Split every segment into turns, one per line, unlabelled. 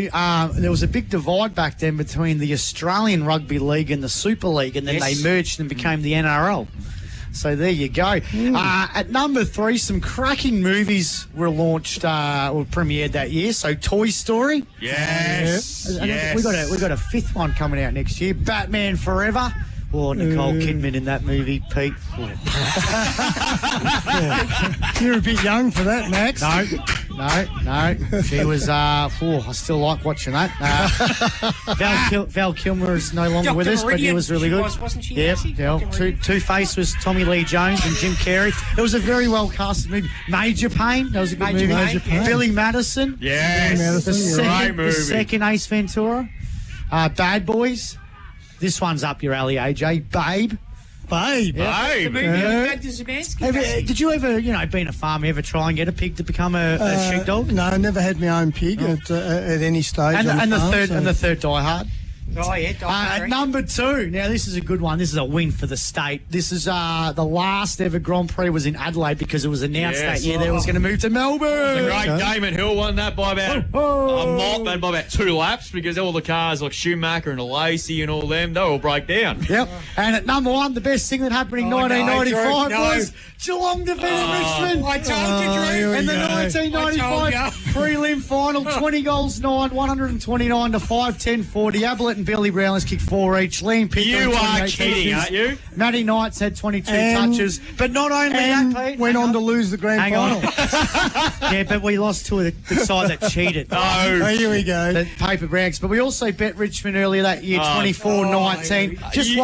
There was a big divide back then between the Australian Rugby League and the Super League, and then they merged and became the NRL. So there you go. At number 3, some cracking movies were launched or premiered that year. So Toy Story.
Yes.
We got a 5th one coming out next year. Batman Forever. Oh, Nicole Kidman in that movie, Pete.
You're a bit young for that, Max.
No. She was, I still like watching that. Val Kilmer is no longer with us, but he was really good.
Wasn't she?
Yep. Two-Face was Tommy Lee Jones and Jim Carrey. It was a very well-casted movie. Major Payne, that was a good movie.
Major Payne.
Billy Madison.
Yes.
The second Ace Ventura. Bad Boys. This one's up your alley, AJ. Babe.
The movie about the Zubanski.
Did you ever, being a farmer, ever try and get a pig to become a sheepdog?
No, I never had my own pig at any stage.
And the third Die Hard.
Oh, yeah.
At number 2, now this is a good one. This is a win for the state. This is the last ever Grand Prix was in Adelaide because it was announced that year that it was going to move to Melbourne.
The great Damon Hill won that by about by about 2 laps because all the cars like Schumacher and Lacey and all them, they all break down.
Yep. And at number 1, the best thing that happened in 1995 was Geelong defeated Richmond.
I told you, Drew.
In the 1995 prelim final, 20 goals 9, 129 to 5, 10 40. Ablett and Billy Brownless kicked 4 each. Liam Pickard.
You are kidding, aren't you?
Matty Knights had 22 touches. But not only that, Pete.
Went on to lose the grand final.
Yeah, but we lost to the side that cheated.
Oh, here we go.
The paper bags. But we also bet Richmond earlier that year, 24-19. Just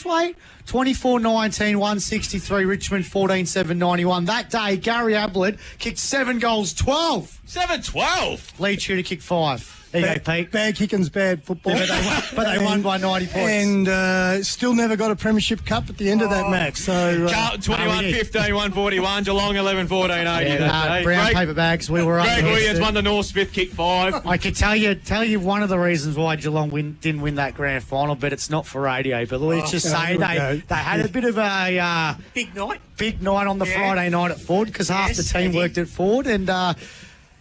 wait. 24-19, 163. Richmond 14-7-91. That day, Gary Ablett kicked 7 goals, 12.
7-12.
Lead shooter kicked 5. There you go, Pete.
Bad kicking's bad football.
Yeah, but they won by 90 points.
And still never got a premiership cup at the end of that match. So
Carlton 21-15, 141. Geelong 11-14, 80.
Brown paper bags. We were up.
Greg Williams won the North Smith, kicked 5.
I could tell you one of the reasons why Geelong didn't win that grand final, but it's not for radio. But let's just say they had a bit of a big night on the Friday night at Ford because half the team worked at Ford and.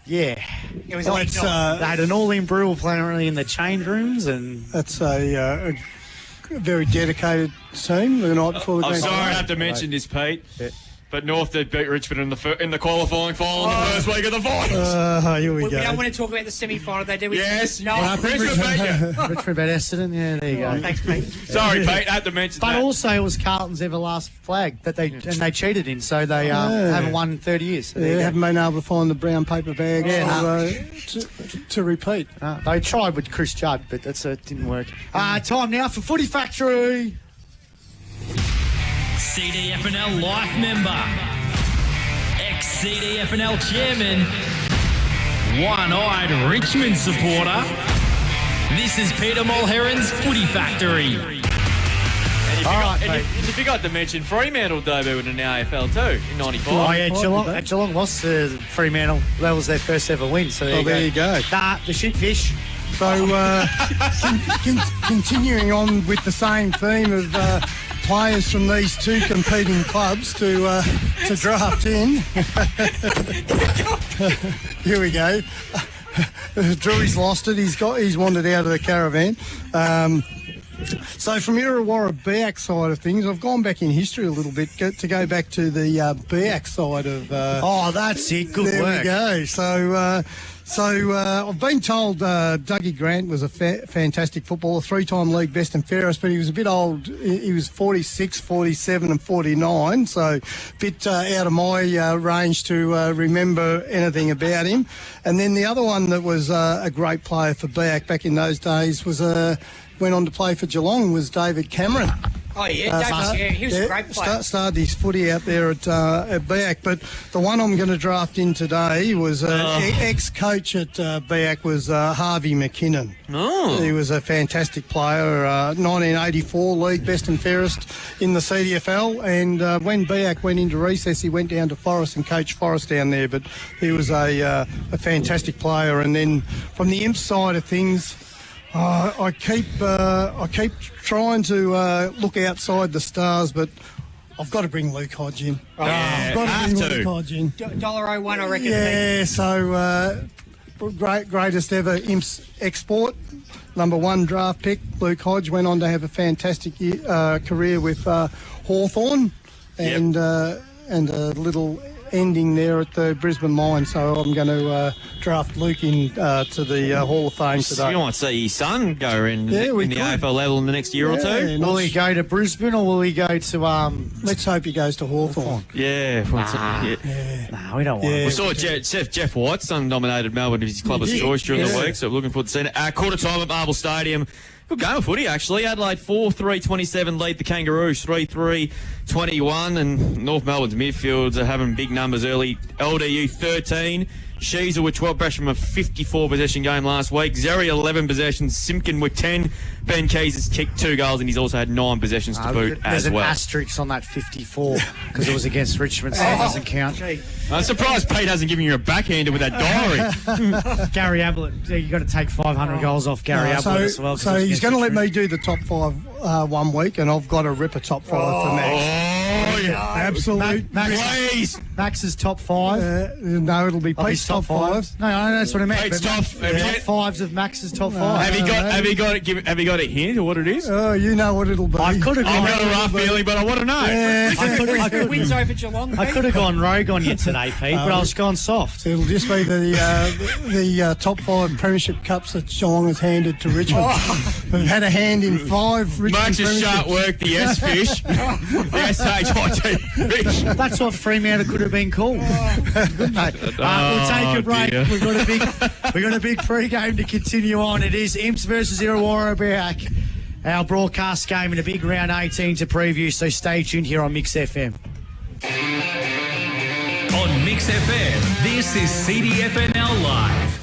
Yeah,
it was
they had an all-in brew apparently in the change rooms, and
that's a very dedicated team. The night before the
I'm
grand
sorry
final.
I have to mention this, Pete. Yeah. But North did beat Richmond in the qualifying final in the first week of the finals.
Here we go.
We don't want to talk about the semi-final, though, do we?
Yes.
No.
Richmond beat you.
Richmond beat Essendon. Yeah, there you go.
Thanks, Pete.
Sorry, Pete. I had to mention
but
that.
But also, it was Carlton's ever last flag that they cheated in, so they haven't won in 30 years. So
they haven't been able to find the brown paper bag to repeat.
They tried with Chris Judd, but it didn't work. Time now for Footy Factory.
CDFNL life member, ex-CDFNL chairman, one-eyed Richmond supporter. This is Peter Mulheron's Footy Factory.
And you forgot to mention Fremantle debuted in the AFL too in 95.
Oh yeah, Geelong lost to Fremantle. That was their first ever win. So there you go. The shitfish.
So continuing on with the same theme of players from these two competing clubs to draft in. Here we go. Drew's lost it. He's wandered out of the caravan. So from Irrewarra Beeac side of things, I've gone back in history a little bit to go back to the Beeac side of.
That's it. Good work.
There we go. So I've been told Dougie Grant was a fantastic footballer, 3-time league best and fairest, but he was a bit old. He was 46, 47 and 49, so a bit out of my range to remember anything about him. And then the other one that was a great player for Beeac back in those days was went on to play for Geelong was David Cameron.
Oh, yeah, he was a great player.
Started his footy out there at Beeac, but the one I'm going to draft in today was ex-coach at Beeac was Harvey McKinnon.
Oh.
He was a fantastic player, 1984 league best and fairest in the CDFL, and when Beeac went into recess, he went down to Forest and coached Forest down there, but he was a fantastic player. And then from the imp side of things, I keep trying to look outside the stars, but I've got to bring Luke Hodge in.
I've
got to bring Luke Hodge in.
$1.01, I reckon.
Yeah, so greatest ever Imps export. Number 1 draft pick, Luke Hodge, went on to have a fantastic career with Hawthorn and a little ending there at the Brisbane Mine. So I'm going to draft Luke in to the Hall of Fame today.
You might see your son go in the AFL level in the next year or two.
Will he go to Brisbane or will he go to...
Let's hope he goes to Hawthorn.
Yeah.
No, we don't want him.
We saw Jeff White's son dominated Melbourne as his club's choice during the week, so looking forward to seeing it. Quarter time at Marvel Stadium. Good game of footy, actually. Adelaide 4-3-27 lead the Kangaroos 3-3-21, and North Melbourne's midfields are having big numbers early. LDU 13. Sheezel with 12 pressure from a 54-possession game last week. Zeri 11 possessions. Simpkin with 10. Ben Keys has kicked 2 goals, and he's also had 9 possessions to boot as well.
There's an asterisk on that 54 because it was against Richmond, so it doesn't count.
I'm surprised Pete hasn't given you a backhander with that diary.
Gary Ablett, you've got to take 500 goals off Gary Ablett as well.
So he's going to let me do the top 5 1 week, and I've got to rip a top 5 for Max.
Oh, yeah.
Absolute.
Please.
Max's top 5.
No, it'll be Pete's top 5.
No, that's what I meant.
Pete's top
5s of Max's top 5.
Have you got a hint of what it is?
Oh, you know what it'll be.
I could have
I've
gone.
got a rough feeling, but I want to know.
I could
Wins over Geelong.
I could have gone rogue on you today, Pete, but I was gone soft.
It'll just be the top 5 premiership cups that Geelong has handed to Richmond. We've had a hand in 5 Richmond
Max's sharp work, the S-fish, the S-H-I-T fish.
That's what Fremantle could have been called. Good, mate. We'll take a break.
Dear.
We've got a big pre-game to continue on. It is Imps versus Irrewarra Beeac, our broadcast game in a big round 18 to preview, so stay tuned here on Mix FM.
On Mix FM, this is CDFNL Live.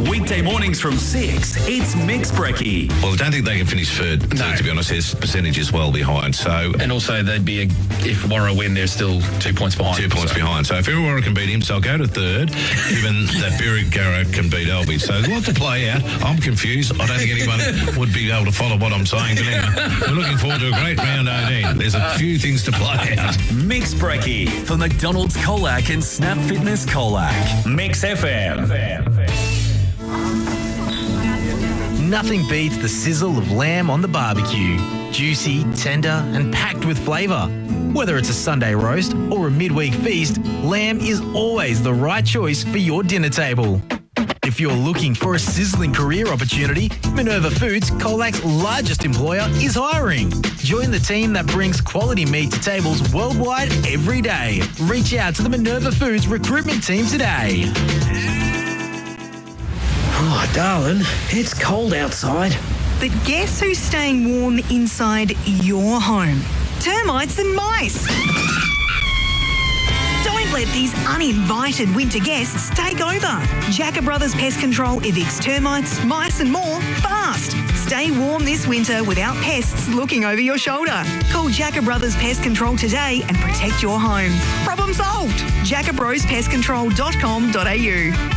Weekday mornings from 6, it's Mix Brekkie.
Well, I don't think they can finish third, to be honest. Their percentage is well behind. So,
and also, they'd be if Warra win, they're still 2 points behind.
2 points behind. So if Irrewarra can beat him, so I'll go to third, given that Beeac can beat Albie. So there's a lot to play out. I'm confused. I don't think anyone would be able to follow what I'm saying. But anyway, we're looking forward to a great round 18. There's a few things to play out.
Mix Brekkie for McDonald's Colac and Snap Fitness Colac. Mix FM.
Nothing beats the sizzle of lamb on the barbecue. Juicy, tender, and packed with flavour. Whether it's a Sunday roast or a midweek feast, lamb is always the right choice for your dinner table. If you're looking for a sizzling career opportunity, Minerva Foods, Colac's largest employer, is hiring. Join the team that brings quality meat to tables worldwide every day. Reach out to the Minerva Foods recruitment team today.
Oh, darling, it's cold outside.
But guess who's staying warm inside your home? Termites and mice. Don't let these uninvited winter guests take over. Jacka Brothers Pest Control evicts termites, mice and more fast. Stay warm this winter without pests looking over your shoulder. Call Jacka Brothers Pest Control today and protect your home. Problem solved. JackaBrosPestControl.com.au.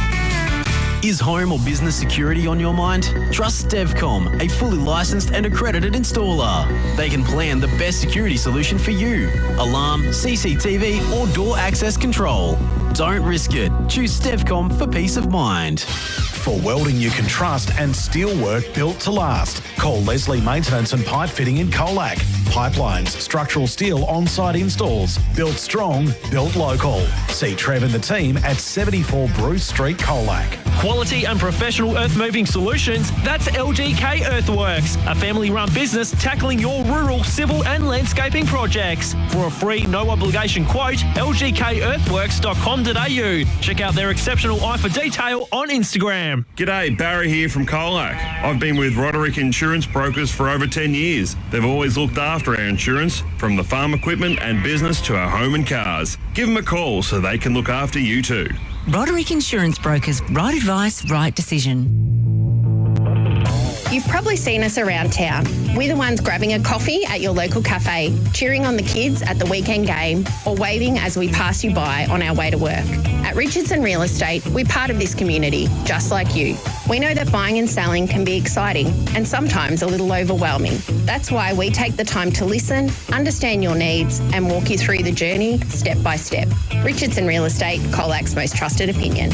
Is home or business security on your mind? Trust Stevcom, a fully licensed and accredited installer. They can plan the best security solution for you. Alarm, CCTV or door access control. Don't risk it. Choose Stevcom for peace of mind.
For welding you can trust and steel work built to last, call Leslie Maintenance and Pipe Fitting in Colac. Pipelines, structural steel on-site installs. Built strong, built local. See Trev and the team at 74 Bruce Street, Colac.
Quality and professional earth-moving solutions, that's LGK Earthworks, a family-run business tackling your rural, civil and landscaping projects. For a free, no-obligation quote, lgkearthworks.com.au. Check out their exceptional eye for detail on Instagram.
G'day, Barry here from Colac. I've been with Roderick Insurance Brokers for over 10 years. They've always looked after our insurance, from the farm equipment and business to our home and cars. Give them a call so they can look after you too.
Roderick Insurance Brokers, right advice, right decision.
You've probably seen us around town. We're the ones grabbing a coffee at your local cafe, cheering on the kids at the weekend game, or waving as we pass you by on our way to work. At Richardson Real Estate, we're part of this community, just like you. We know that buying and selling can be exciting and sometimes a little overwhelming. That's why we take the time to listen, understand your needs, and walk you through the journey step by step. Richardson Real Estate, Colac's most trusted opinion.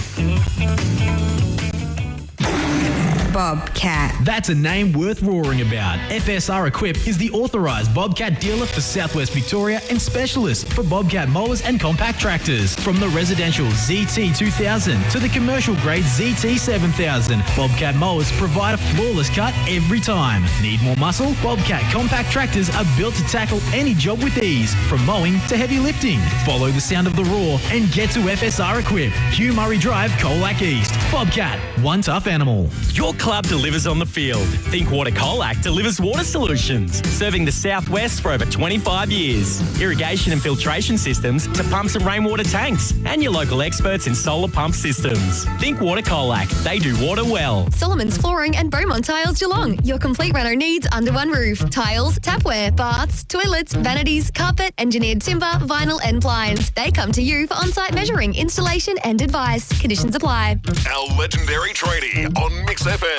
Bobcat.
That's a name worth roaring about. FSR Equip is the authorised Bobcat dealer for Southwest Victoria and specialist for Bobcat mowers and compact tractors. From the residential ZT2000 to the commercial grade ZT7000, Bobcat mowers provide a flawless cut every time. Need more muscle? Bobcat compact tractors are built to tackle any job with ease, from mowing to heavy lifting. Follow the sound of the roar and get to FSR Equip. Hugh Murray Drive, Colac East. Bobcat, one tough animal.
Your club delivers on the field. Think Water Colac delivers water solutions, serving the southwest for over 25 years. Irrigation and filtration systems to pumps and rainwater tanks, and your local experts in solar pump systems. Think Water Colac. They do water well.
Solomon's Flooring and Beaumont Tiles Geelong. Your complete reno needs under one roof. Tiles, tapware, baths, toilets, vanities, carpet, engineered timber, vinyl and blinds. They come to you for on-site measuring, installation and advice. Conditions apply.
Our legendary tradie on Mix FM.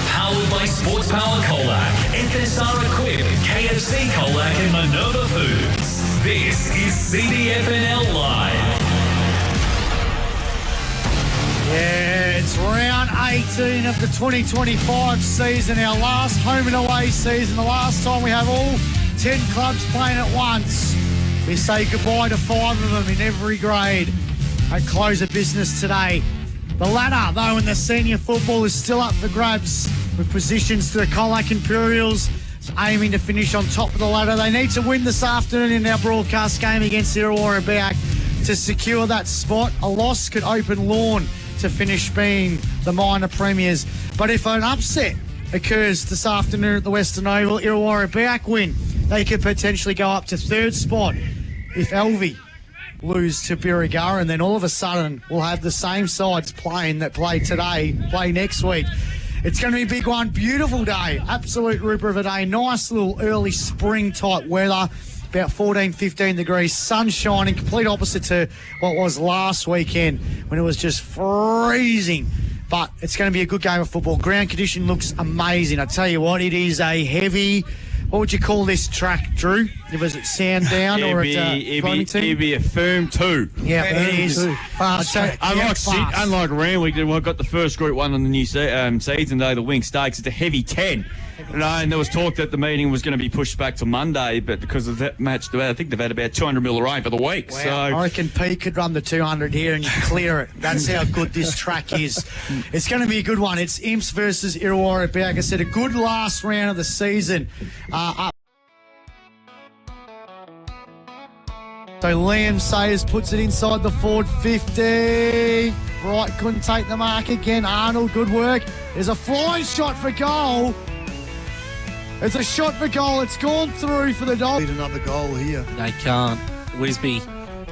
Powered by Sports Power Colac, FSR Equip, KFC Colac and Minerva Foods. This is CDFNL Live.
Yeah, it's round 18 of the 2025 season, our last home and away season, the last time we have all 10 clubs playing at once. We say goodbye to 5 of them in every grade at close of business today. The ladder, though, in the senior football is still up for grabs, with positions to the Colac Imperials aiming to finish on top of the ladder. They need to win this afternoon in our broadcast game against Irrewarra Beeac to secure that spot. A loss could open Lawn to finish being the minor premiers. But if an upset occurs this afternoon at the Western Oval, Irrewarra Beeac win, they could potentially go up to third spot if Elvie lose to Irrewarra, and then all of a sudden we'll have the same sides playing that play today, play next week. It's going to be a big one. Beautiful day. Absolute ripper of a day. Nice little early spring type weather. About 14, 15 degrees. Sun shining. Complete opposite to what was last weekend when it was just freezing. But it's going to be a good game of football. Ground condition looks amazing. I tell you what, it is a heavy... What would you call this track, Drew? Was it sand down or
it'd be a firm 2.
Yeah, it is. Fast track.
Unlike Randwick, we got the first Group 1 on the new season day, the Wing Stakes. It's a heavy 10. And there was talk that the meeting was going to be pushed back to Monday, but because of that match, I think they've had about 200 mil of rain for the week.
Wow.
So
I reckon Pete could run the 200 here and you clear it. That's how good this track is. It's going to be a good one. It's Imps versus Irrewarra Beeac. Like I said, a good last round of the season. So Liam Sayers puts it inside the forward 50. Bright couldn't take the mark again. Arnold, good work. There's a flying shot for goal. It's a shot for goal. It's gone through for the Dogs.
Need another goal here.
They can't. Wisby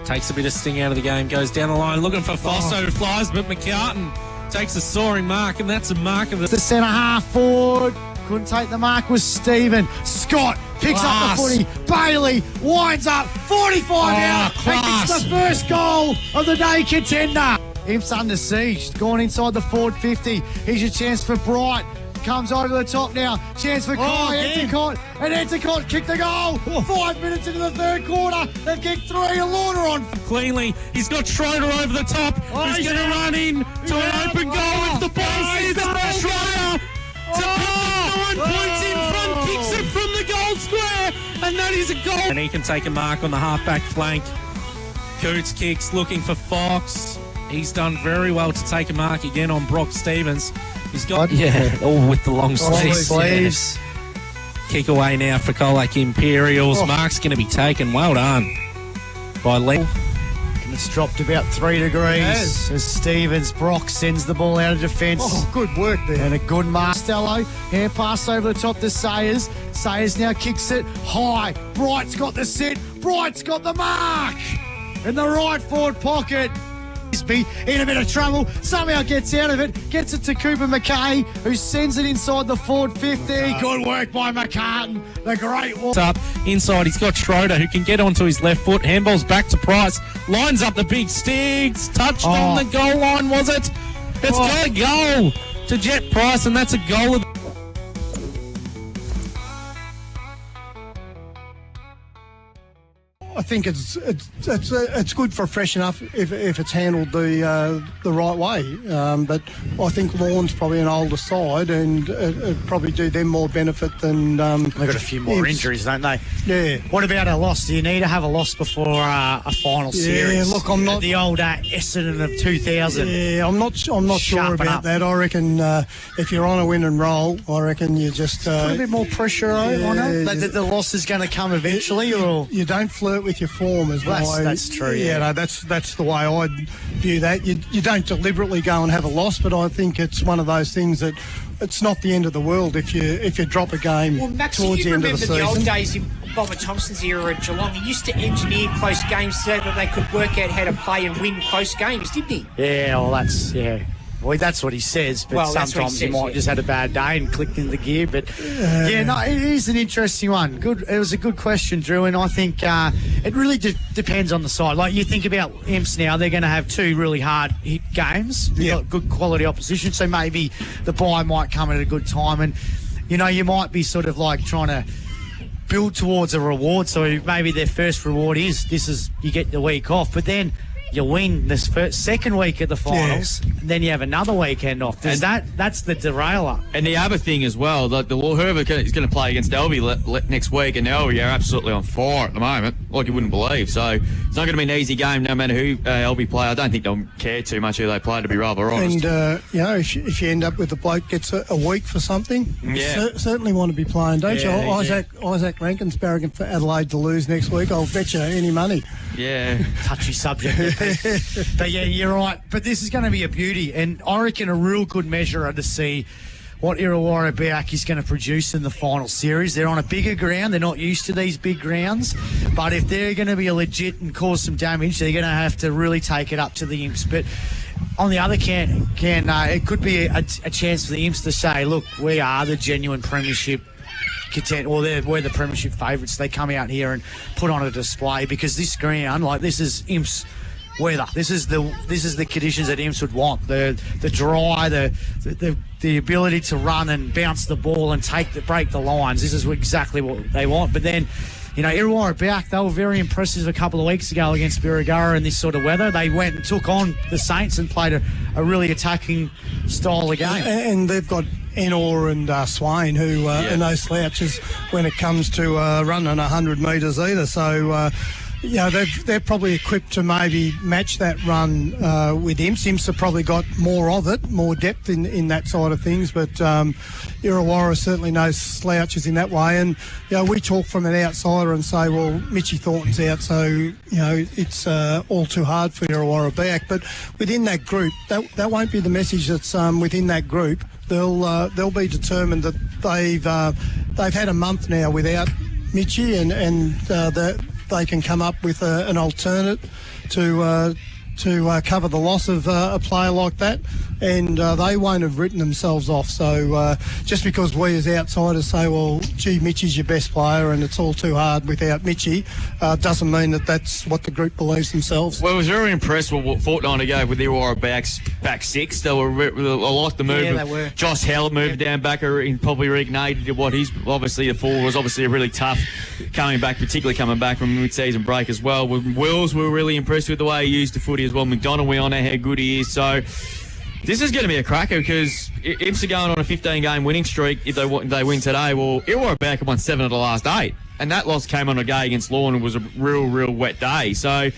takes a bit of sting out of the game, goes down the line looking for Fosso, flies, but McCartan takes a soaring mark, and that's a mark of
the centre half forward. Couldn't take the mark was Stephen. Scott picks up the footy. Bailey winds up. 45 out. And gets the first goal of the day, contender. Imps under siege. Gone inside the forward 50. Here's your chance for Bright. Comes over the top now. Chance for Kai Entercott. And Entercott kicked the goal. 5 minutes into the third quarter. They've kicked 3. Lorna on.
Cleanly. He's got Schroeder over the top. He's going to run in to an open goal with the ball. Sees the Schroeder. To pick 9 points in front. Kicks it from the goal square. And that is a goal. And he can take a mark on the halfback flank. Coots kicks looking for Fox. He's done very well to take a mark again on Brock Stevens. He's got all with the long sleeves. Kick away now for Colac Imperials. Mark's going to be taken. Well done by Lee.
And it's dropped about 3 degrees as Stevens. Brock sends the ball out of defence.
Oh, good work there.
And a good mark. Stello, hand pass over the top to Sayers. Sayers now kicks it high. Bright's got the sit. Bright's got the mark in the right forward pocket. In a bit of trouble, somehow gets out of it, gets it to Cooper McKay, who sends it inside the forward 50. Good work by McCartan, the great one.
Up inside, he's got Schroeder, who can get onto his left foot. Handball's back to Price, lines up the big sticks, touched on the goal line, was it? It's got a goal to Jet Price, and that's a goal of...
think it's good for fresh enough if it's handled the right way. But I think Lorne's probably an older side, and it'd probably do them more benefit than.
They've got a few more injuries, don't they?
Yeah.
What about a loss? Do you need to have a loss before a final series?
Yeah, look, I'm not
the old Essendon of 2000.
Yeah, I'm not sure about that. I reckon if you're on a win and roll, I reckon you just
put a bit more pressure on it. That the loss is going to come eventually, or
you don't flirt with your form as well.
That's true.
Yeah, no, that's the way I view that. You don't deliberately go and have a loss, but I think it's one of those things that it's not the end of the world if you drop a game
Max,
towards the end of the season.
You remember the old days in Bomber Thompson's era at Geelong? He used to engineer close games so that they could work out how to play and win close games, didn't he?
Yeah, well, that's what he says, but sometimes he might just had a bad day and clicked into gear. But it is an interesting one. Good, it was a good question, Drew, and I think it really depends on the side. Like you think about Imps now, they're going to have two really hard hit games. They've got good quality opposition, so maybe the bye might come at a good time, and you might be sort of like trying to build towards a reward. So maybe their first reward is you get the week off, but then you win this second week of the finals, and then you have another weekend off. That's the derailer.
And the other thing as well, like whoever is going to play against Elby next week, and Elby are absolutely on fire at the moment, like you wouldn't believe. So it's not going to be an easy game, no matter who Elby play. I don't think they'll care too much who they play, to be rather honest.
And if you end up with the bloke gets a week for something, you certainly want to be playing, don't you? Isaac Rankin's barraging for Adelaide to lose next week. I'll bet you any money.
Yeah,
touchy subject. But yeah, you're right. But this is going to be a beauty, and I reckon a real good measurer to see what Irrewarra Beeac is going to produce in the final series. They're on a bigger ground. They're not used to these big grounds. But if they're going to be legit and cause some damage, they're going to have to really take it up to the Imps. But on the other hand, it could be a chance for the Imps to say, look, we are the genuine premiership content, or we're the premiership favourites. They come out here and put on a display, because this ground, like, this is Imps weather. This is the conditions that Imps would want. The dry, the ability to run and bounce the ball and break the lines. This is exactly what they want. But then, Irrewarra Beeac, they were very impressive a couple of weeks ago against Irrewarra in this sort of weather. They went and took on the Saints and played a really attacking style of game.
And they've got Enor and Swain, who are no slouches when it comes to running 100 metres either. So, they're probably equipped to maybe match that run with Imps. Imps have probably got more of it, more depth in that side of things. But Irrewarra certainly no slouches in that way. And, we talk from an outsider and say, well, Mitchie Thornton's out, so, it's all too hard for Irrewarra Beeac. But within that group, that won't be the message that's within that group. They'll be determined that they've had a month now without Mitchie, and they can come up with an alternate to cover the loss of a player like that, and they won't have written themselves off. So just because we as outsiders say, well, gee, Mitchie's your best player and it's all too hard without Mitchie, doesn't mean that that's what the group believes themselves.
Well, I was very impressed with what fortnight ago with the Irrewarra Beeac's back six. They were, I like the move.
Yeah, they were.
Josh Howard moved down back and probably reignited what he's obviously the fall was obviously a really tough particularly coming back from mid-season break as well. With Wills, we were really impressed with the way he used the footy as well. McDonald, we all know how good he is. So this is going to be a cracker, because Imps are going on a 15-game winning streak. If they win today, well, Irrewarra Beeac have won 7 of the last 8. And that loss came on a day against Lorne and was a real wet day. So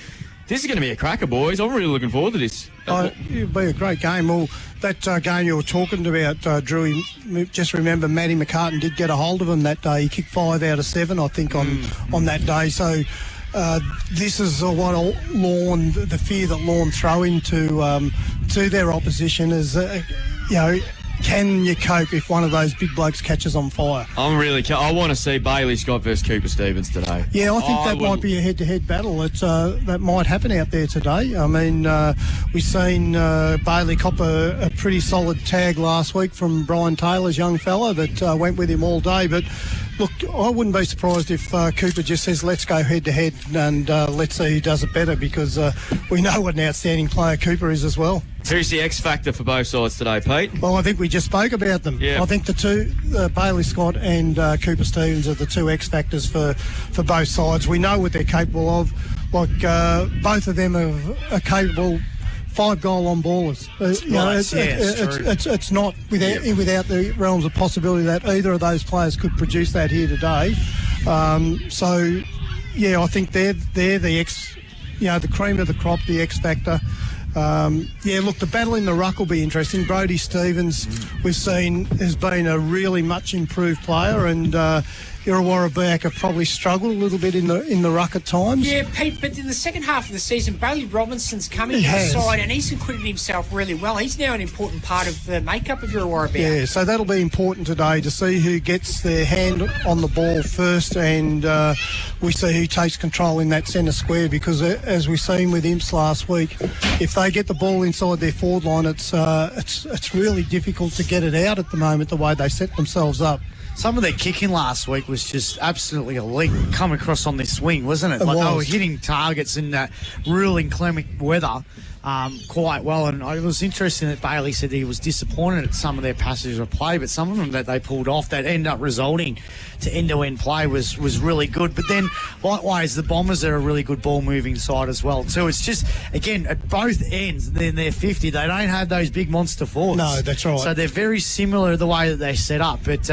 this is going to be a cracker, boys. I'm really looking forward to this.
It'll be a great game. Well, that game you were talking about, Drew, just remember Matty McCartan did get a hold of him that day. He kicked 5 out of 7, I think, on that day. So this is what the fear that Lorne throw into to their opposition is, can you cope if one of those big blokes catches on fire?
I want to see Bailey Scott versus Cooper Stevens today.
Yeah, I think that might be a head-to-head battle. That might happen out there today. I mean, we've seen Bailey cop a pretty solid tag last week from Brian Taylor's young fella that went with him all day. But look, I wouldn't be surprised if Cooper just says, let's go head-to-head and let's see who does it better, because we know what an outstanding player Cooper is as well.
Who's the X factor for both sides today, Pete?
Well, I think we just spoke about them.
Yeah.
I think the two, Bailey Scott and Cooper Stevens, are the two X factors for both sides. We know what they're capable of. Like, both of them are capable 5-goal on ballers. It's not without the realms of possibility that either of those players could produce that here today. I think they're the the cream of the crop, the X factor. The battle in the ruck will be interesting. Brodie Stevens, we've seen, has been a really much improved player, and Irrewarra Beeac have probably struggled a little bit in the ruck at times.
Yeah, Pete, but in the second half of the season, Bailey Robinson's coming inside and he's acquitted himself really well. He's now an important part of the makeup of Irrewarra Beeac.
Yeah, so that'll be important today to see who gets their hand on the ball first, and we see who takes control in that centre square, because as we've seen with Imps last week, if they get the ball inside their forward line, it's really difficult to get it out at the moment, the way they set themselves up.
Some of their kicking last week was just absolutely elite, coming across on this swing, wasn't it? They were hitting targets in that real inclement weather quite well. And it was interesting that Bailey said he was disappointed at some of their passages of play, but some of them that they pulled off that ended up resulting to end-to-end play was really good. But then, likewise, the Bombers are a really good ball-moving side as well, too. It's just, again, at both ends, then they're 50. They don't have those big monster forwards.
No, that's right.
So they're very similar the way that they're set up. But,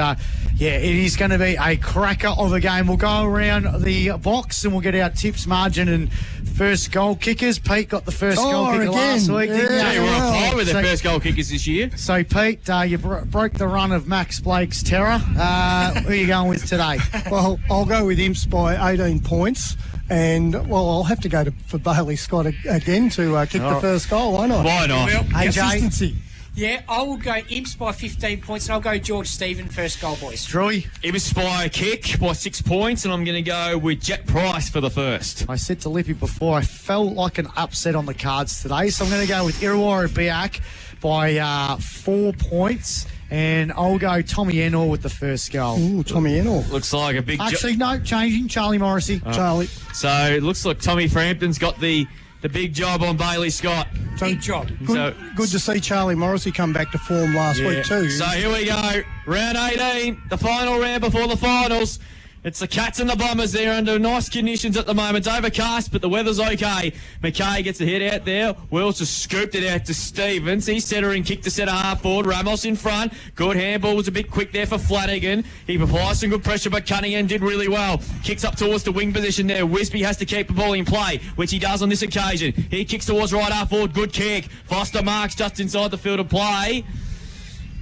it is going to be a cracker of a game. We'll go around the box and we'll get our tips, margin, and first goal kickers. Pete got the first goal kicker last week, didn't you?
Yeah, we're on fire with the first goal kickers this year.
So, Pete, you broke the run of Max Blake's terror. Who are you going with today?
Well, I'll go with Imps by 18 points. And, I'll have to go for Bailey Scott again to kick the first goal. Why not?
Why not?
Consistency.
Yeah, I will go Imps by 15 points, and I'll go George Stephen first goal, boys.
Troy?
Imps by a kick by 6 points, and I'm going to go with Jet Price for the first.
I said to Lippy before, I felt like an upset on the cards today, so I'm going to go with Irrewarra Beeac by 4 points. And I'll go Tommy Enor with the first goal.
Ooh, Tommy Enor.
Looks like a big...
Actually, no, changing. Charlie Morrissey.
Charlie.
So it looks like Tommy Frampton's got the big job on Bailey Scott.
Big job.
Good to see Charlie Morrissey come back to form last week too.
So here we go. Round 18, the final round before the finals. It's the Cats and the Bombers there under nice conditions at the moment. Overcast, but the weather's okay. McKay gets a hit out there. Wills just scooped it out to Stevens. He's centering, kick to centre half forward. Ramos in front. Good handball, was a bit quick there for Flanagan. He applies some good pressure, but Cunningham did really well. Kicks up towards the wing position there. Wisby has to keep the ball in play, which he does on this occasion. He kicks towards right half forward. Good kick. Foster marks just inside the field of play.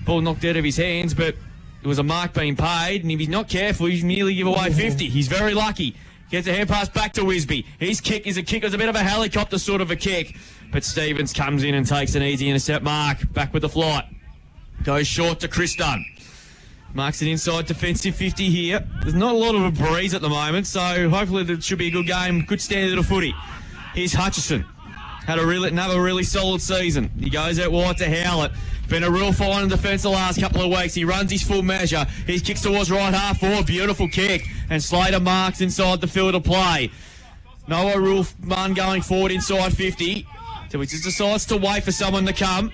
Ball knocked out of his hands, but there was a mark being paid, and if he's not careful, he's nearly give away 50. He's very lucky. Gets a hand pass back to Wisby. His kick is a kick. It was a bit of a helicopter sort of a kick. But Stevens comes in and takes an easy intercept mark. Back with the flight. Goes short to Chris Dunn. Marks an inside defensive 50 here. There's not a lot of a breeze at the moment, so hopefully it should be a good game. Good standard of footy. Here's Hutchison. Had another really solid season. He goes out wide to Howlett. Been a real fine in defence the last couple of weeks. He runs his full measure. He kicks towards right half forward. Beautiful kick. And Slater marks inside the field of play. Noah Rulfman going forward inside 50. So he just decides to wait for someone to come.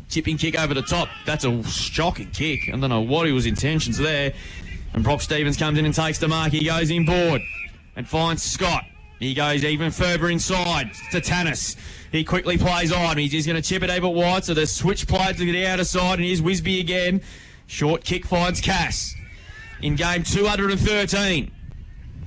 Chipping kick over the top. That's a shocking kick. I don't know what his intentions there. And Brock Stevens comes in and takes the mark. He goes inboard and finds Scott. He goes even further inside to Tannis. He quickly plays on. He's just going to chip it over wide, so the switch play to the outer side, and here's Wisby again. Short kick finds Cass. In game 213.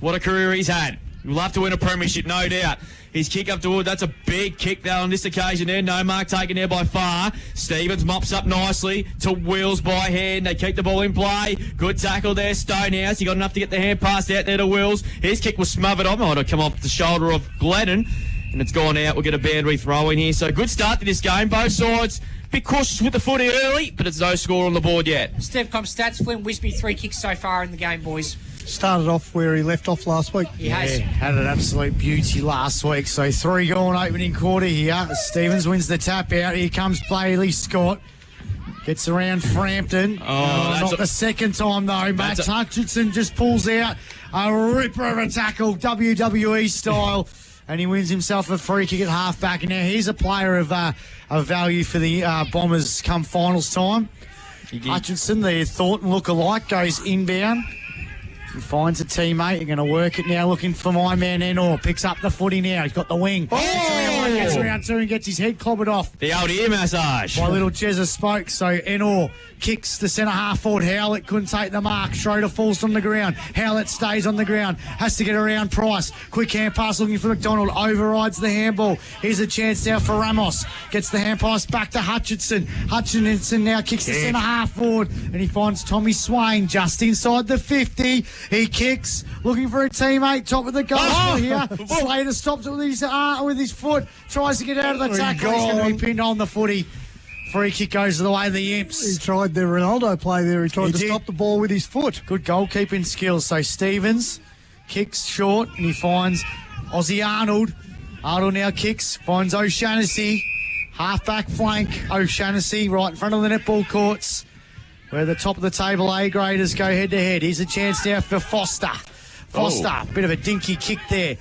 What a career he's had. He'll have to win a premiership, no doubt. His kick up toward, that's a big kick though on this occasion there. No mark taken there by far. Stevens mops up nicely to Wills by hand. They keep the ball in play. Good tackle there, Stonehouse. He got enough to get the hand passed out there to Wills. His kick was smothered on. Might have come off the shoulder of Glennon. And it's gone out. We'll get a boundary throw in here. So good start to this game. Both sides a bit cautious with the footy early, but it's no score on the board yet.
Stevcom stats, Flynn Wisby 3 kicks so far in the game, boys.
Started off where he left off last week.
He has.
Had an absolute beauty last week. So 3 going opening quarter here. Stevens wins the tap out. Here comes Bailey Scott. Gets around Frampton. Not the second time though. Matt Hutchinson just pulls out a ripper of a tackle, WWE style. and he wins himself a free kick at half-back. And now he's a player of value for the Bombers come finals time. Hutchinson, the Thornton look-alike, goes inbound. He finds a teammate. They're going to work it now, looking for my man Enor. Picks up the footy now. He's got the wing. Gets around two and gets his head clobbered off.
The old ear massage.
By little Jezza Spoke. So Enor kicks the centre half forward. Howlett couldn't take the mark. Schroeder falls on the ground. Howlett stays on the ground. Has to get around Price. Quick hand pass looking for McDonald. Overrides the handball. Here's a chance now for Ramos. Gets the hand pass back to Hutchinson. Hutchinson now kicks the centre half forward. And he finds Tommy Swain just inside the 50. He kicks. Looking for a teammate. Top of the goal here. Slater stops it with his foot. Tries to get out of the tackle. He's going to be pinned on the footy. Free kick goes to the way of the Imps.
He tried the Ronaldo play there. He tried to stop the ball with his foot.
Good goalkeeping skills. So Stevens kicks short and he finds Ozzy Arnold. Arnold now kicks, finds O'Shaughnessy. Half-back flank. O'Shaughnessy right in front of the netball courts where the top of the table A graders go head-to-head. Here's a chance now for Foster. Bit of a dinky kick there.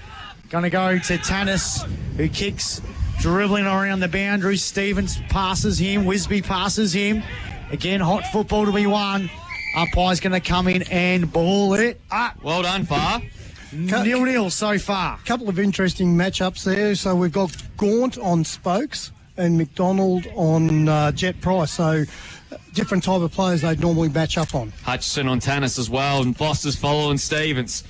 Going to go to Tannis, who kicks, dribbling around the boundary. Stevens passes him. Wisby passes him. Again, hot football to be won. Umpire's going to come in and ball it up.
Well done, Far.
0-0 so far.
Couple of interesting matchups there. So we've got Gaunt on Spokes and McDonald on Jet Price. So different type of players they'd normally match up on.
Hutchison on Tannis as well, and Foster's following Stevens.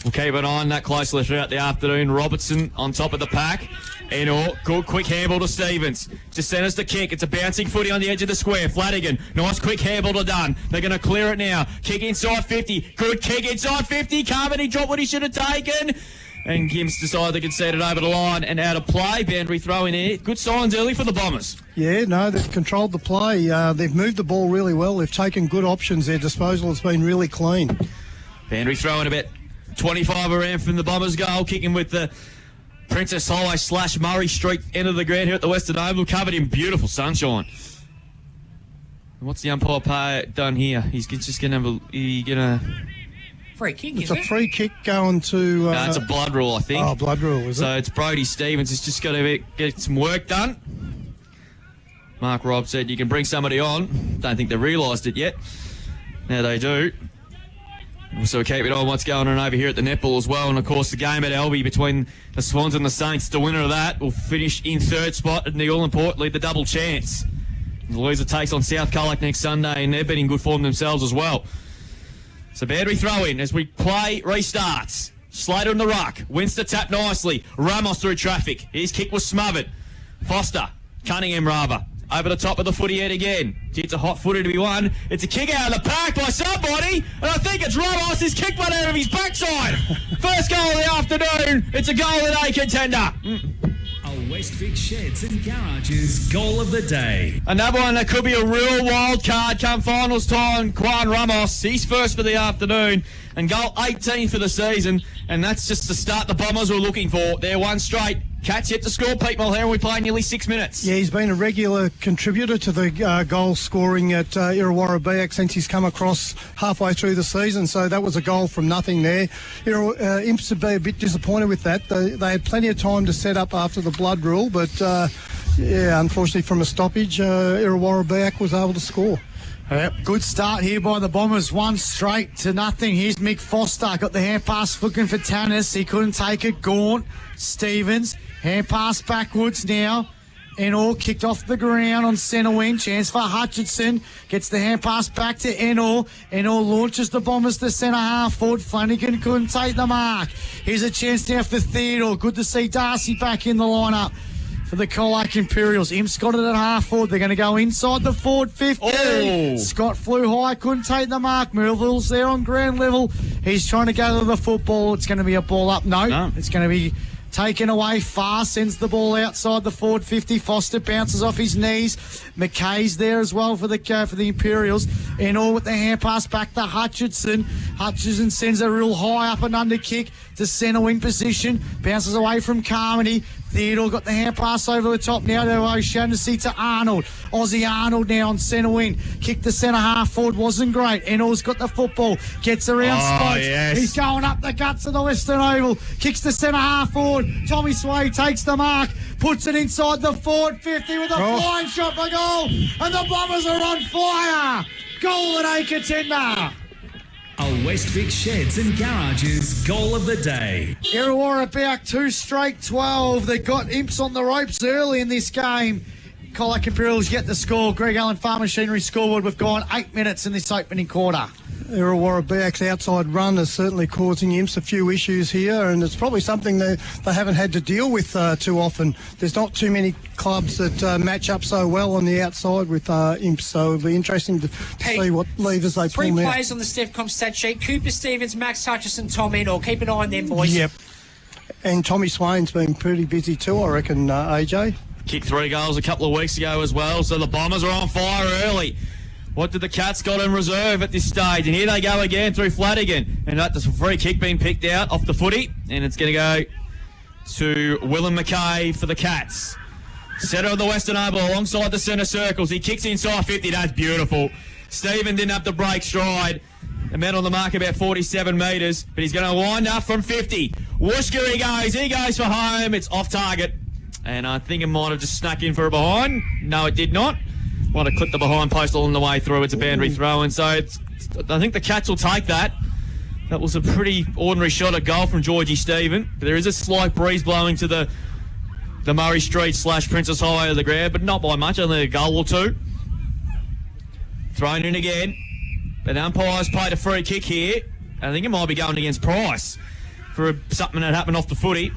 We'll keep an eye on that closely throughout the afternoon. Robertson on top of the pack. Enor, good quick handball to Stevens. Just send us the kick. It's a bouncing footy on the edge of the square. Flanagan, nice quick handball to Dunn. They're going to clear it now. Kick inside 50. Good kick inside 50. Carmody dropped what he should have taken. And Gims decided to concede it over the line and out of play. Boundary throw in here. Good signs early for the Bombers.
Yeah, no, they've controlled the play. They've moved the ball really well. They've taken good options. Their disposal has been really clean.
Boundary throw in a bit. 25 around from the Bombers goal, kicking with the Princess Highway / Murray Street end of the ground here at the Western Oval, covered in beautiful sunshine. What's the umpire done here? He's just going to
free kick,
it's a free kick going to...
no, it's a blood rule, I think.
Oh, blood rule, is it?
So it's Brody Stevens. He's just got to get some work done. Mark Robb said you can bring somebody on. Don't think they realised it yet. Now they do. So keep it on what's going on over here at the netball as well. And, of course, the game at Albi between the Swans and the Saints. The winner of that will finish in third spot and the all-importantly the double chance. The loser takes on South Colac next Sunday, and they've been in good form themselves as well. So boundary throw in as we play restarts. Slater in the ruck. Wins the tap nicely. Ramos through traffic. His kick was smothered. Foster. Cunningham rather. Over the top of the footy yet again. It's a hot footy to be won. It's a kick out of the pack by somebody, and I think it's Ramos. His kick went out of his backside. First goal of the afternoon. It's a goal of the day contender.
A Westvic Sheds and Garages goal of the day.
Another one that could be a real wild card come finals time. Juan Ramos, he's first for the afternoon and goal 18 for the season, and that's just the start the Bombers were looking for. They're one straight. Cats yet to score, Pete Mulher, and we play nearly 6 minutes.
Yeah, he's been a regular contributor to the goal scoring at Irrewarra Beeac since he's come across halfway through the season, so that was a goal from nothing there. Imps would be a bit disappointed with that. They had plenty of time to set up after the blood rule, but unfortunately from a stoppage, Irrewarra Beeac was able to score.
Yep, good start here by the Bombers. 1 straight to nothing. Here's Mick Foster. Got the hand pass looking for Tannis. He couldn't take it. Gaunt. Stevens. Hand pass backwards now. Enor kicked off the ground on centre wing. Chance for Hutchinson. Gets the hand pass back to Enor. Enor launches the Bombers to centre half forward. Flanagan couldn't take the mark. Here's a chance now for Theodore. Good to see Darcy back in the lineup for the Colac Imperials. Imps got it at half forward. They're going to go inside the forward 50.
Oh.
Scott flew high, couldn't take the mark. Melville's there on ground level. He's trying to gather the football. It's going to be a ball up. No. It's going to be taken away. Far sends the ball outside the forward 50. Foster bounces off his knees. McKay's there as well for the Imperials. Enor with the hand pass back to Hutchinson. Hutchinson sends a real high up and under kick to centre wing position. Bounces away from Carmody. Theodore got the hand pass over the top now to O'Shaughnessy to Arnold. Aussie Arnold now on centre wing. Kick the centre half forward, wasn't great. Ennall's got the football, gets around Spokes.
Yes.
He's going up the guts of the Western Oval. Kicks the centre half forward. Tommy Sway takes the mark, puts it inside the forward 50 with a flying shot for goal. And the Bombers are on fire. Goal at Acre-Tender.
A West Vic Sheds and Garages goal of the day.
Irrewarra Beeac 2 straight 12. They got Imps on the ropes early in this game. Colac Imperials get the score. Greg Allen Farm Machinery scoreboard. We've gone 8 minutes in this opening quarter.
Irrewarra Beeac's outside run is certainly causing Imps a few issues here, and it's probably something they haven't had to deal with too often. There's not too many clubs that match up so well on the outside with Imps, so it'll be interesting to see what levers they pull now.
3 players on the Stefcom stat sheet: Cooper Stevens, Max Hutchison, Tom Ennall. Keep an eye on them, boys.
Yep. And Tommy Swain's been pretty busy too, I reckon, AJ.
Kicked 3 goals a couple of weeks ago as well, so the Bombers are on fire early. What did the Cats got in reserve at this stage? And here they go again through Flanagan. And that's a free kick being picked out off the footy. And it's going to go to Willem McKay for the Cats. Centre of the Western Oval alongside the centre circles. He kicks inside 50. That's beautiful. Stephen didn't have to break stride. The man on the mark about 47 metres. But he's going to wind up from 50. Wooshka he goes. He goes for home. It's off target. And I think it might have just snuck in for a behind. No, it did not. Want to clip the behind post all the way through. It's a boundary throw, and so I think the Cats will take that. That was a pretty ordinary shot at goal from Georgie Stephen. But there is a slight breeze blowing to the Murray Street / Princess Highway of the ground, but not by much, only a goal or two. Thrown in again. But umpires played a free kick here. I think it might be going against Price for something that happened off the footy.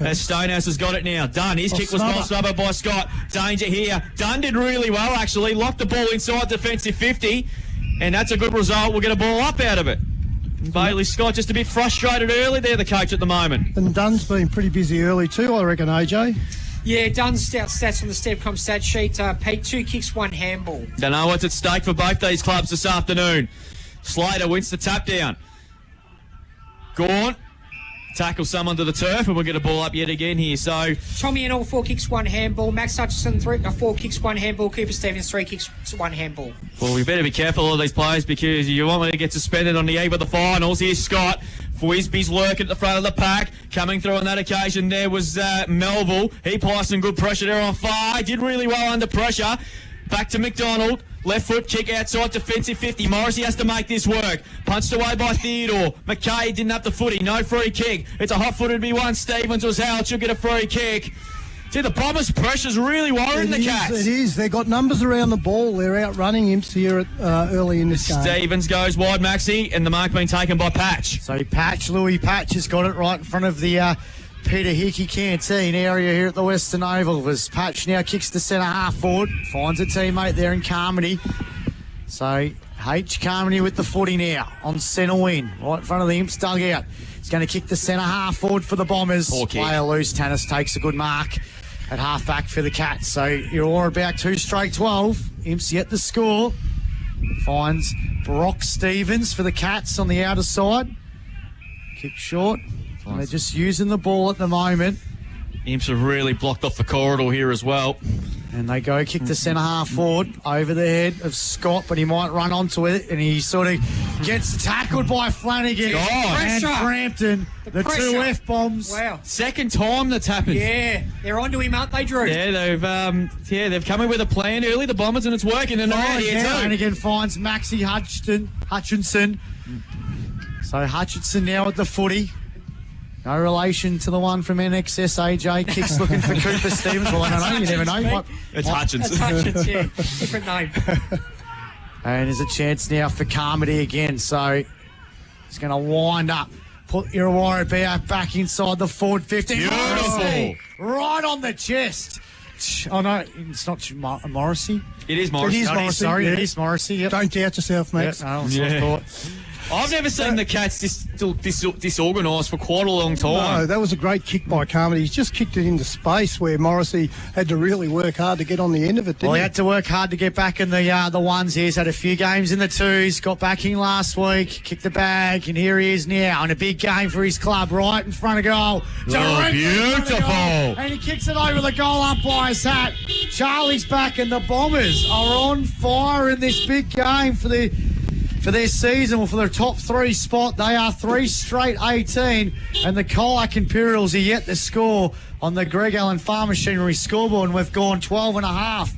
As Stonehouse has got it now. Dunn, his kick was well snubbed by Scott. Danger here. Dunn did really well, actually. Locked the ball inside defensive 50, and that's a good result. We'll get a ball up out of it. And Bailey Scott just a bit frustrated early there, the coach at the moment.
And Dunn's been pretty busy early too, I reckon, AJ.
Yeah, Dunn's stats on the Stepcom stat sheet. Pete, 2 kicks, 1 handball.
Don't know what's at stake for both these clubs this afternoon. Slater wins the tap down. Gaunt tackle someone to the turf, and we'll get a ball up yet again here. So
Tommy Ennall, 4 kicks, 1 handball. Max Hutchison, 4 kicks, 1 handball. Cooper Stevens, 3 kicks, 1 handball.
Well, we better be careful of these players because you want me to get suspended on the eve of the finals. Here's Scott. Fwisby's lurking at the front of the pack. Coming through on that occasion there was Melville. He applied some good pressure there on far. Did really well under pressure. Back to McDonald. Left foot kick outside defensive 50. Morrissey has to make this work. Punched away by Theodore. McKay didn't have the footy. No free kick. It's a hot-footed B1. Stevens was held. Should get a free kick. See, the Bombers' pressure's really worrying the Cats.
It is. They've got numbers around the ball. They're outrunning Imps here early in this game.
Stevens goes wide, Maxie, and the mark being taken by Patch.
So Louis Patch has got it right in front of the Peter Hickey canteen area here at the Western Oval. As Patch now kicks the centre half forward, finds a teammate there in Carmody. So H. Carmody with the footy now on centre wing, right in front of the Imps dugout. He's going to kick the centre half forward for the Bombers. Player loose. Tannis takes a good mark at half back for the Cats. So you're all about 2 straight 12. Imps yet the score. Finds Brock Stevens for the Cats on the outer side. Kick short. And they're just using the ball at the moment.
Imps have really blocked off the corridor here as well.
And they go kick the centre half forward over the head of Scott, but he might run onto it, and he sort of gets tackled by Flanagan and Frampton. The 2 F-bombs.
Wow.
Second time that's happened.
Yeah, they're onto him, aren't they, Drew?
Yeah, they've come in with a plan early, the Bombers, and it's working tonight here too.
Flanagan finds Maxie Hutchinson. So Hutchinson now at the footy. No relation to the one from NXS, AJ. Kicks looking for Cooper Stevens. Well, I don't know. You never know.
It's Hutchinson.
It's Hutchinson, yeah. Different name.
And there's a chance now for Carmody again. So he's going to wind up. Put Irrewarra Beeac back inside the forward 50.
Beautiful.
Right on the chest. Oh, no, it's not Morrissey.
It is Morrissey.
It is Morrissey. Sorry, it is Morrissey. Yep.
Don't doubt yourself, Max.
Yep, no, that's what I thought.
I've never seen the Cats disorganised for quite a long time.
No, that was a great kick by Carmody. He's just kicked it into space where Morrissey had to really work hard to get on the end of it, didn't
Well,
he?
he had to work hard to get back in the ones. He's had a few games in the twos, got back in last week, kicked the bag, and here he is now in a big game for his club, right in front of goal. Directly in front of
beautiful.
goal. And he kicks it over the goal umpire's hat. Charlie's back, and the Bombers are on fire in this big game for their season, or for their top three spot. They are 3 straight 18, and the Colac Imperials are yet to score on the Greg Allen Farm Machinery scoreboard, and we've gone 12.5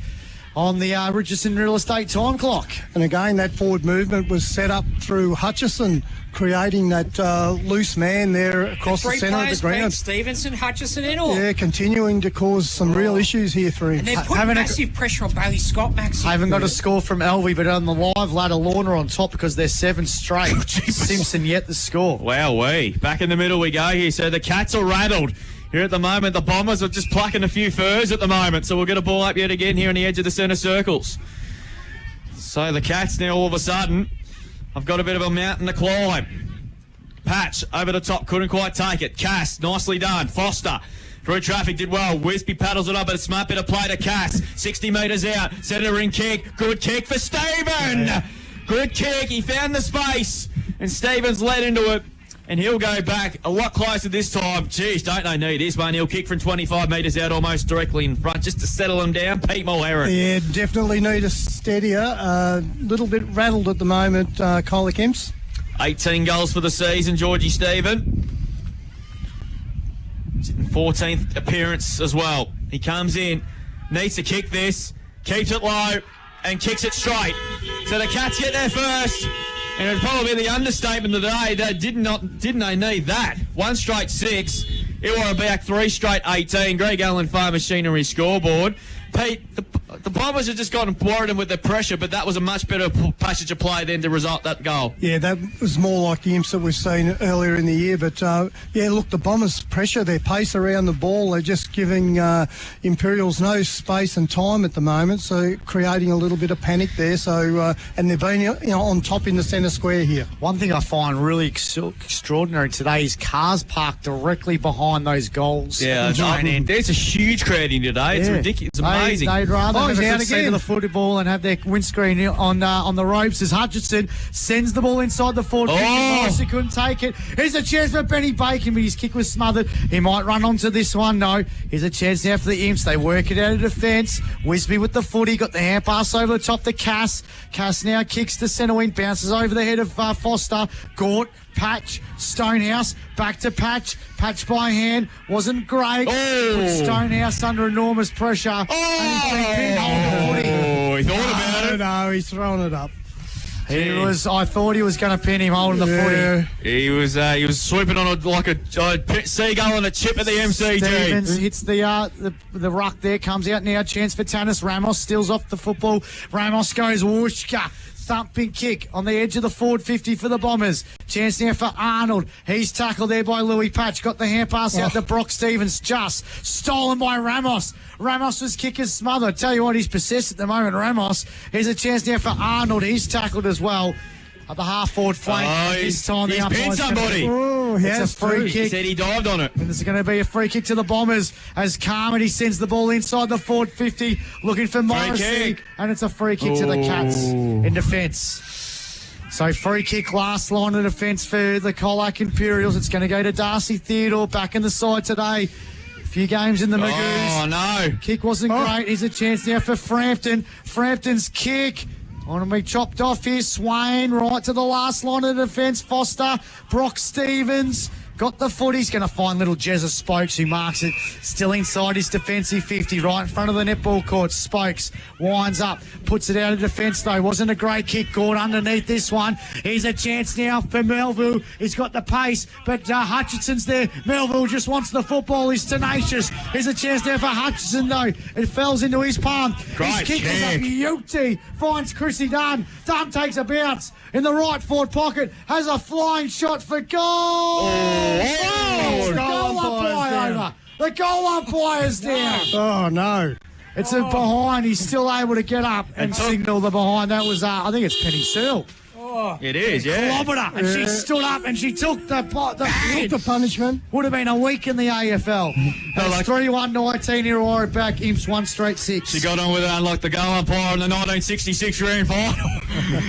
on the Richardson Real Estate time clock.
And again, that forward movement was set up through Hutchison, creating that loose man there across the centre of the ground.
Stevenson, Hutchison and all.
Yeah, continuing to cause some real issues here for him.
And they're putting massive pressure on Bailey Scott, Max.
I haven't got a score from Elvie, but on the live ladder, Lorna on top because they're 7 straight. Simpson yet to score.
Wowee. Back in the middle we go here. So the Cats are rattled. Here at the moment, the Bombers are just plucking a few furs at the moment. So we'll get a ball up yet again here on the edge of the centre circles. So the Cats now all of a sudden, I've got a bit of a mountain to climb. Patch over the top, couldn't quite take it. Cass, nicely done. Foster through traffic, did well. Wispy paddles it up, but a smart bit of play to Cass. 60 metres out, centre in kick. Good kick for Stephen. Yeah. Good kick, he found the space. And Stevens led into it. And he'll go back a lot closer this time. Jeez, don't they need this one? He'll kick from 25 metres out, almost directly in front, just to settle him down. Pete Mulherron.
Yeah, definitely need a steadier. A little bit rattled at the moment, Colac Imps.
18 goals for the season, Georgie Stephen. 14th appearance as well. He comes in, needs to kick this, keeps it low, and kicks it straight. So the Cats get there first. And it'd probably be the understatement of the day. They didn't they need that? 1 straight 6. Irrewarra Beeac 3 straight 18. Greg Allen Farm Machinery scoreboard. Pete, the Bombers have just gotten worried with the pressure, but that was a much better passage of play than to result that goal.
Yeah, that was more like the Imps that we've seen earlier in the year. But, yeah, look, the Bombers pressure, their pace around the ball, they're just giving Imperials no space and time at the moment, so creating a little bit of panic there. So, and they've been on top in the centre square here.
One thing I find really extraordinary today is cars parked directly behind those goals.
Yeah, there's a huge crowd in today. It's ridiculous. It's amazing.
They'd rather have a
out
good seat
again.
of the football and have their windscreen on the ropes as Hutchinson sends the ball inside the forward. Morrissey couldn't take it. Here's a chance for Benny Bacon, but his kick was smothered. He might run onto this one. No. Here's a chance now for the Imps. They work it out of defence. Wisby with the footy. Got the hand pass over the top to Cass. Cass now kicks to centre wing. Bounces over the head of Foster. Gort. Patch, Stonehouse, back to Patch. Patch by hand, wasn't great. Put Stonehouse under enormous pressure. And he's been pinned on the footy.
He thought about it.
No, he's thrown it up.
I thought he was going to pin him holding the footy.
He was swooping on like a seagull on a chip at the MCG.
Stevens hits the ruck there, comes out now. Chance for Tanis. Ramos steals off the football. Ramos goes whooshka. Thumping kick on the edge of the forward 50 for the Bombers. Chance now for Arnold. He's tackled there by Louis Patch. Got the hand pass out to Brock Stevens. Just stolen by Ramos. Ramos's kick is smothered. Tell you what, he's possessed at the moment, Ramos. Here's a chance now for Arnold. He's tackled as well. At the half-forward flank. This time
he's pinned somebody.
It's a free kick.
He said he dived on it.
And there's going to be a free kick to the Bombers as Carmody sends the ball inside the forward 50, looking for Morrissey. And it's a free kick to the Cats in defence. So free kick, last line of defence for the Colac Imperials. It's going to go to Darcy Theodore, back in the side today. A few games in the Magoos.
Oh, no.
Kick wasn't great. Here's a chance now for Frampton. Frampton's kick. Want to be chopped off here. Swain right to the last line of defence. Foster, Brock Stevens. Got the foot. He's going to find little Jezza Spokes, who marks it. Still inside his defensive 50, right in front of the netball court. Spokes winds up, puts it out of defence though. Wasn't a great kick. Gord underneath this one. Here's a chance now for Melville. He's got the pace, but Hutchinson's there. Melville just wants the football. He's tenacious. Here's a chance now for Hutchinson though. It falls into his palm. His kick is a beauty. Finds Chrissy Dunn. Dunn takes a bounce in the right forward pocket. Has a flying shot for goal. The goal umpire over. The goal umpire's down.
Oh, no.
It's a behind. He's still able to get up and signal the behind. That was, I think it's Penny Searle.
It is, yeah.
Clobbered her, and she stood up and she took
The punishment.
Would have been a week in the AFL. It's 3-1-19, Irrewarra back, Imps 1 straight 6.
She got on with it, unlike the goal umpire in the 1966 grand final.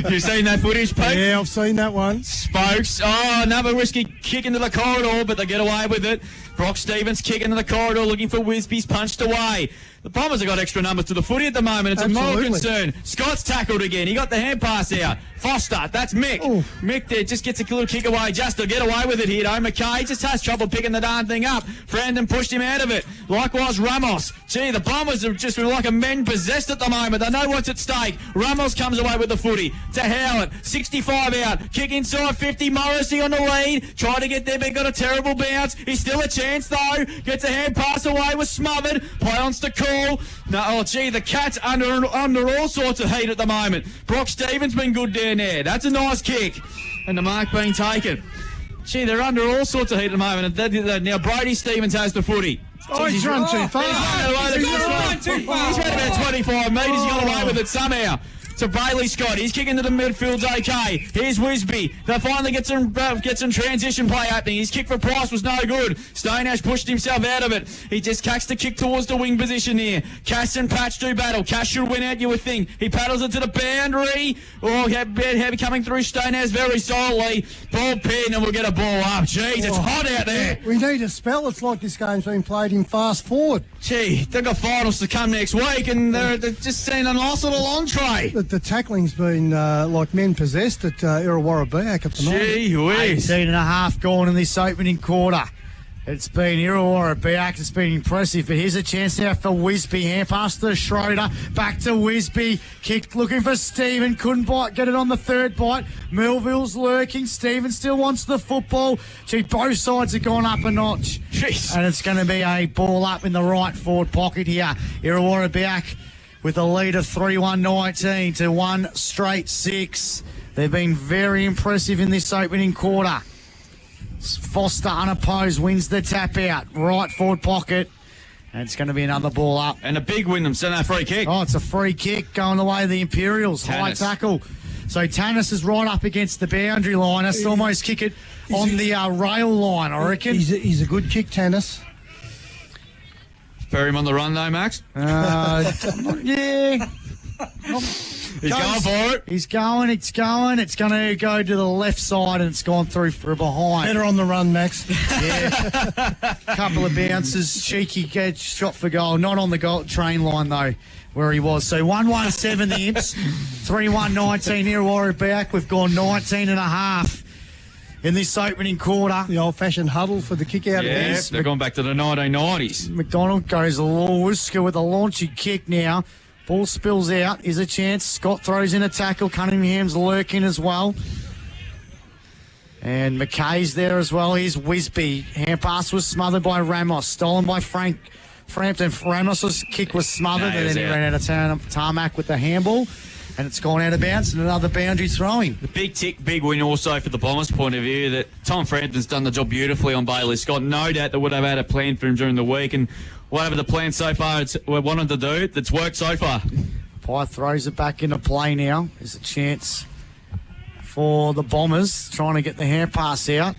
You've seen that footage, Pete?
Yeah, I've seen that one.
Spokes. Oh, another risky kick into the corridor, but they get away with it. Brock Stevens kick into the corridor, looking for Wisby's punched away. The Bombers have got extra numbers to the footy at the moment. It's a moral concern. Scott's tackled again. He got the hand pass out. Foster, that's Mick. Ooh. Mick there just gets a little kick away just to get away with it here, though. McKay just has trouble picking the darn thing up. Frandon pushed him out of it. Likewise, Ramos. Gee, the Bombers have just been like a men possessed at the moment. They know what's at stake. Ramos comes away with the footy to Howard. 65 out. Kick inside 50. Morrissey on the lead. Tried to get there, but got a terrible bounce. He's still a chance, though. Gets a hand pass away. Was smothered. Play on to call. No, oh, gee, the Cats under all sorts of heat at the moment. Brock Stevens been good down there. That's a nice kick. And the mark being taken. Gee, they're under all sorts of heat at the moment. Now Brody Stevens has the footy.
Oh, he's run too far.
He's run about 25 metres. He got away with it somehow. To Bailey Scott. He's kicking to the midfield, okay. Here's Wisby. They finally get some transition play happening. His kick for Price was no good. Stonehash pushed himself out of it. He just cacks the kick towards the wing position here. Cass and Patch do battle. Cass should win out, you would think. He paddles it to the boundary. Oh, heavy coming through Stonehash very solidly. Ball pin and we'll get a ball up. Jeez, it's hot out there.
We need a spell. It's like this game's been played in fast forward.
Gee, they've got finals to come next week and they're just seeing a nice little entree.
The tackling's been like men possessed at Irrewarra Beeac at the moment.
Gee whiz.
18 and a half gone in this opening quarter. It's been Irrewarra Beeac. It's been impressive, but here's a chance now for Wisby. Hand pass to Schroeder. Back to Wisby. Kick looking for Stephen. Couldn't get it on the third bite. Melville's lurking. Stephen still wants the football. Gee, both sides have gone up a notch.
Jeez.
And it's going to be a ball up in the right forward pocket here. Irrewarra Beeac with a lead of 3-1-19 to 1 straight 6. They've been very impressive in this opening quarter. Foster unopposed wins the tap out. Right forward pocket. And it's going to be another ball up.
And a big Wyndham centre free kick.
Oh, it's a free kick going the way of the Imperials. High tackle. So Tannis is right up against the boundary line. Has to almost kick it on the rail line, I reckon.
He's a good kick, Tannis.
Bury him on the run though, Max.
Yeah.
He's going for it.
He's going. It's going. It's going to go to the left side, and it's gone through for behind.
Better on the run, Max.
Yeah. Couple of bounces. Cheeky gets shot for goal. Not on the goal train line, though, where he was. So 1-1-7 the Imps. 3-1-19 Irrewarra Beeac. We've gone 19 and a half in this opening quarter.
The old-fashioned huddle for the kick-out.
Yes, they're going back to the 1990s.
McDonald goes a little whisker with a launchy kick now. Ball spills out. Is a chance. Scott throws in a tackle. Cunningham's lurking as well. And McKay's there as well. Here's Wisby. Hand pass was smothered by Ramos. Stolen by Frampton. Ramos's kick was smothered, and then he ran out of tarmac with the handball. And it's gone out of bounds and another boundary throwing.
The big tick, big win also for the Bombers' point of view that Tom Frampton's done the job beautifully on Bailey Scott. No doubt they would have had a plan for him during the week, and whatever the plan so far we wanted to do, that's worked so far.
Pye throws it back into play now. There's a chance for the Bombers trying to get the hand pass out.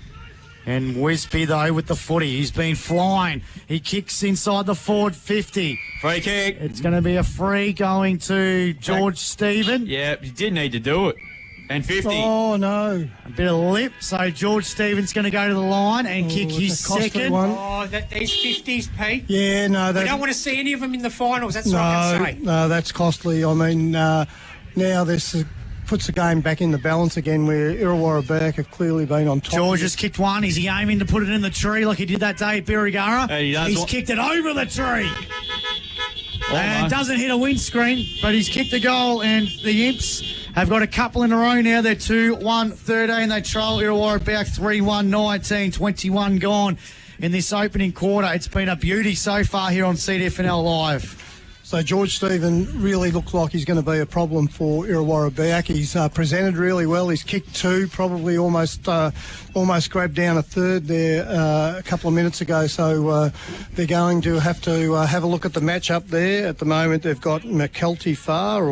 And Wisby, though, with the footy. He's been flying. He kicks inside the forward 50.
Free kick.
It's going to be a free going to George Stephen.
Yeah, he did need to do it. And 50.
Oh, no.
A bit of lip. So George Stephen's going to go to the line and kick his second.
One.
Oh, these 50s, Pete.
Yeah, no.
We don't want to see any of them in the finals. That's what I can say.
No, that's costly. I mean, now this puts the game back in the balance again where Irrewarra Beeac have clearly been on top.
George has kicked one. Is he aiming to put it in the tree like he did that day at Beeac?
And he does.
He's kicked it over the tree.
Oh,
and doesn't hit a windscreen, but he's kicked a goal, and the Imps have got a couple in a row now. They're 2-1-13. They trail Irrewarra Beeac 3-1-19, 21 gone in this opening quarter. It's been a beauty so far here on CDFNL Live.
So George Stephen really looks like he's going to be a problem for Irrewarra Beeac. He's presented really well. He's kicked 2, probably almost grabbed down a third there a couple of minutes ago. So they're going to have a look at the matchup there. At the moment, they've got McKelty Farr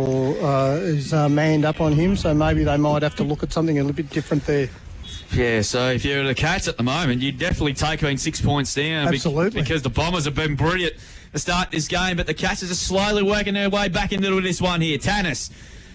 is manned up on him, so maybe they might have to look at something a little bit different there.
Yeah, so if you're the Cats at the moment, you'd definitely take being 6 points down.
Absolutely.
Because the Bombers have been brilliant to start this game, but the Cats are just slowly working their way back into this one here. Tannis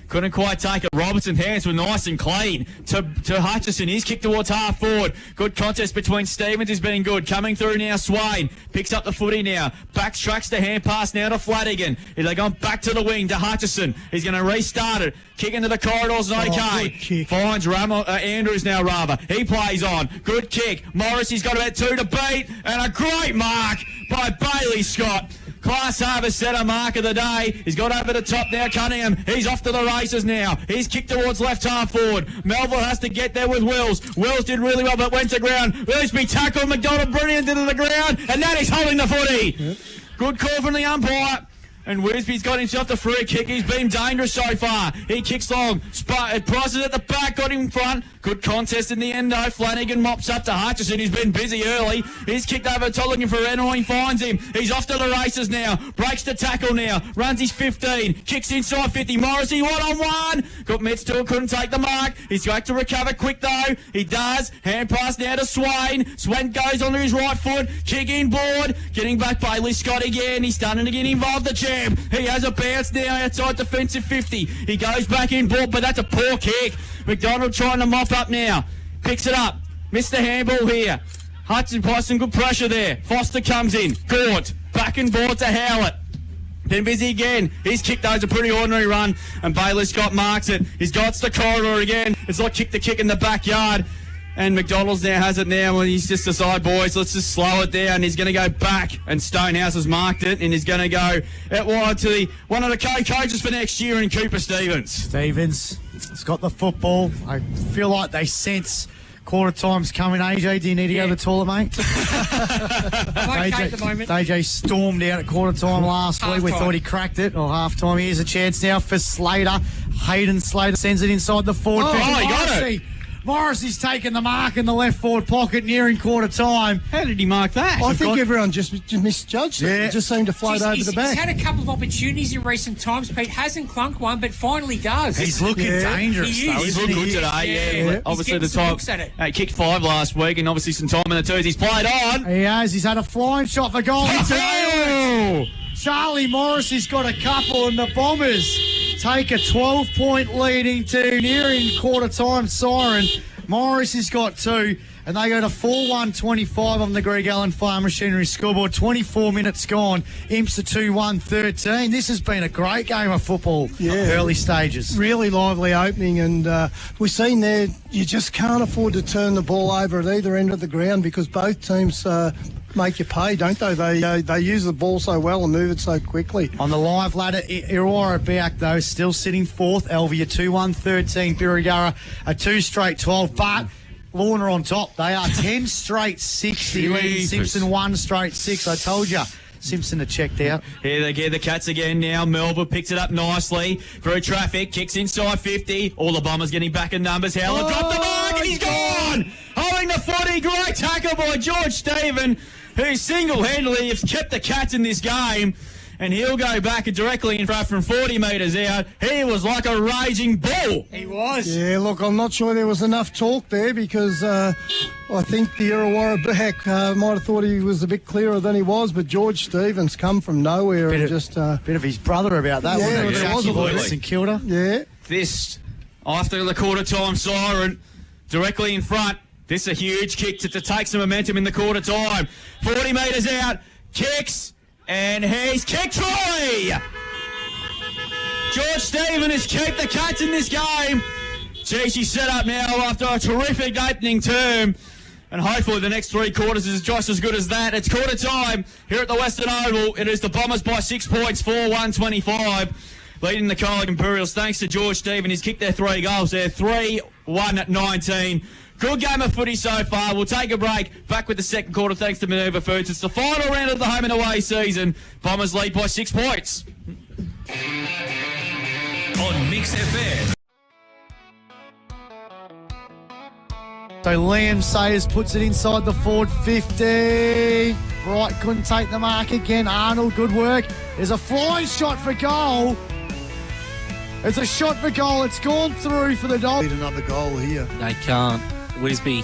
couldn't quite take it. Robertson's hands were nice and clean to Hutchison. He's kicked towards half forward. Good contest between Stevens has been good. Coming through now, Swain picks up the footy now. Backtracks the hand pass now to Flanagan. They're going back to the wing to Hutchison. He's going to restart it. Kick into the corridors, okay. Finds Andrews now, rather. He plays on. Good kick. Morrissey's got about 2 to beat. And a great mark by Bailey Scott. Class Harbour centre mark of the day. He's got over the top now, Cunningham. He's off to the races now. He's kicked towards left half forward. Melville has to get there with Wills. Wills did really well, but went to ground. Willisby tackled. McDonald brilliant into the ground, and that is holding the footy. Yep. Good call from the umpire. And Wisby's got himself the free kick. He's been dangerous so far. He kicks long. Price is at the back, got him in front. Good contest in the end, though. Flanagan mops up to Hutchison. He's been busy early. He's kicked over the top looking for Renoy. He finds him. He's off to the races now. Breaks the tackle now. Runs his 15. Kicks inside 50. Morrissey, 1-on-1. Got Metz still couldn't take the mark. He's got to recover quick, though. He does. Hand pass now to Swain. Swain goes onto his right foot. Kick inboard. Getting back Bailey Scott again. He's starting to get involved, the champ. He has a bounce now outside defensive 50. He goes back in board, but that's a poor kick. McDonald trying to mop up now. Picks it up. Missed the handball here. Hudson some good pressure there. Foster comes in. Gaunt. Back and board to Howlett. Been busy again. He's kicked those a pretty ordinary run, and Bailey Scott marks it. He's got the corridor again. It's like kick the kick in the backyard. And McDonald's now has it now, and he's just decided, boys, let's just slow it down. He's going to go back, and Stonehouse has marked it, and he's going to go out wide to one of the co-coaches for next year in Cooper Stevens.
Stevens has got the football. I feel like they sense quarter time's coming. AJ, do you need to go to the toilet, mate?
I'm okay at the moment.
AJ stormed out at quarter time last week. We thought he cracked it, or half time. Here's a chance now for Slater. Hayden Slater sends it inside the forward.
Oh, he got it.
Morrissey's taken the mark in the left forward pocket nearing quarter time.
How did he mark that?
I think everyone just misjudged it. It just seemed to float over the back.
He's had a couple of opportunities in recent times, Pete. Hasn't clunked one, but finally does.
He's looking dangerous,
he
though.
He's looked good today, yeah. Obviously, the time. He kicked 5 last week, and obviously some time in the twos. He's played on.
He has. He's had a flying shot for goal. Charlie Morrissey's got a couple, and the Bombers take a 12-point lead into nearing quarter-time siren. Morrissey's got 2, and they go to 4-1-25 on the Greg Allen Farm Machinery scoreboard. 24 minutes gone. Imps are 2-1-13. This has been a great game of football. Early stages.
Really lively opening, and we've seen there you just can't afford to turn the ball over at either end of the ground because both teams make you pay, don't they? They use the ball so well and move it so quickly.
On the live ladder, Irrewarra Beeac, though, still sitting 4th. Elvia 2-1-13. Birregurra a 2 straight 12. But Lorna on top. They are 10 straight 60. Simpson 1 straight 6. I told you. Simpson are checked out.
Here they get the Cats again now. Melville picks it up nicely. Through traffic. Kicks inside 50. All the Bombers getting back in numbers. Howlett dropped the mark and he's gone. Holding the footy. Great tackle by George Stephen, who single-handedly has kept the Cats in this game. And he'll go back directly in front from 40 metres out. He was like a raging bull.
He was.
Yeah, look, I'm not sure there was enough talk there because I think the Irrewarra Beeac might have thought he was a bit clearer than he was, but George Stevens come from nowhere and just...
bit of his brother about that, wasn't it?
There was a little
St Kilda.
Yeah.
This, after the quarter-time siren, directly in front. This is a huge kick to take some momentum in the quarter time. 40 metres out, kicks, and he's kicked try! George Stephen has kept the Cats in this game. Geez, she's set up now after a terrific opening term. And hopefully the next 3 quarters is just as good as that. It's quarter time here at the Western Oval. It is the Bombers by 6 points, 4-1-25. Leading the Colac Imperials thanks to George Stephen. He's kicked their 3 goals there. 3-1-19. Good game of footy so far. We'll take a break. Back with the second quarter thanks to Minerva Foods. It's the final round of the home and away season. Bombers lead by 6 points.
On Mix FM.
So Liam Sayers puts it inside the forward 50. Bright couldn't take the mark again. Arnold, good work. There's a flying shot for goal. It's a shot for goal. It's gone through for the Dogs.
Need another goal here.
They can't. Wisby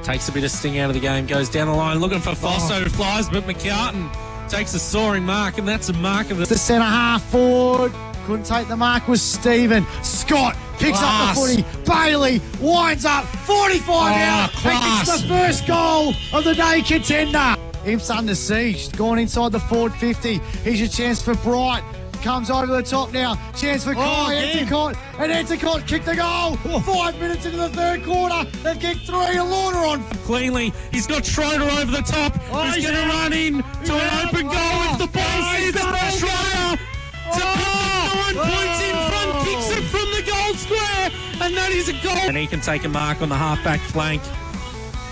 takes a bit of sting out of the game, goes down the line looking for Foster who flies, but McCartan takes a soaring mark, and that's a mark of
the centre half forward. Couldn't take the mark was Stephen. Scott picks up the footy. Bailey winds up. 45 out. And it's the first goal of the day, contender. Imps under siege. Gone inside the forward 50. Here's your chance for Bright. Comes over the top now. Chance for Kai Endicott. And Endicott kicked the goal. 5 minutes into the third quarter. They've kicked 3. Lauder on.
Cleanly. He's got Schroeder over the top. He's going to run in to an open goal with the ball. He's the Schroeder. To 9 points in front, kicks it from the goal square, and that is a goal. And he can take a mark on the halfback flank.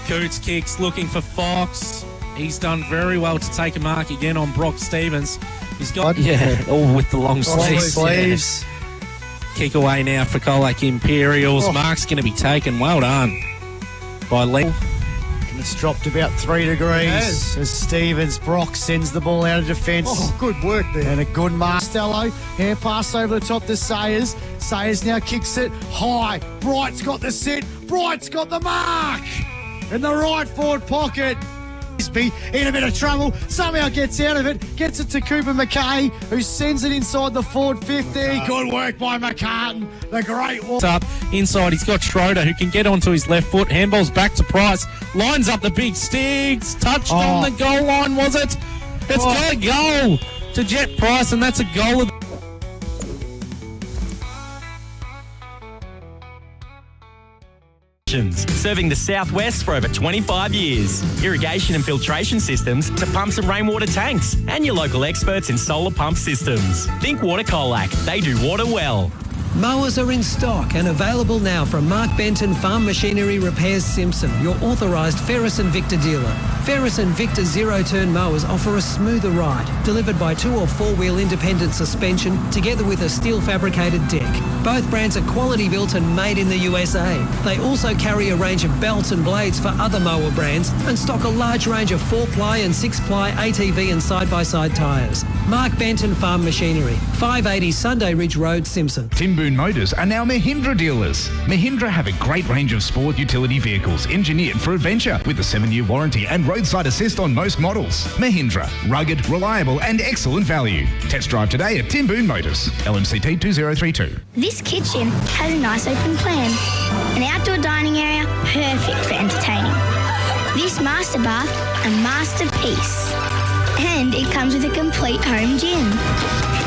Coots kicks, looking for Fox. He's done very well to take a mark again on Brock Stevens. He's got all with the long sleeves. Kick away now for Colac Imperials. Mark's going to be taken. Well done by Lee.
And it's dropped about 3 degrees as Stevens. Brock sends the ball out of defence.
Good work there.
And a good Marstello. Hand pass over the top to Sayers. Sayers now kicks it high. Bright's got the set. Bright's got the mark. In the right forward pocket. In a bit of trouble, somehow gets out of it, gets it to Cooper McKay, who sends it inside the forward 50. Good work by McCartan, the great one.
Up inside, he's got Schroeder, who can get onto his left foot. Handball's back to Price, lines up the big sticks, touched on the goal line, was it? It's got a goal to Jet Price, and that's a goal of
Serving the Southwest for over 25 years. Irrigation and filtration systems to pumps and rainwater tanks. And your local experts in solar pump systems. Think Water Colac. They do water well.
Mowers are in stock and available now from Mark Benton Farm Machinery Repairs Simpson, your authorised Ferris and Victor dealer. Ferris and Victor zero-turn mowers offer a smoother ride, delivered by 2 or 4-wheel independent suspension together with a steel fabricated deck. Both brands are quality built and made in the USA. They also carry a range of belts and blades for other mower brands and stock a large range of 4-ply and 6-ply ATV and side-by-side tyres. Mark Benton Farm Machinery, 580 Sunday Ridge Road, Simpson.
Timboon Motors are now Mahindra dealers. Mahindra have a great range of sport utility vehicles engineered for adventure with a 7-year warranty and roadside assist on most models. Mahindra, rugged, reliable and excellent value. Test drive today at Timboon Motors, LMCT 2032.
This kitchen has a nice open plan. An outdoor dining area, perfect for entertaining. This master bath, a masterpiece. And it comes with a complete home gym.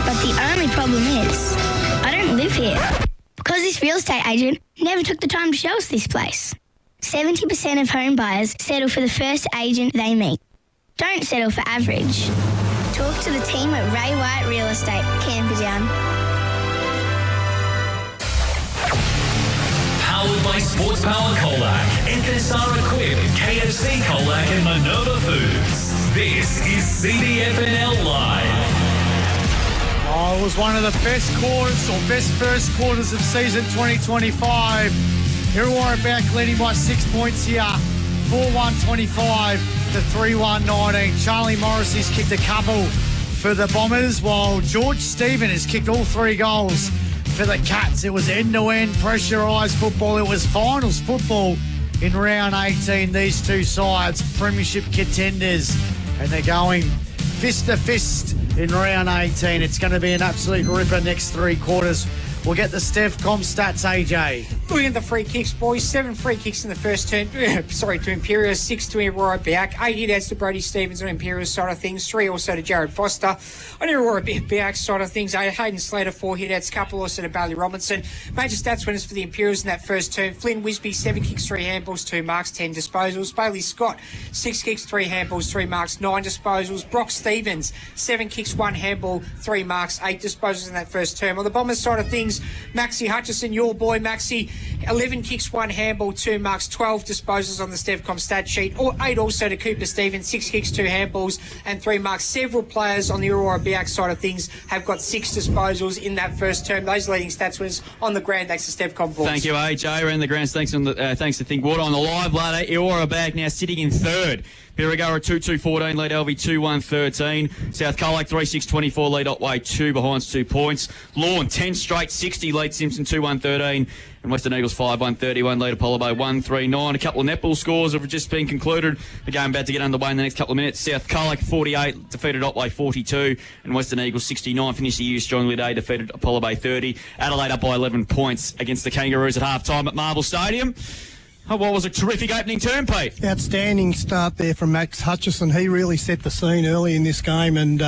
But the only problem is, I don't live here. Because this real estate agent never took the time to show us this place. 70% of home buyers settle for the first agent they meet. Don't settle for average. Talk to the team at Ray White Real Estate, Camperdown.
Powered by Sports Power Colac, FSR Equip, KFC Colac and Minerva Foods. This is CDFNL Live.
Oh, it was one of the best quarters or best first quarters of season 2025. Irrewarra Beeac leading by 6 points here. 4-1-25 to 3-1-19. Charlie Morrissey's kicked a couple for the Bombers, while George Stephen has kicked all 3 goals for the Cats. It was end-to-end pressurised football. It was finals football in round 18. These two sides, premiership contenders, and they're going fist to fist in round 18. It's going to be an absolute ripper next 3 quarters. We'll get the Stefcom stats, AJ.
Looking at the free kicks, boys. 7 free kicks in the first turn. To Imperials, 6 to Irrewarra Beeac. 8 hit-outs to Brody Stevens on Imperials side of things. 3 also to Jared Foster. On Irrewarra Beeac's side of things, Hayden Slater, 4 hit-outs. Couple also to Bailey Robinson. Major stats winners for the Imperials in that first turn. Flynn Wisby, 7 kicks, 3 handballs, 2 marks, 10 disposals. Bailey Scott, 6 kicks, 3 handballs, 3 marks, 9 disposals. Brock Stevens, 7 kicks, 1 handball, 3 marks, 8 disposals in that first term. On the Bombers side of things, things. Maxie Hutchison, your boy Maxie, 11 kicks, 1 handball, 2 marks, 12 disposals on the Stevcom stat sheet. 8 also to Cooper Stevens, 6 kicks, 2 handballs and 3 marks. Several players on the Irrewarra Beeac side of things have got 6 disposals in that first term. Those leading stats winners on the ground thanks to Stevcom Bulls.
Thank you, AJ. Around the grounds, thanks to Think Water. On the live ladder, Irrewarra Beeac now sitting in third. Beeac 2-2-14, lead LV 2-1-13. South Colac 3-6-24, lead Otway 2 behind 2 points. Lawn 10 straight 60, lead Simpson 2-1-13. And Western Eagles 5-1-31, lead Apollo Bay 1-3-9. A couple of netball scores have just been concluded. The game about to get underway in the next couple of minutes. South Colac 48, defeated Otway 42. And Western Eagles 69, finished the year strongly today, defeated Apollo Bay 30. Adelaide up by 11 points against the Kangaroos at half-time at Marvel Stadium. Oh, what was a terrific opening term, Pete?
Outstanding start there from Max Hutchison. He really set the scene early in this game, and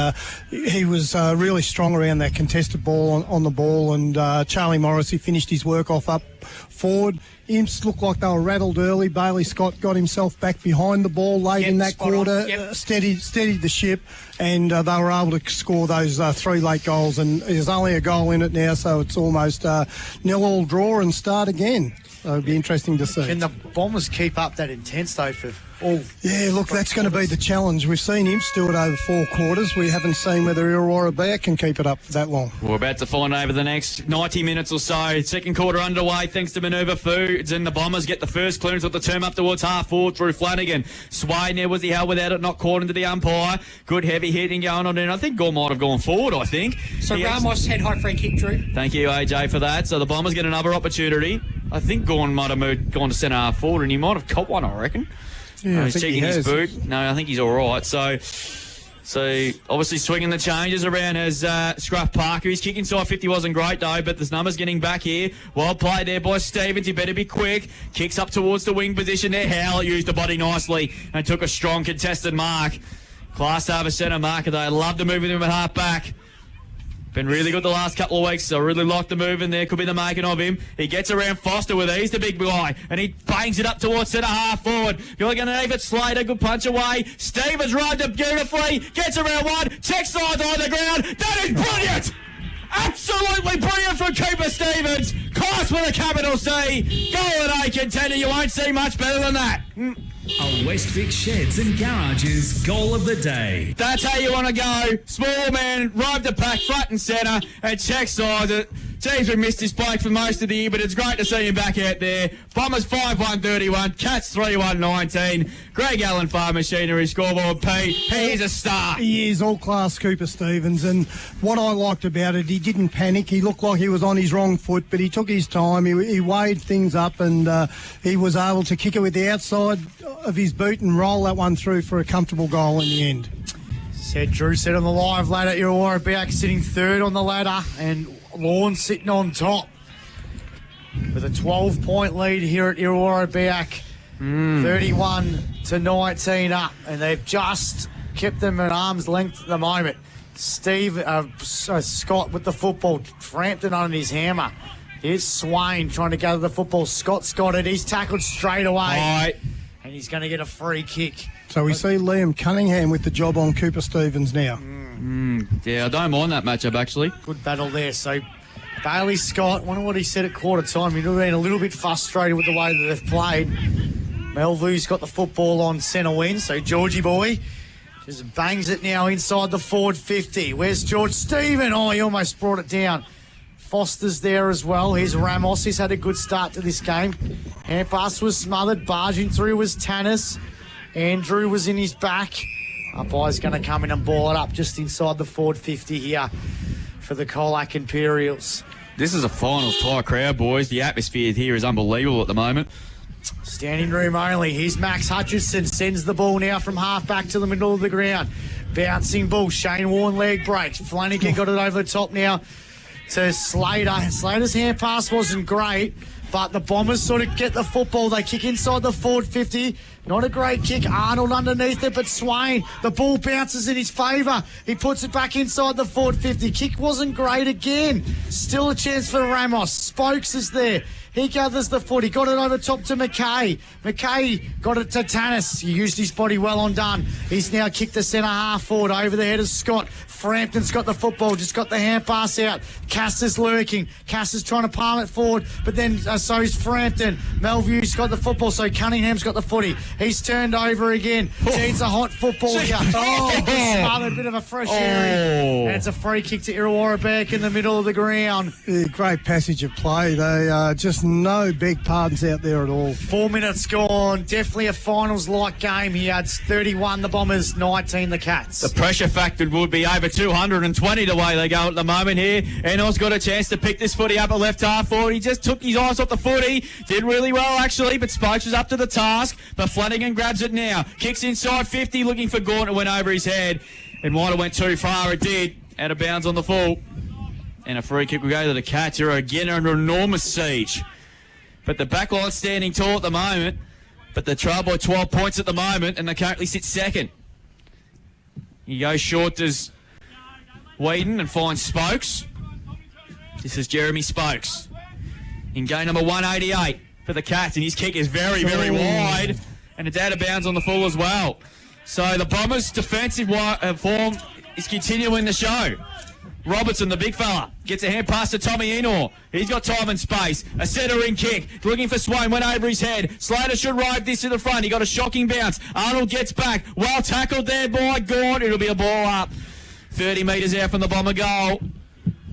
he was really strong around that contested ball on the ball. And Charlie Morris, he finished his work off up forward. Imps looked like they were rattled early. Bailey Scott got himself back behind the ball late in that quarter, steadied the ship, and they were able to score those 3 late goals. And there's only a goal in it now, so it's almost 0-0 draw and start again. So it'll be interesting to see.
Can the Bombers keep up that intense, though, for all...
Yeah, look, that's going to be the challenge. We've seen Imps do it over 4 quarters. We haven't seen whether Irrewarra Beeac can keep it up for that long.
We're about to find over the next 90 minutes or so. Second quarter underway thanks to Minerva Foods, and the Bombers get the first clearance with the term up towards half forward through Flanagan. Sway there was he held without it, not caught into the umpire. Good heavy hitting going on, and I think Gore might have gone forward, I think.
So Ramos had high free kick, Drew.
Thank you, AJ, for that. So the Bombers get another opportunity. I think Gorn might have gone to centre half forward, and he might have caught one, I reckon.
Yeah,
he's checking his boot. No, I think he's all right. So obviously swinging the changes around as Scruff Parker. His kick inside 50 wasn't great, though, but there's numbers getting back here. Well played there by Stevens. He better be quick. Kicks up towards the wing position there. Howlett used the body nicely and took a strong contested mark. Class to have a centre marker, though. Love to move with him at half back. Been really good the last couple of weeks, so I really like the move in there. Could be the making of him. He gets around Foster with ease, the big guy, and he bangs it up towards centre half forward. You're looking at David Slater, good punch away. Stevens rides it beautifully, gets around one, checks sides on the ground. That is brilliant! Absolutely brilliant from Cooper Stevens. Class with a capital C. Goal at A contender. You won't see much better than that.
A West Vic Sheds and Garages goal of the day.
That's how you want to go. Small man, ride the pack front and centre and check size it. Teams we missed his break for most of the year, but it's great to see him back out there. Bombers 5-1-31, Cats 3-1-19. Greg Allen Farm Machinery scoreboard. Pete, he's a star.
He is all-class Cooper Stevens, and what I liked about it, he didn't panic. He looked like he was on his wrong foot, but he took his time. He weighed things up, and he was able to kick it with the outside of his boot and roll that one through for a comfortable goal in the end.
Drew said on the live ladder, Irrewarra Beeac sitting third on the ladder, and Lawn sitting on top with a 12-point lead here at Irrewarra Beeac. 31-19 up, and they've just kept them at arm's length at the moment. Scott with the football, Frampton on his hammer. Here's Swain trying to gather the football. Scott's got it. He's tackled straight away. And he's going to get a free kick.
So we see Liam Cunningham with the job on Cooper Stevens now.
Yeah, I don't mind that matchup, actually.
Good battle there. So Bailey Scott, wonder what he said at quarter time. He'd have been a little bit frustrated with the way that they've played. Melvu's got the football on centre wing, so Georgie boy just bangs it now inside the forward 50. Where's George Stephen? Oh, he almost brought it down. Foster's there as well. Here's Ramos. He's had a good start to this game. Hand pass was smothered. Barging through was Tannis. Andrew was in his back. Umpire's going to come in and ball it up just inside the forward 50 here for the Colac Imperials.
This is a finals tie crowd, boys. The atmosphere here is unbelievable at the moment.
Standing room only. Here's Max Hutchison. Sends the ball now from half back to the middle of the ground. Bouncing ball. Shane Warne leg breaks. Flanagan got it over the top now to Slater. Slater's hand pass wasn't great, but the Bombers sort of get the football. They kick inside the forward 50. Not a great kick. Arnold underneath it, but Swain, the ball bounces in his favour. He puts it back inside the forward 50. Kick wasn't great again. Still a chance for Ramos. Spokes is there. He gathers the foot. He got it over top to McKay. McKay got it to Tannis. He used his body well on done. He's now kicked the centre half forward over the head of Scott. Frampton's got the football, just got the hand pass out. Cass is lurking. Cass is trying to palm it forward, but then so is Frampton. Melview's got the football, so Cunningham's got the footy. He's turned over again. It's a hot football here. Smothered, bit of a fresh area. And it's a free kick to Irrewarra back in the middle of the ground.
Yeah, great passage of play. They just no big pardons out there at all.
4 minutes gone. Definitely a finals-like game here. It's 31 the Bombers, 19 the Cats.
The pressure factor would be over 220 the way they go at the moment here. Enos got a chance to pick this footy up at left half forward. He just took his eyes off the footy. Did really well, actually, but Spokes was up to the task. But Flanagan grabs it now. Kicks inside 50, looking for Gaunt. It went over his head. It might have went too far. It did. Out of bounds on the full. And a free kick will go to the Cats, who are again under enormous siege. But the backline's standing tall at the moment. But they're trailed by 12 points at the moment, and they currently sit second. He goes short to Whedon and finds Spokes. This is Jeremy Spokes. In game number 188 for the Cats, and his kick is very, very wide. And it's out of bounds on the full as well. So the Bombers' defensive form is continuing the show. Robertson, the big fella, gets a hand pass to Tommy Enor. He's got time and space. A centering kick. Looking for Swain. Went over his head. Slater should ride this to the front. He got a shocking bounce. Arnold gets back. Well tackled there by Gaunt. It'll be a ball up. 30 metres out from the Bomber goal.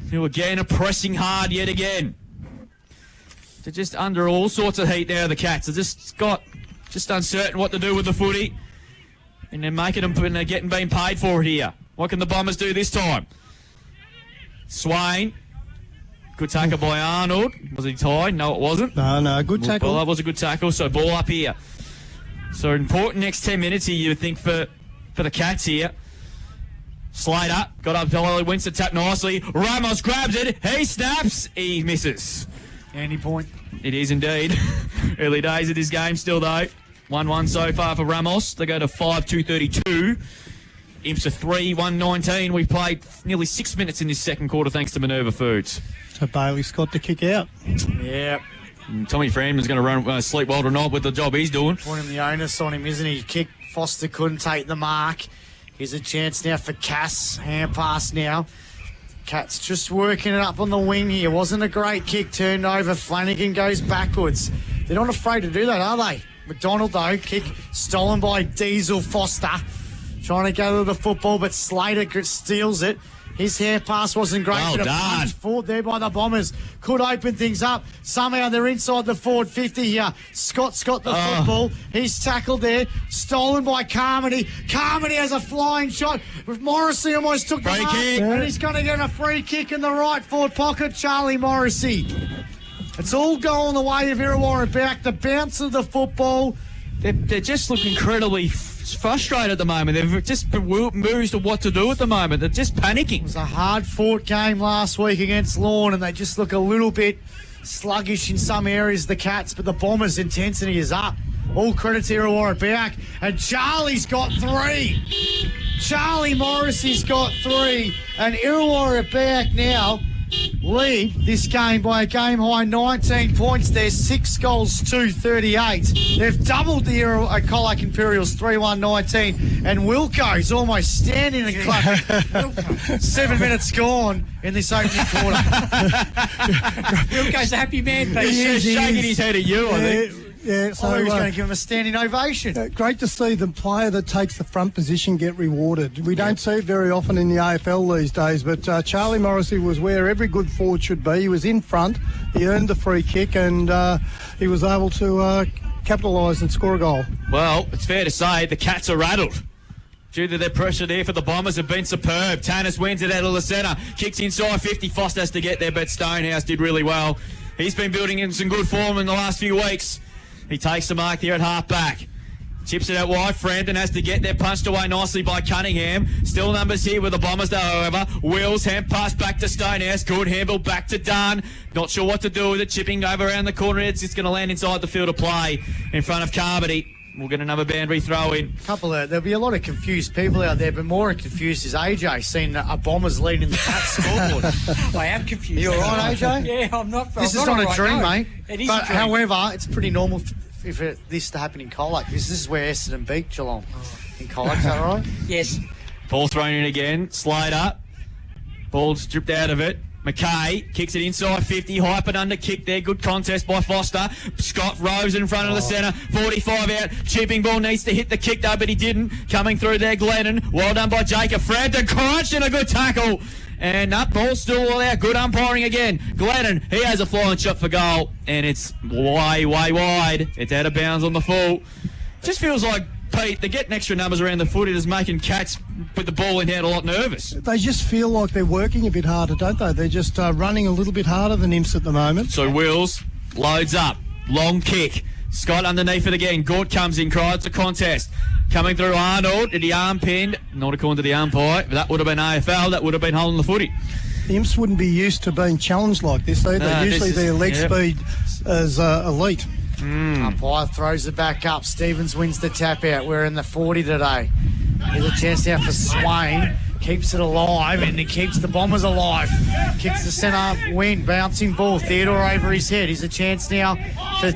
Who again are pressing hard yet again. They're just under all sorts of heat now, the Cats. They're just uncertain what to do with the footy. And they're making them and they're getting being paid for it here. What can the Bombers do this time? Swain. Good tackle by Arnold. Was he tied? No, it wasn't.
No, good tackle.
Well, that was a good tackle, so ball up here. So important next 10 minutes here, you would think, for the Cats here. Slater got up, Winston tapped nicely. Ramos grabs it. He snaps. He misses.
Handy point.
It is indeed. Early days of this game still, though. 1-1 so far for Ramos. They go to 5-2-32. Imps are 3-1-19. We've played nearly 6 minutes in this second quarter thanks to Minerva Foods.
So Bailey Scott to kick out.
Yeah.
And Tommy Freeman's going to run sleep well tonight with the job he's doing.
Pointing the onus on him, isn't he? Kick. Foster couldn't take the mark. Here's a chance now for Cass. Hand pass now. Cats just working it up on the wing here. Wasn't a great kick. Turned over. Flanagan goes backwards. They're not afraid to do that, are they? McDonald, though. Kick stolen by Diesel Foster. Trying to gather the football, but Slater steals it. His hand pass wasn't great.
Well done.
Punch forward there by the Bombers. Could open things up. Somehow they're inside the forward 50 here. Scott's got the football. He's tackled there. Stolen by Carmody. Carmody has a flying shot. Morrissey almost took the mark. And he's going to get a free kick in the right forward pocket. Charlie Morrissey. It's all going the way of Irrewarra back. The bounce of the football.
They just look incredibly frustrated at the moment. They've just bewildered to what to do at the moment. They're just panicking.
It was a hard-fought game last week against Lorne, and they just look a little bit sluggish in some areas, the Cats, but the Bombers' intensity is up. All credit to Irrewarra Beeac, and Charlie's got 3. Charlie Morrissey's got 3, and Irrewarra Beeac now lead this game by a game-high 19 points. They're 6 goals to 38. They've doubled the Colac Imperials 3-1-19, and Wilco's almost standing and clapping. 7 minutes gone in this opening quarter.
Wilco's a happy man, but
he's shaking his head at you, I think.
Yeah, so
he was going to give him a standing ovation.
Great to see the player that takes the front position get rewarded. We don't see it very often in the AFL these days, but Charlie Morrissey was where every good forward should be. He was in front, he earned the free kick, and he was able to capitalise and score a goal.
Well, it's fair to say the Cats are rattled. Due to their pressure there for the Bombers have been superb. Tannis wins it out of the centre. Kicks inside 50. Foster has to get there, but Stonehouse did really well. He's been building in some good form in the last few weeks. He takes the mark there at half-back. Chips it out wide. Frampton has to get there. Punched away nicely by Cunningham. Still numbers here with the Bombers, though, however. Wills, hand pass back to Stonehouse. Good handle back to Dunn. Not sure what to do with it. Chipping over around the corner. It's going to land inside the field of play in front of Carmody. We'll get another boundary throw in.
There'll be a lot of confused people out there, but more confused is AJ seeing a Bombers leading the Cats scoreboard.
I am confused.
You all right, AJ?
Yeah, I'm not.
This is not a dream, mate.
It is
but
a dream.
however, it's pretty normal for this to happen in Colac. This is where Essendon beat Geelong in Colac. Is that right?
Yes.
Ball thrown in again. Slater. Ball stripped out of it. McKay kicks it inside 50. Hype and under kick there. Good contest by Foster. Scott Rose in front of the centre. 45 out. Chipping ball needs to hit the kick though, but he didn't. Coming through there, Glennon. Well done by Jacob. Frampton crunched and a good tackle. And that ball's still all out. Good umpiring again. Glennon, he has a flying shot for goal. And it's way wide. It's out of bounds on the full. Just feels like, Pete, they're getting extra numbers around the foot. It is making Cats with the ball in hand a lot nervous.
They just feel like they're working a bit harder, don't they? They're just running a little bit harder than Imps at the moment.
So Wills loads up. Long kick. Scott underneath it again. Gort comes in. Cries a contest. Coming through Arnold. Did he arm pinned? Not according to the umpire. That would have been AFL. That would have been holding the footy.
The Imps wouldn't be used to being challenged like this. Usually their leg speed is elite.
Umpire throws it back up. Stevens wins the tap out. We're in the 40 today. Here's a chance now for Swain. Keeps it alive and he keeps the Bombers alive. Kicks the centre wing. Bouncing ball. Theodore over his head. Here's a chance now for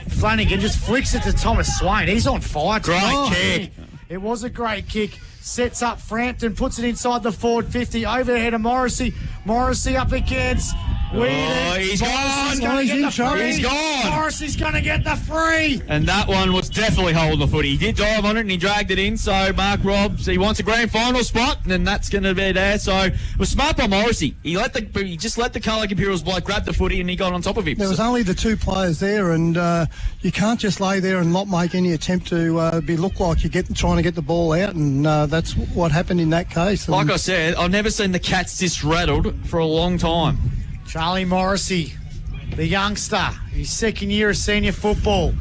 Flanagan. Just flicks it to Thomas Swain. He's on fire.
Great kick.
It was a great kick. Sets up Frampton. Puts it inside the forward 50. Overhead of Morrissey. Morrissey up against...
He's gone.
He's gone. Morrissey's going to get the free.
And that one was definitely holding the footy. He did dive on it and he dragged it in. So Mark Robbs, he wants a grand final spot, and then that's going to be there. So it was smart by Morrissey. He just let the Colac Imperials bloke grab the footy and he got on top of him.
There was only the two players there, and you can't just lay there and not make any attempt to look like you're trying to get the ball out, and that's what happened in that case. And
like I said, I've never seen the Cats this rattled for a long time.
Charlie Morrissey, the youngster, his second year of senior football.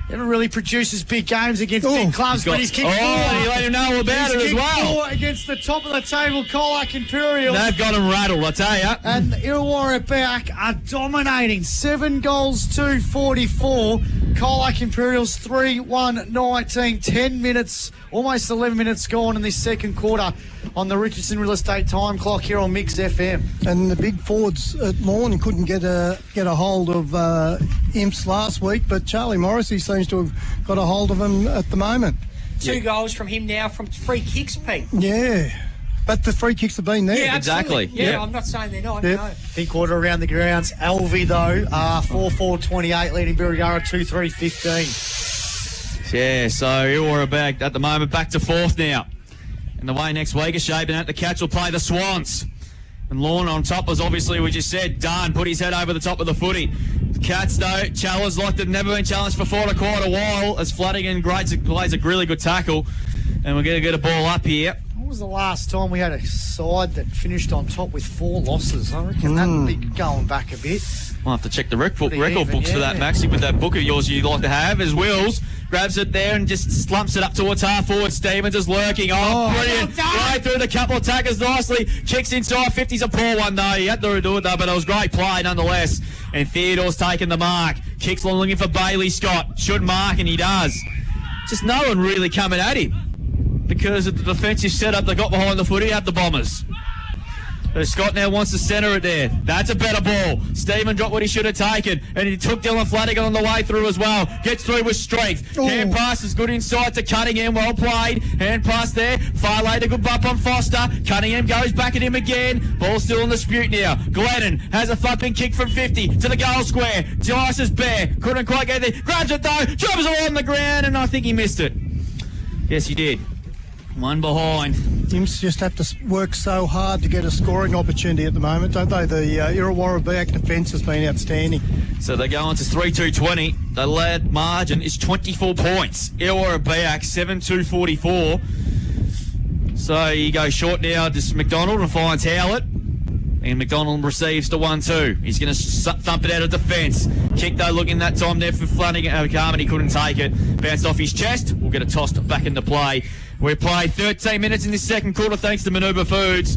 Never really produces big games against big clubs, but he's kicked four.
He let him know all about it as well.
Four against the top of the table, Colac Imperials.
They've got him rattled, I tell you.
And Irrewarra Beeac are dominating. 7 goals to 44. Colac Imperials 3-1-19. 10 minutes, almost 11 minutes gone in this second quarter on the Richardson Real Estate time clock here on Mix FM.
And the big forwards at Lorne couldn't get a hold of Imps last week, but Charlie Morrissey seems to have got a hold of him at the moment.
2 goals from him now from free kicks, Pete.
Yeah. But the free kicks have been there.
Yeah,
exactly.
Yeah, I'm not saying they're not. No.
Think quarter around the grounds. Alvey, though, 4-4-28, leading Beeac 2-3-15.
Yeah, so Irrewarra back at the moment, back to 4th now. And the way next week is shaping out, the Cats will play the Swans. And Lorne on top was obviously, we just said, done. Put his head over the top of the footy. The Cats, though, challenged like they've never been challenged before in quite a while, as Flanagan plays a really good tackle. And we're going to get a ball up here.
When was the last time we had a side that finished on top with 4 losses? I reckon that would be going back a bit.
I'll have to check the record books for that, Maxie, with that book of yours you like to have. As Wills grabs it there and just slumps it up towards half forward. Stevens is lurking. Brilliant. Right through the couple of attackers nicely. Kicks inside. 50's a poor one, though. He had to do it, though, but it was great play nonetheless. And Theodore's taken the mark. Kicks long looking for Bailey Scott. Should mark, and he does. Just no one really coming at him because of the defensive setup they got behind the footy at the Bombers. So Scott now wants to centre it there. That's a better ball. Stephen dropped what he should have taken, and he took Dylan Flanagan on the way through as well. Gets through with strength. Hand pass is good inside to Cunningham. Well played. Hand pass there. Far later, good bump on Foster. Cunningham goes back at him again. Ball still in dispute now. Glennon has a thumping kick from 50 to the goal square. Dice is bare. Couldn't quite get there. Grabs it though. Drops it on the ground, and I think he missed it. Yes, he did. One behind.
Imps just have to work so hard to get a scoring opportunity at the moment, don't they? The Irrewarra Beeac defence has been outstanding.
So they go on to 3-2-20. The lead margin is 24 points. Irrewarra Beeac 7-2-44. So you go short now to McDonald and finds Howlett. And McDonald receives the 1-2. He's going to thump it out of defence. Kick, though, looking that time there for Flanagan. Carmen, he couldn't take it. Bounced off his chest. We'll get it tossed back into play. We've played 13 minutes in this second quarter thanks to Manuba Foods.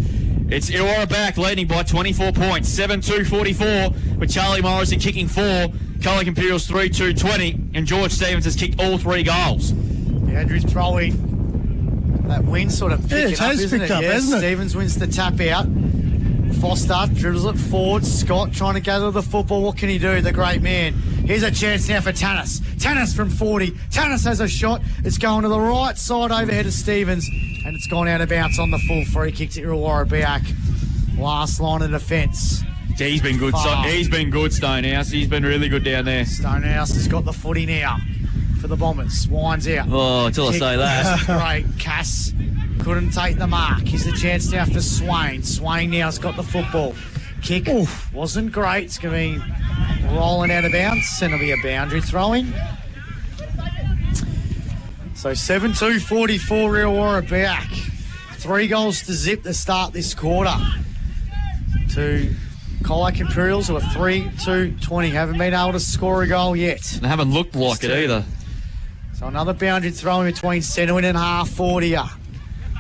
It's Irrewarra back, leading by 24 points. 7-2-44 with Charlie Morrissey kicking 4. Colac Imperials 3-2-20. And George Stevens has kicked all 3 goals.
Andrew's throwing. That win sort of picked up, isn't it?
Hasn't it?
Stevens wins the tap out. Foster dribbles it forward. Scott trying to gather the football. What can he do? The great man Here's a chance now for Tanis. Tanis from 40. Tanis has a shot. It's going to the right side overhead of Stevens, and it's gone out of bounds on the full free kick to Irrewarra Beeac. Last line of defence.
He's been good. He's been good, Stonehouse. He's been really good down there.
Stonehouse has got the footy now for the Bombers. Winds out.
Oh, until I say that.
Great. Cass couldn't take the mark. Here's a chance now for Swain. Swain now has got the football. Kick wasn't great. It's going to be rolling out of bounds, and it'll be a boundary throwing. So 7-2-44 Irrewarra Beeac. 3 goals to zip to start this quarter. To Colac Imperials, who are 3-2-20. Haven't been able to score a goal yet.
They haven't looked like it either.
So another boundary throw in between centre and half 40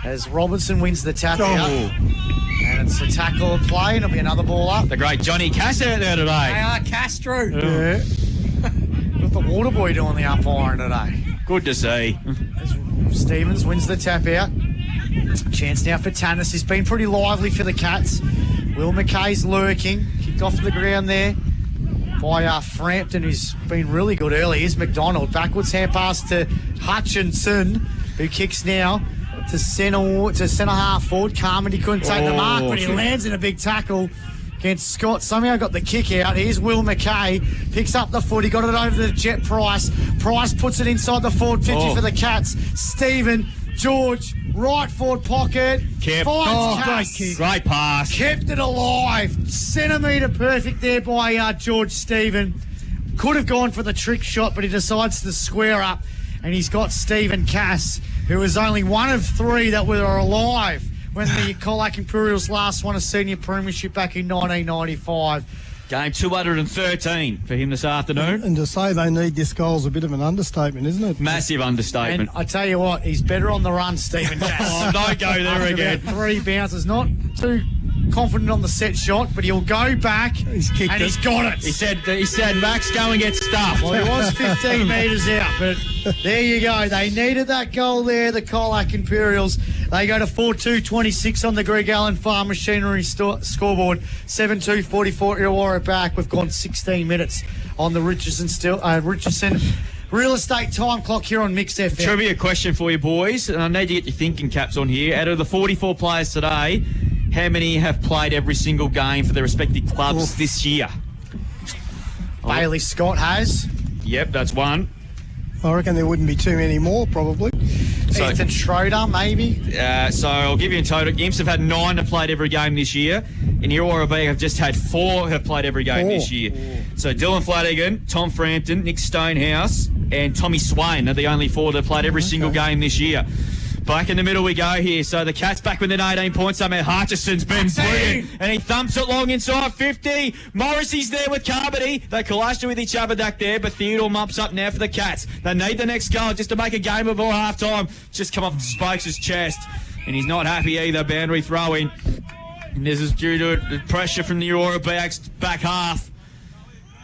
as Robinson wins the tap out. And it's a tackle of play, and it'll be another ball up.
The great Johnny Cass out there today.
They are Castro.
Yeah. Got the water boy doing the umpiring today.
Good to see.
As Stevens wins the tap out. Chance now for Tanis. He's been pretty lively for the Cats. Will McKay's lurking. Kicked off the ground there by Frampton, who's been really good early. Here's McDonald. Backwards hand pass to Hutchinson, who kicks now to centre half forward. Carmody couldn't take the mark, but he lands in a big tackle against Scott. Somehow got the kick out. Here's Will McKay. Picks up the foot. He got it over to Jet Price. Price puts it inside the forward 50 for the Cats. Stephen George, right forward pocket.
Great pass.
Kept it alive. Centimetre perfect there by George Stephen. Could have gone for the trick shot, but he decides to square up. And he's got Stephen Cass, who was only one of 3 that were alive when the Colac Imperials last won a senior premiership back in 1995.
Game 213 for him this afternoon.
And to say they need this goal is a bit of an understatement, isn't it?
Massive understatement.
And I tell you what, he's better on the run, Stephen Cass.
Don't go there again.
3 bounces, not too confident on the set shot, but he'll go back
he's
got it.
He said, Max, go and get stuffed.
Well, he was 15 metres out, but there you go. They needed that goal there, the Colac Imperials. They go to 4-2-26 on the Greg Allen Farm Machinery scoreboard. 7-2-44 Irrewarra back. We've gone 16 minutes on the Richardson Real Estate time clock here on Mixed FM.
Trivia question for you boys, and I need to get your thinking caps on here. Out of the 44 players today, how many have played every single game for their respective clubs this year?
Bailey Scott has.
Yep, that's one.
I reckon there wouldn't be too many more, probably.
So, Ethan Schroeder, maybe.
So I'll give you in total. Imps have had 9 have played every game this year. In Irrewarra Beeac have just had 4 have played every game this year. So Dylan Flanagan, Tom Frampton, Nick Stonehouse, and Tommy Swain are the only 4 that have played every single game this year. Back in the middle we go here. So the Cats back within 18 points. I mean, Hutchison's been brilliant. And he thumps it long inside 50. Morrissey's there with Carmody. They clashed with each other back there, but Theodore mumps up now for the Cats. They need the next goal just to make a game before half-time. Just come off Spokes' chest. And he's not happy either. Boundary throw-in. And this is due to the pressure from the Irrewarra Beeac's back half.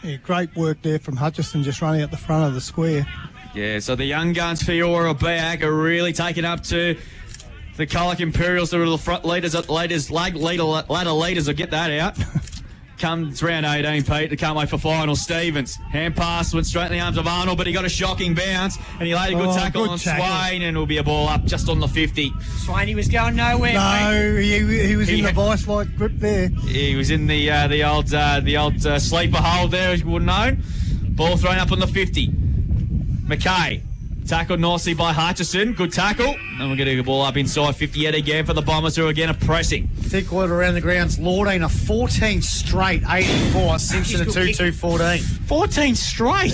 Yeah, great work there from Hutchison, just running at the front of the square.
Yeah, so the young guns for Irrewarra Beeac are really taking up to the Colac Imperials, the little front leaders, ladder leaders will get that out. Comes round 18, Pete. They can't wait for final. Stevens. Hand pass went straight in the arms of Arnold, but he got a shocking bounce, and he laid a good tackle on Swain, and it'll be a ball up just on the 50.
Swainey was going nowhere.
No, he was in the vice-like grip there.
He was in the old sleeper hold there, as you would have known. Ball thrown up on the 50. McKay. Tackled nicely by Hutchison. Good tackle. And we're getting the ball up inside 50 yet again for the Bombers, who again are pressing.
Thick water around the grounds. Lordine a 14 straight, 84. Simpson a 2-2-14.
14 straight?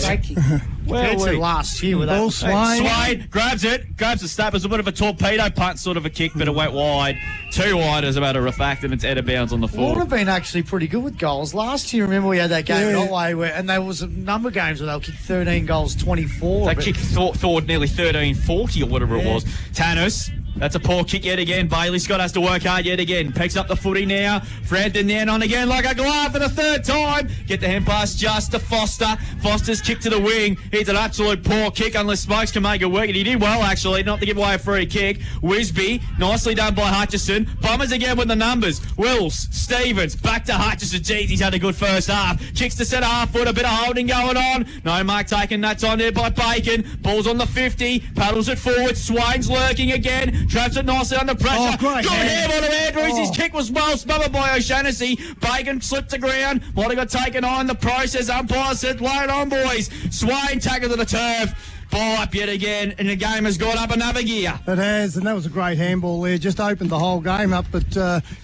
Compared to last year with that.
Swain grabs the snap. It was a bit of a torpedo punt sort of a kick, but it went wide. Too wide, as a matter of fact, and it's out of bounds on the floor.
Lord have been actually pretty good with goals. Last year, remember, we had that game at Otway, and there was a number of games where they kicked 13 goals, 24.
They kicked Thor nearly 13-40 or whatever it was. Tanis That's a poor kick yet again. Bailey Scott has to work hard yet again. Picks up the footy now. Frampton then on again like a glove for the third time. Get the hand pass just to Foster. Foster's kick to the wing. It's an absolute poor kick unless Smokes can make it work. And he did well, actually, not to give away a free kick. Wisby, nicely done by Hutchison. Bombers again with the numbers. Wills, Stevens, back to Hutchison. Jeez, he's had a good first half. Kicks to centre half foot. A bit of holding going on. No mark taken. That's on there by Bacon. Ball's on the 50. Paddles it forward. Swain's lurking again. Traps it nicely under pressure. Good handball to Andrews. His kick was well smothered by O'Shannessy. Bacon slipped the ground. Might have got taken on in the process. Umpire said, lay it on, boys. Swain tackled to the turf. Ball up yet again, and the game has gone up another gear.
It has, and that was a great handball there. Just opened the whole game up, but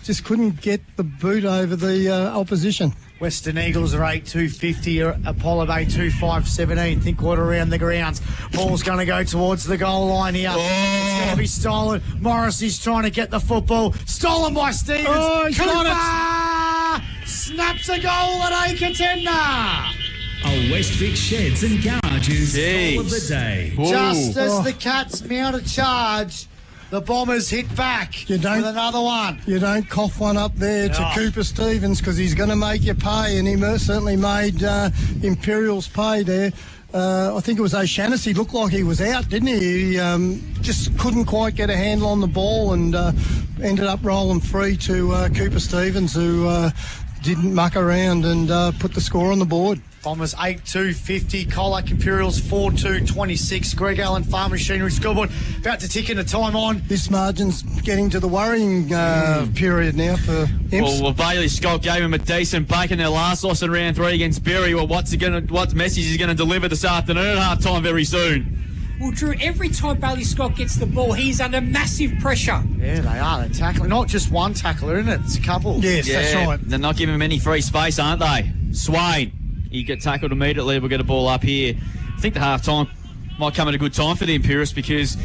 just couldn't get the boot over the opposition.
Western Eagles are 8-2-50, Apollo Bay 2-5-17, think quarter around the grounds. Ball's going to go towards the goal line here. It's going to be stolen. Morrissey's trying to get the football. Stolen by Stevens.
He's got
it. Snaps a goal at a contender.
A Westvic Sheds and Garages goal of the day.
Just as the Cats mount a charge, the Bombers hit back with another one.
You don't cough one up there to Cooper Stevens because he's going to make you pay, and he certainly made Imperials pay there. I think it was O'Shannessy. Looked like he was out, didn't he? He just couldn't quite get a handle on the ball and ended up rolling free to Cooper Stevens, who didn't muck around and put the score on the board.
Bombers 8-2-50, Colac Imperials 4-2-26, Greg Allen Farm Machinery scoreboard about to tick into time on.
This margin's getting to the worrying period now for Imps.
Well, Bailey Scott gave him a decent break in their last loss in round 3 against Berry. Well, what message is going to deliver this afternoon at half time very soon?
Well, Drew, every time Bailey Scott gets the ball, he's under massive pressure.
Yeah, they are. They're tackling. Not just one tackler, isn't it? It's a couple.
Yes, that's right.
They're not giving him any free space, aren't they? Swain. You get tackled immediately. We'll get a ball up here. I think the half-time might come at a good time for the Imperials because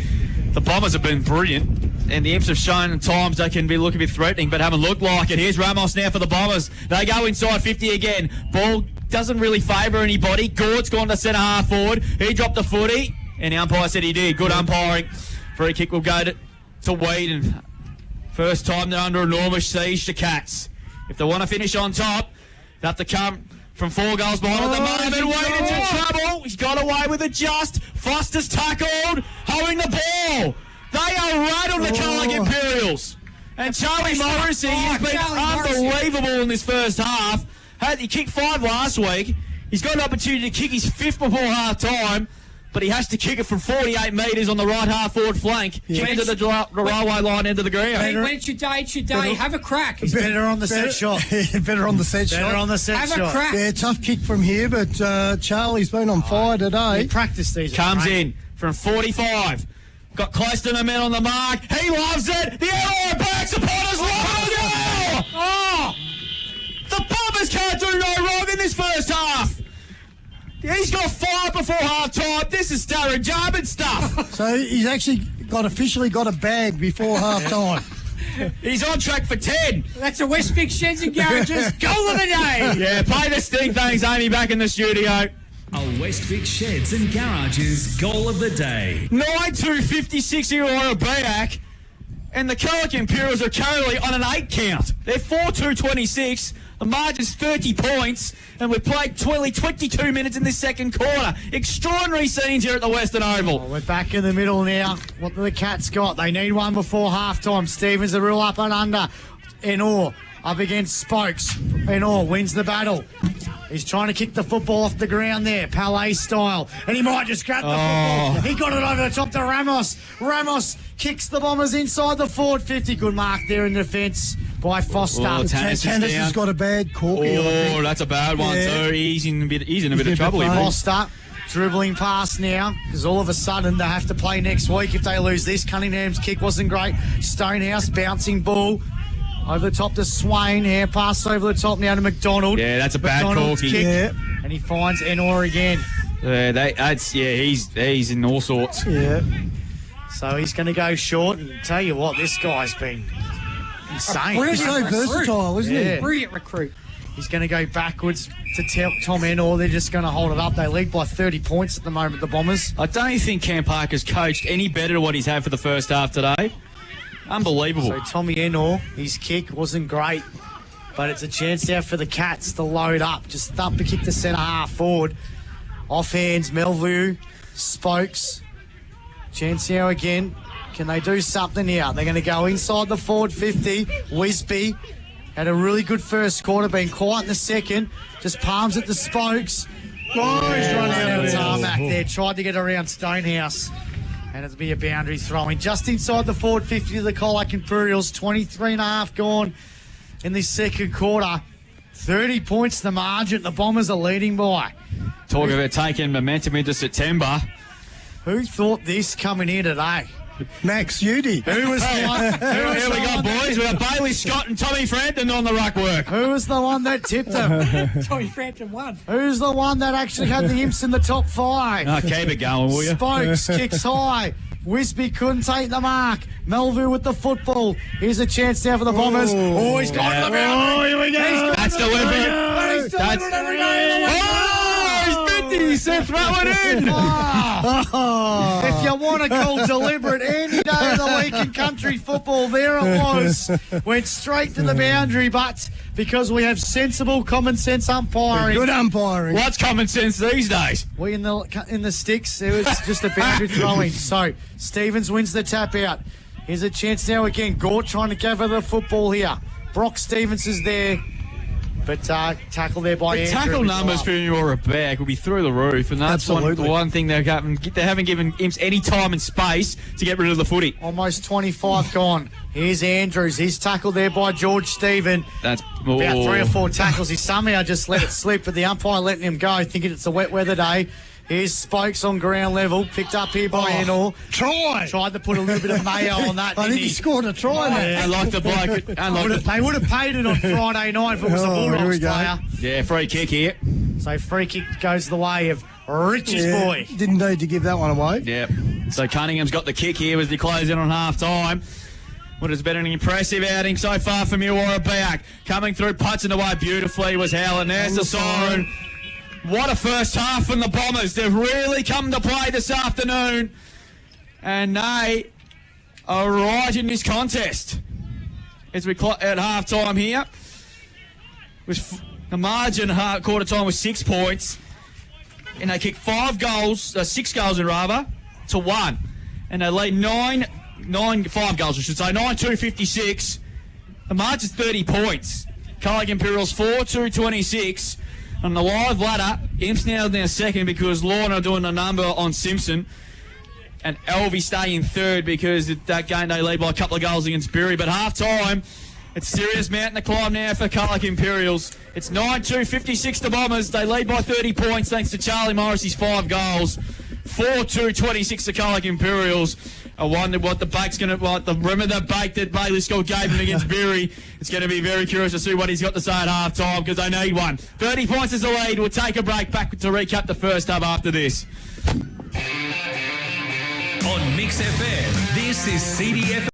the Bombers have been brilliant and the Imps have shown at times they can be looking a bit threatening but haven't looked like it. Here's Ramos now for the Bombers. They go inside 50 again. Ball doesn't really favour anybody. Gord's gone to centre half forward. He dropped the footy and the umpire said he did. Good umpiring. Free kick will go to Whedon. First time they're under enormous siege, the Cats. If they want to finish on top, they have to come from 4 goals behind at the moment. Whedon's in trouble. He's got away with it just. Foster's tackled. Holding the ball. They are right on the Colac Imperials. And Charlie Morrissey has been unbelievable in this first half. He kicked 5 last week. He's got an opportunity to kick his 5th before half time. But he has to kick it from 48 metres on the right half forward flank. Kick into the railway line into the ground.
When it's your day, have a crack.
He's better on the set shot.
Better on the set shot.
Better on the set shot.
Have a crack.
Yeah, tough kick from here, but Charlie's been on fire today.
Practice these.
Comes in from 45. Got close to the men on the mark. He loves it. The arrow backs upon us. Oh! The Bombers can't do no wrong in this first half. He's got 5 before half time. This is Darren Jarman stuff.
So he's actually officially got a bag before half time.
He's on track for 10.
That's a Westvic Sheds and Garages goal of the day.
Yeah, play the sting. Thanks, Amy, back in the studio.
A Westvic Sheds and Garages goal of the day.
9-2-56 Irrewarra Beeac. And the Colac Imperials are currently on an 8 count. They're 4-2-26. The margin's 30 points, and we've played 22 minutes in this second quarter. Extraordinary scenes here at the Western Oval.
We're back in the middle now. What do the Cats got? They need one before half-time. Stevens the rule up and under. Enor up against Spokes. Enor wins the battle. He's trying to kick the football off the ground there, Palais style. And he might just grab the football. He got it over the top to Ramos. Ramos kicks the Bombers inside the forward 50. Good mark there in defence by Foster.
Tannis has got a bad corky.
Oh, that's a bad one too. He's in a bit of trouble here.
Foster dribbling past now because all of a sudden they have to play next week if they lose this. Cunningham's kick wasn't great. Stonehouse bouncing ball. Over the top to Swain. Here, pass over the top now to McDonald.
Yeah, that's a bad corky.
Yeah. And he finds Enor again.
He's in all sorts.
Yeah.
So he's going to go short. And tell you what, this guy's been insane.
He's so versatile, isn't he?
Brilliant recruit.
He's going to go backwards to Tom Enor. They're just going to hold it up. They lead by 30 points at the moment, the Bombers.
I don't think Cam Parker's coached any better than what he's had for the first half today. Unbelievable.
So Tommy Enor, his kick wasn't great, but it's a chance now for the Cats to load up. Just thump a kick to centre half forward. Off hands, Melville, Spokes. Chance now again. Can they do something here? They're going to go inside the forward 50. Wisby had a really good first quarter, been quiet in the second. Just palms at the Spokes. Oh, he's run out of tarmac there. Tried to get around Stonehouse. And it'll be a boundary throwing. Just inside the forward 50 of the Colac Imperials. 23.5 gone in this second quarter. 30 points the margin. The Bombers are leading by.
Talk about taking momentum into September.
Who thought this coming in today?
Max Udy.
Who was the one?
Here we go, boys. We've got Bailey Scott and Tommy Frampton on the ruck work.
Who was the one that tipped him?
Tommy Frampton won.
Who's the one that actually had the imps in the top 5?
Oh, keep it going, will you?
Spokes kicks high. Wisby couldn't take the mark. Melville with the football. Here's a chance now for the Bombers. Oh, he's got the boundary.
Oh, here we go. That's delivered.
That's every day of the week.
He sent that one in.
If you want to call deliberate any day of the week in country football, there it was. Went straight to the boundary, but because we have sensible, common sense umpiring.
Good umpiring.
What's common sense these days?
We in the sticks, it was just a boundary throwing. So Stevens wins the tap out. Here's a chance now again. Gort trying to gather the football here. Brock Stevens is there. But tackle there by Andrew.
Tackle numbers for Irrewarra Beeac will be through the roof, and that's one thing they haven't given Imps any time and space to get rid of the footy.
Almost 25 gone. Here's Andrews. He's tackled there by George Stephen.
That's
about 3 or 4 tackles. He somehow just let it slip, but the umpire letting him go, thinking it's a wet weather day. Here's Spokes on ground level, picked up here by Enor. Tried to put a little bit of mayo on that.
I think he scored a try there.
I like the bloke.
They would have paid it on Friday night if it was a Bulldogs player.
Yeah, free kick here.
So free kick goes the way of Rich's boy.
Didn't need to give that one away.
Yep. So Cunningham's got the kick here as they close in on half time. What has been an impressive outing so far from Irrewarra Beeac. Coming through, punching away beautifully was Howland. There's the siren. What a first half from the Bombers. They've really come to play this afternoon. And they are right in this contest. As we at half-time here. The margin quarter time was 6 points. And they kicked 6 goals to 1. And they lead 5 goals, I should say. 9-2-56. The margin's 30 points. Colac Imperials 4-2-26. On the live ladder, Imps now second because Lorna doing a number on Simpson. And Elvie staying third because that game they lead by a couple of goals against Bury. But half-time, it's serious mountain to climb now for Colac Imperials. It's 9-2-56 to Bombers. They lead by 30 points thanks to Charlie Morrissey's 5 goals. 4-2-26 to Colac Imperials. I wonder what the rim of the bake that Bailey Scott gave him against Bury. It's going to be very curious to see what he's got to say at half time because they need one. 30 points is the lead. We'll take a break back to recap the first half after this.
On Mix FM, this is CDFNL.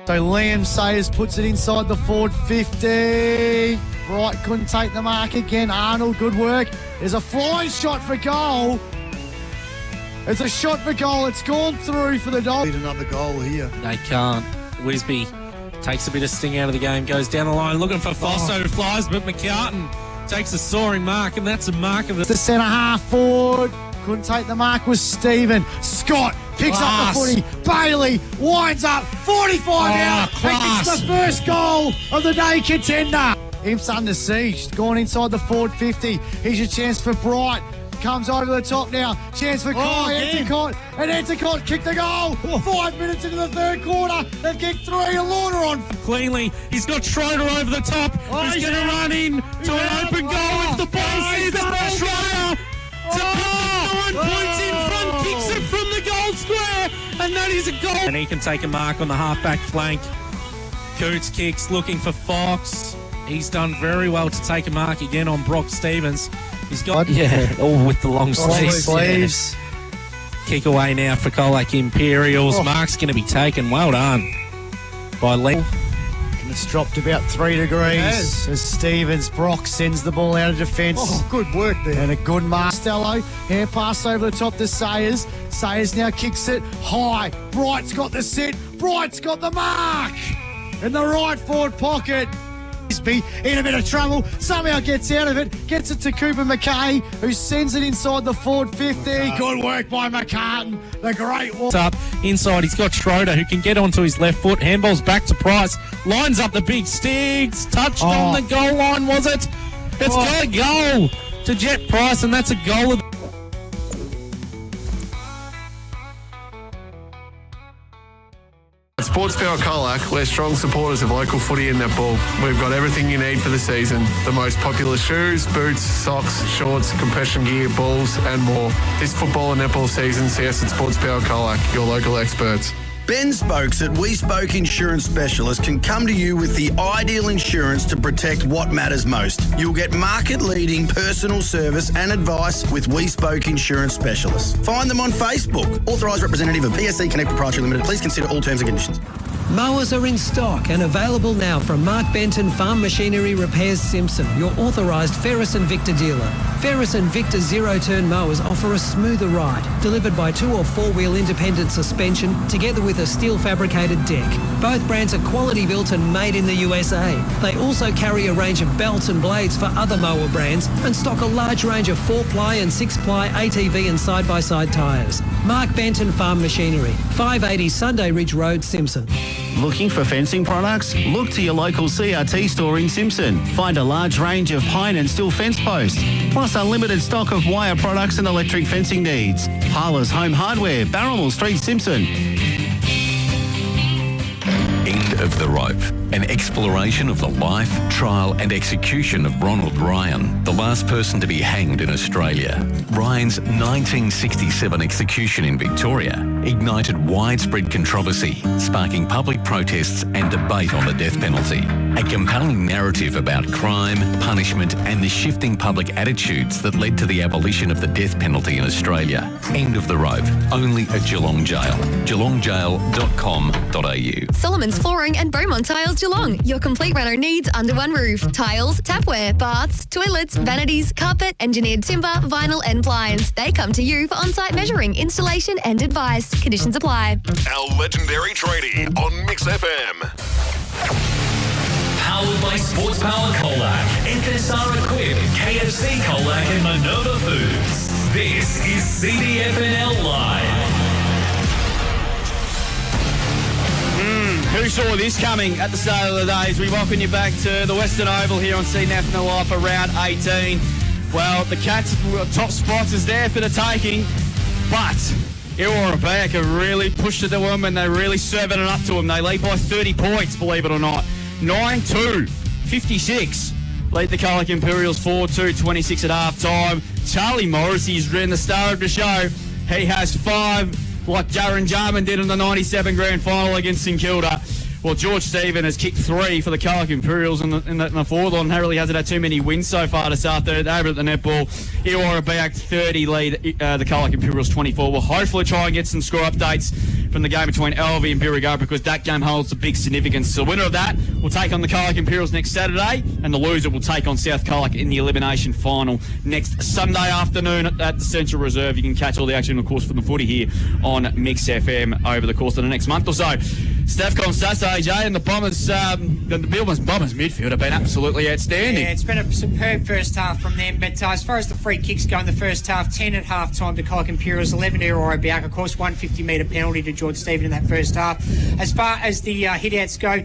So Liam Sayers puts it inside the forward 50. Bright couldn't take the mark again. Arnold, good work. There's a flying shot for goal. It's a shot for goal. It's gone through for the Dogs.
Need another goal here.
They can't. Wisby takes a bit of sting out of the game, goes down the line looking for Fosso, flies, but McCartan takes a soaring mark, and that's a mark of
the centre half forward. Couldn't take the mark was Stephen. Scott picks up the footy. Bailey winds up 45 out and gets the first goal of the day contender. Imps under siege. Gone inside the forward 50. Here's your chance for Bright. Comes over the top now. Chance for Kai Entercott. And Entercott kicked the goal. 5 minutes into the third quarter. They've kicked 3 and Lorna on.
Cleanly. He's got Schroeder over the top. He's going to run in to an open goal with the ball. Sees the Schroeder. To 9 points in front. Kicks it from the goal square. And that is a goal. And he can take a mark on the halfback flank. Coots kicks looking for Fox. He's done very well to take a mark again on Brock Stevens. He's got, all with the long sleeves. Kick away now for Colac Imperials. Mark's going to be taken. Well done by Lee.
And it's dropped about 3 degrees as Stevens. Brock sends the ball out of defence.
Good work there.
And a good Marstello. Hand pass over the top to Sayers. Sayers now kicks it high. Bright's got the set. Bright's got the mark. In the right forward pocket. In a bit of trouble, somehow gets out of it, gets it to Cooper McKay, who sends it inside the forward 50. Good work by McCartan, the great one.
Up inside, he's got Schroeder, who can get onto his left foot. Handball's back to Price, lines up the big sticks, touched on the goal line, was it? It's got a goal to Jet Price, and that's a goal of
At Sports Power Colac, we're strong supporters of local footy and netball. We've got everything you need for the season. The most popular shoes, boots, socks, shorts, compression gear, balls and more. This football and netball season, see us at Sports Power Colac, your local experts.
Ben Spokes at We Spoke Insurance Specialists can come to you with the ideal insurance to protect what matters most. You'll get market-leading personal service and advice with We Spoke Insurance Specialists. Find them on Facebook. Authorised representative of PSC Connect Proprietary Limited. Please consider all terms and conditions.
Mowers are in stock and available now from Mark Benton Farm Machinery Repairs Simpson, your authorised Ferris and Victor dealer. Ferris and Victor zero-turn mowers offer a smoother ride, delivered by 2 or 4-wheel independent suspension together with a steel fabricated deck. Both brands are quality built and made in the USA. They also carry a range of belts and blades for other mower brands and stock a large range of 4-ply and 6-ply ATV and side-by-side tyres. Mark Benton Farm Machinery, 580 Sunday Ridge Road, Simpson.
Looking for fencing products? Look to your local CRT store in Simpson. Find a large range of pine and steel fence posts, plus unlimited stock of wire products and electric fencing needs. Harlow's Home Hardware, Barrowmill Street, Simpson.
End of the Rope, an exploration of the life, trial and execution of Ronald Ryan, the last person to be hanged in Australia. Ryan's 1967 execution in Victoria ignited widespread controversy, sparking public protests and debate on the death penalty. A compelling narrative about crime, punishment and the shifting public attitudes that led to the abolition of the death penalty in Australia. End of the Rope, only at Geelong Jail. geelongjail.com.au.
Solomon's Flooring and Beaumont Tiles Geelong. Your complete reno needs under one roof. Tiles, tapware, baths, toilets, vanities, carpet, engineered timber, vinyl and blinds. They come to you for on-site measuring, installation and advice. Conditions apply.
Our legendary tradie on Mix FM.
Powered by Sports Power Colac, FSR Equip, KFC Colac and Minerva Foods. This is CDFNL Live.
Who saw this coming at the start of the day as we welcome you back to the Western Oval here on CDFNL Live for round 18. Well, the Cats' top spots is there for the taking, but Irrewarra Beeac have really pushed it to them and they're really serving it up to them. They lead by 30 points, believe it or not. 9-2, 56. Lead the Colac Imperials 4-2, 26 at half time. Charlie Morrissey's been the star of the show. He has 5, like Darren Jarman did in the 97 grand final against St Kilda. Well, George Stephen has kicked 3 for the Colac Imperials in the forward line. Really hasn't had too many wins so far this afternoon. Over at the netball, Irrewarra Beeac 30 lead the Colac Imperials 24. We'll hopefully try and get some score updates from the game between Alvey and Beeac because that game holds a big significance. So the winner of that will take on the Colac Imperials next Saturday, and the loser will take on South Colac in the elimination final next Sunday afternoon at the Central Reserve. You can catch all the action, of course, from the footy here on Mix FM over the course of the next month or so. Stefcon Stats, AJ, and the Bombers, the Bombers midfield have been absolutely outstanding.
Yeah, it's been a superb first half from them, but as far as the free kicks go in the first half, 10 at half time to Colac Imperials, 11 to Irrewarra Beeac, of course, 150-metre penalty to George Stephen in that first half. As far as the hit-outs go,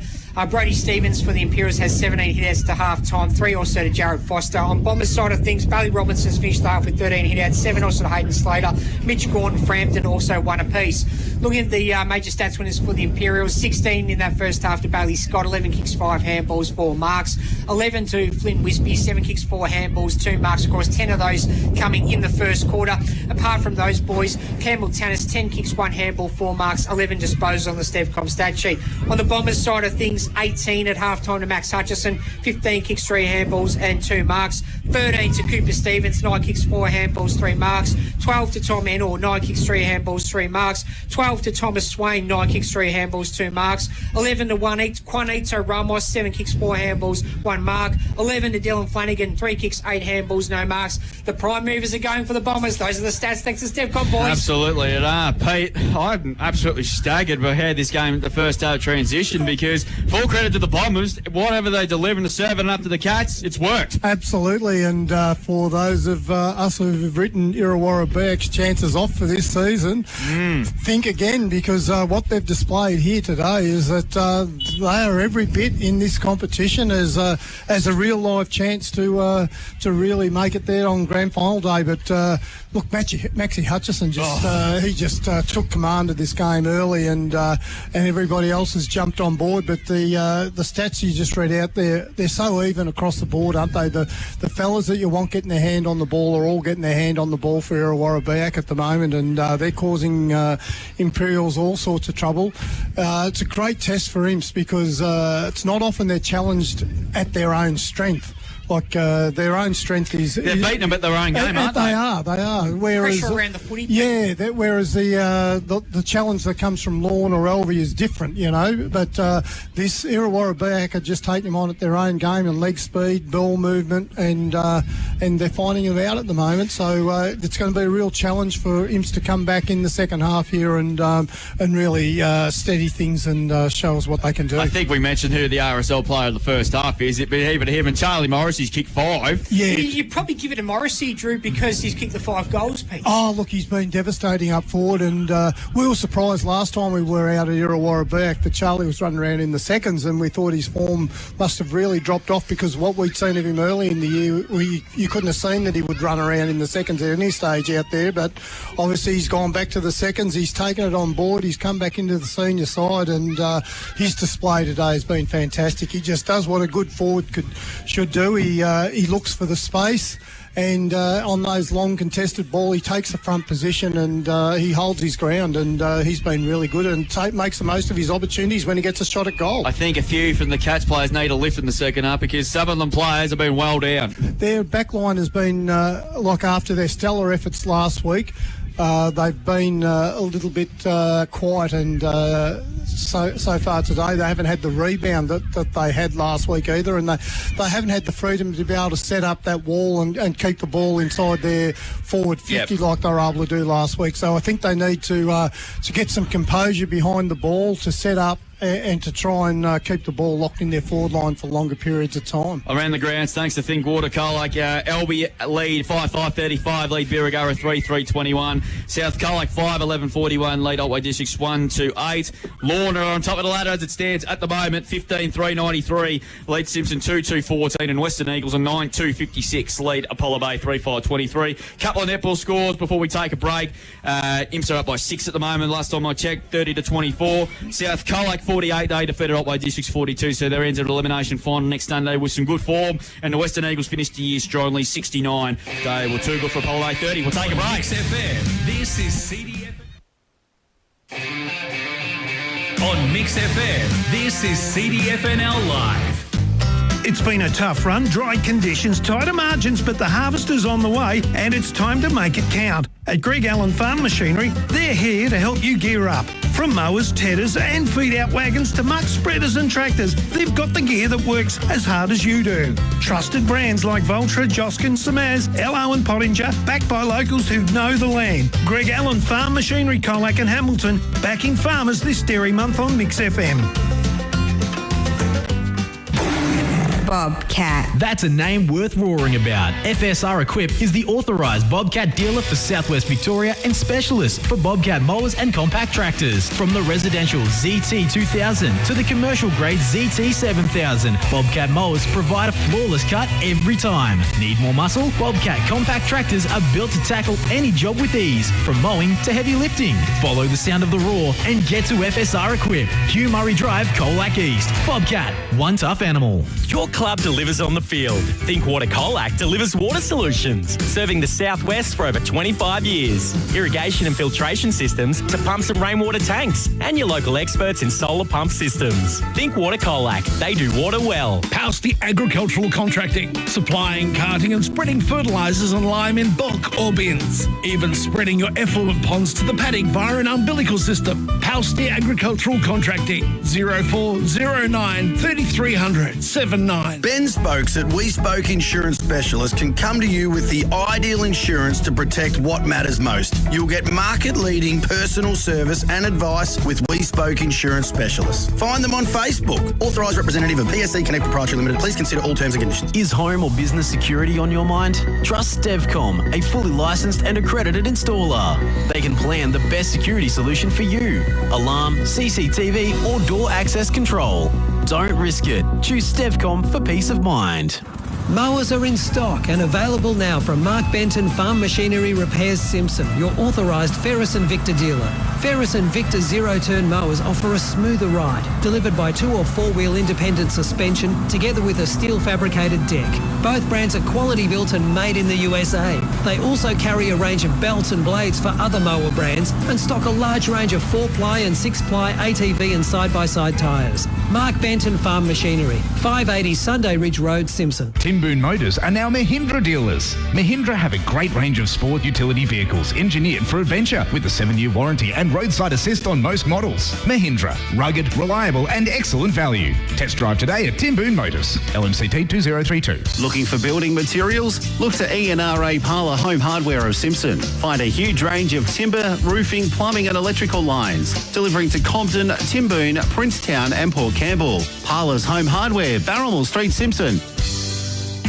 Brody Stevens for the Imperials has 17 hit-outs to half-time, 3 also to Jared Foster. On Bombers' side of things, Bailey Robinson's finished the half with 13 hit-outs, 7 also to Hayden Slater. Mitch Gordon, Frampton also 1 apiece. Looking at the major stats winners for the Imperials, 16 in that first half to Bailey Scott, 11 kicks, 5 handballs, 4 marks. 11 to Flynn Wispy, 7 kicks, 4 handballs, 2 marks. Of course, 10 of those coming in the first quarter. Apart from those boys, Campbell Tannis, 10 kicks, 1 handball, 4 marks, 11 disposals on the Stevcom stat sheet. On the Bombers' side of things, 18 at halftime to Max Hutchison, 15 kicks, 3 handballs and 2 marks. 13 to Cooper Stevens, 9 kicks, 4 handballs, 3 marks. 12 to Tom Enor, 9 kicks, 3 handballs, 3 marks. 12 to Thomas Swain, 9 kicks, 3 handballs, 2 2 marks. 11 to Juanito Ramos, 7 kicks, 4 handballs, 1 mark. 11 to Dylan Flanagan, 3 kicks, 8 handballs, no marks. The prime movers are going for the Bombers. Those are the stats. Thanks to Steph Cobb, boys.
Absolutely, it are. Pete, I'm absolutely staggered by how this game, the first half transition, because full credit to the Bombers, whatever they deliver in the serve and up to the Cats, it's worked.
Absolutely, and for those of us who've written Irrewarra Beeac's chances off for this season, think again, because what they've displayed here today is that they are every bit in this competition as a real live chance to really make it there on grand final day. But look, Maxie Hutchison just took command of this game early, and everybody else has jumped on board. But the stats you just read out there, they're so even across the board, aren't they? The fellas that you want getting their hand on the ball are all getting their hand on the ball for Irrewarra Beeac at the moment, and they're causing Imperials all sorts of trouble. It's a great test for Imps, because it's not often they're challenged at their own strength. Like their own strength is...
They're beating them at their own game, aren't they?
They are. Whereas,
pressure around the footy.
Yeah, whereas the challenge that comes from Lorne or Elvie is different, you know. But this Irrewarra Beeac are just taking them on at their own game and leg speed, ball movement, and they're finding it out at the moment. So it's going to be a real challenge for Imps to come back in the second half here and really steady things and show us what they can do.
I think we mentioned who the RSL player of the first half is. It even him and Charlie Morris. He's kicked 5.
Yeah.
You'd probably give it to Morrissey, Drew, because he's kicked the 5 goals, Pete.
Oh, look, he's been devastating up forward, and we were surprised last time we were out at Irrewarra Beeac that Charlie was running around in the seconds, and we thought his form must have really dropped off, because what we'd seen of him early in the year, you couldn't have seen that he would run around in the seconds at any stage out there. But obviously he's gone back to the seconds, he's taken it on board, he's come back into the senior side, and his display today has been fantastic. He just does what a good forward should do. He looks for the space, and on those long contested ball, he takes the front position, and he holds his ground, and he's been really good and makes the most of his opportunities when he gets a shot at goal.
I think a few from the Cats players need a lift in the second half, because some of them players have been well down.
Their backline has been, after their stellar efforts last week, they've been a little bit quiet, and so far today they haven't had the rebound that they had last week either, and they haven't had the freedom to be able to set up that wall and keep the ball inside their forward 50 like they were able to do last week. So I think they need to get some composure behind the ball, to set up and to try and keep the ball locked in their forward line for longer periods of time.
Around the grounds, thanks to Thinkwater, Colac, Elby lead 5-5-35, lead Beeac 3-3-21, South Colac 5-11-41, lead Otway Districts 1-8. Lorne are on top of the ladder as it stands at the moment, 15-3-93, lead Simpson 2-2-14, and Western Eagles are 9-2-56, lead Apollo Bay 3-5-23. Couple of netball scores before we take a break. Imps are up by 6 at the moment. Last time I checked, 30-24. South Colac 48, they defeated Otway Districts 42, so they're into an elimination final next Sunday with some good form. And the Western Eagles finished the year strongly, 69. They were too good for Apollo 30. We'll take a break.
Mix FM, this is CDFNL. On Mix FM, this is CDFNL Live.
It's been a tough run, dry conditions, tighter margins, but the harvest is on the way and it's time to make it count. At Greg Allen Farm Machinery, they're here to help you gear up. From mowers, tedders and feed-out wagons to muck spreaders and tractors, they've got the gear that works as hard as you do. Trusted brands like Valtra, Joskin, Samaz, LO and Pottinger, backed by locals who know the land. Greg Allen Farm Machinery, Colac and Hamilton, backing farmers this dairy month on Mix FM.
Bobcat. That's a name worth roaring about. FSR Equip is the authorised Bobcat dealer for Southwest Victoria and specialist for Bobcat mowers and compact tractors. From the residential ZT 2000 to the commercial grade ZT 7000, Bobcat mowers provide a flawless cut every time. Need more muscle? Bobcat compact tractors are built to tackle any job with ease, from mowing to heavy lifting. Follow the sound of the roar and get to FSR Equip. Hugh Murray Drive, Colac East. Bobcat, one tough animal.
Your club delivers on the field. Thinkwater Colac delivers water solutions, serving the southwest for over 25 years. Irrigation and filtration systems to pumps and rainwater tanks, and your local experts in solar pump systems. Thinkwater Colac, they do water well.
Palsty Agricultural Contracting, supplying, carting and spreading fertilisers and lime in bulk or bins. Even spreading your effluent ponds to the paddock via an umbilical system. Alstead Agricultural Contracting, 0409 3300 79.
Ben Spokes at We Spoke Insurance Specialist can come to you with the ideal insurance to protect what matters most. You'll get market-leading personal service and advice with We Spoke Insurance Specialists. Find them on Facebook. Authorised representative of PSC Connect Proprietary Limited. Please consider all terms and conditions.
Is home or business security on your mind? Trust Stevcom, a fully licensed and accredited installer. They can plan the best security solution for you. Alarm, CCTV or door access control. Don't risk it. Choose Stevcom for peace of mind.
Mowers are in stock and available now from Mark Benton Farm Machinery Repairs Simpson, your authorised Ferris and Victor dealer. Ferris and Victor zero-turn mowers offer a smoother ride, delivered by 2 or 4-wheel independent suspension together with a steel fabricated deck. Both brands are quality built and made in the USA. They also carry a range of belts and blades for other mower brands and stock a large range of 4-ply and 6-ply ATV and side-by-side tyres. Mark Benton Farm Machinery, 580 Sunday Ridge Road, Simpson.
Timboon Motors are now Mahindra dealers. Mahindra have a great range of sport utility vehicles engineered for adventure with a 7-year warranty and roadside assist on most models. Mahindra, rugged, reliable and excellent value. Test drive today at Timboon Motors. LMCT 2032.
Looking for building materials? Look to ENRA Parlour Home Hardware of Simpson. Find a huge range of timber, roofing, plumbing and electrical lines. Delivering to Compton, Timboon, Princetown and Port Campbell. Parlour's Home Hardware, Barrymore Street, Simpson.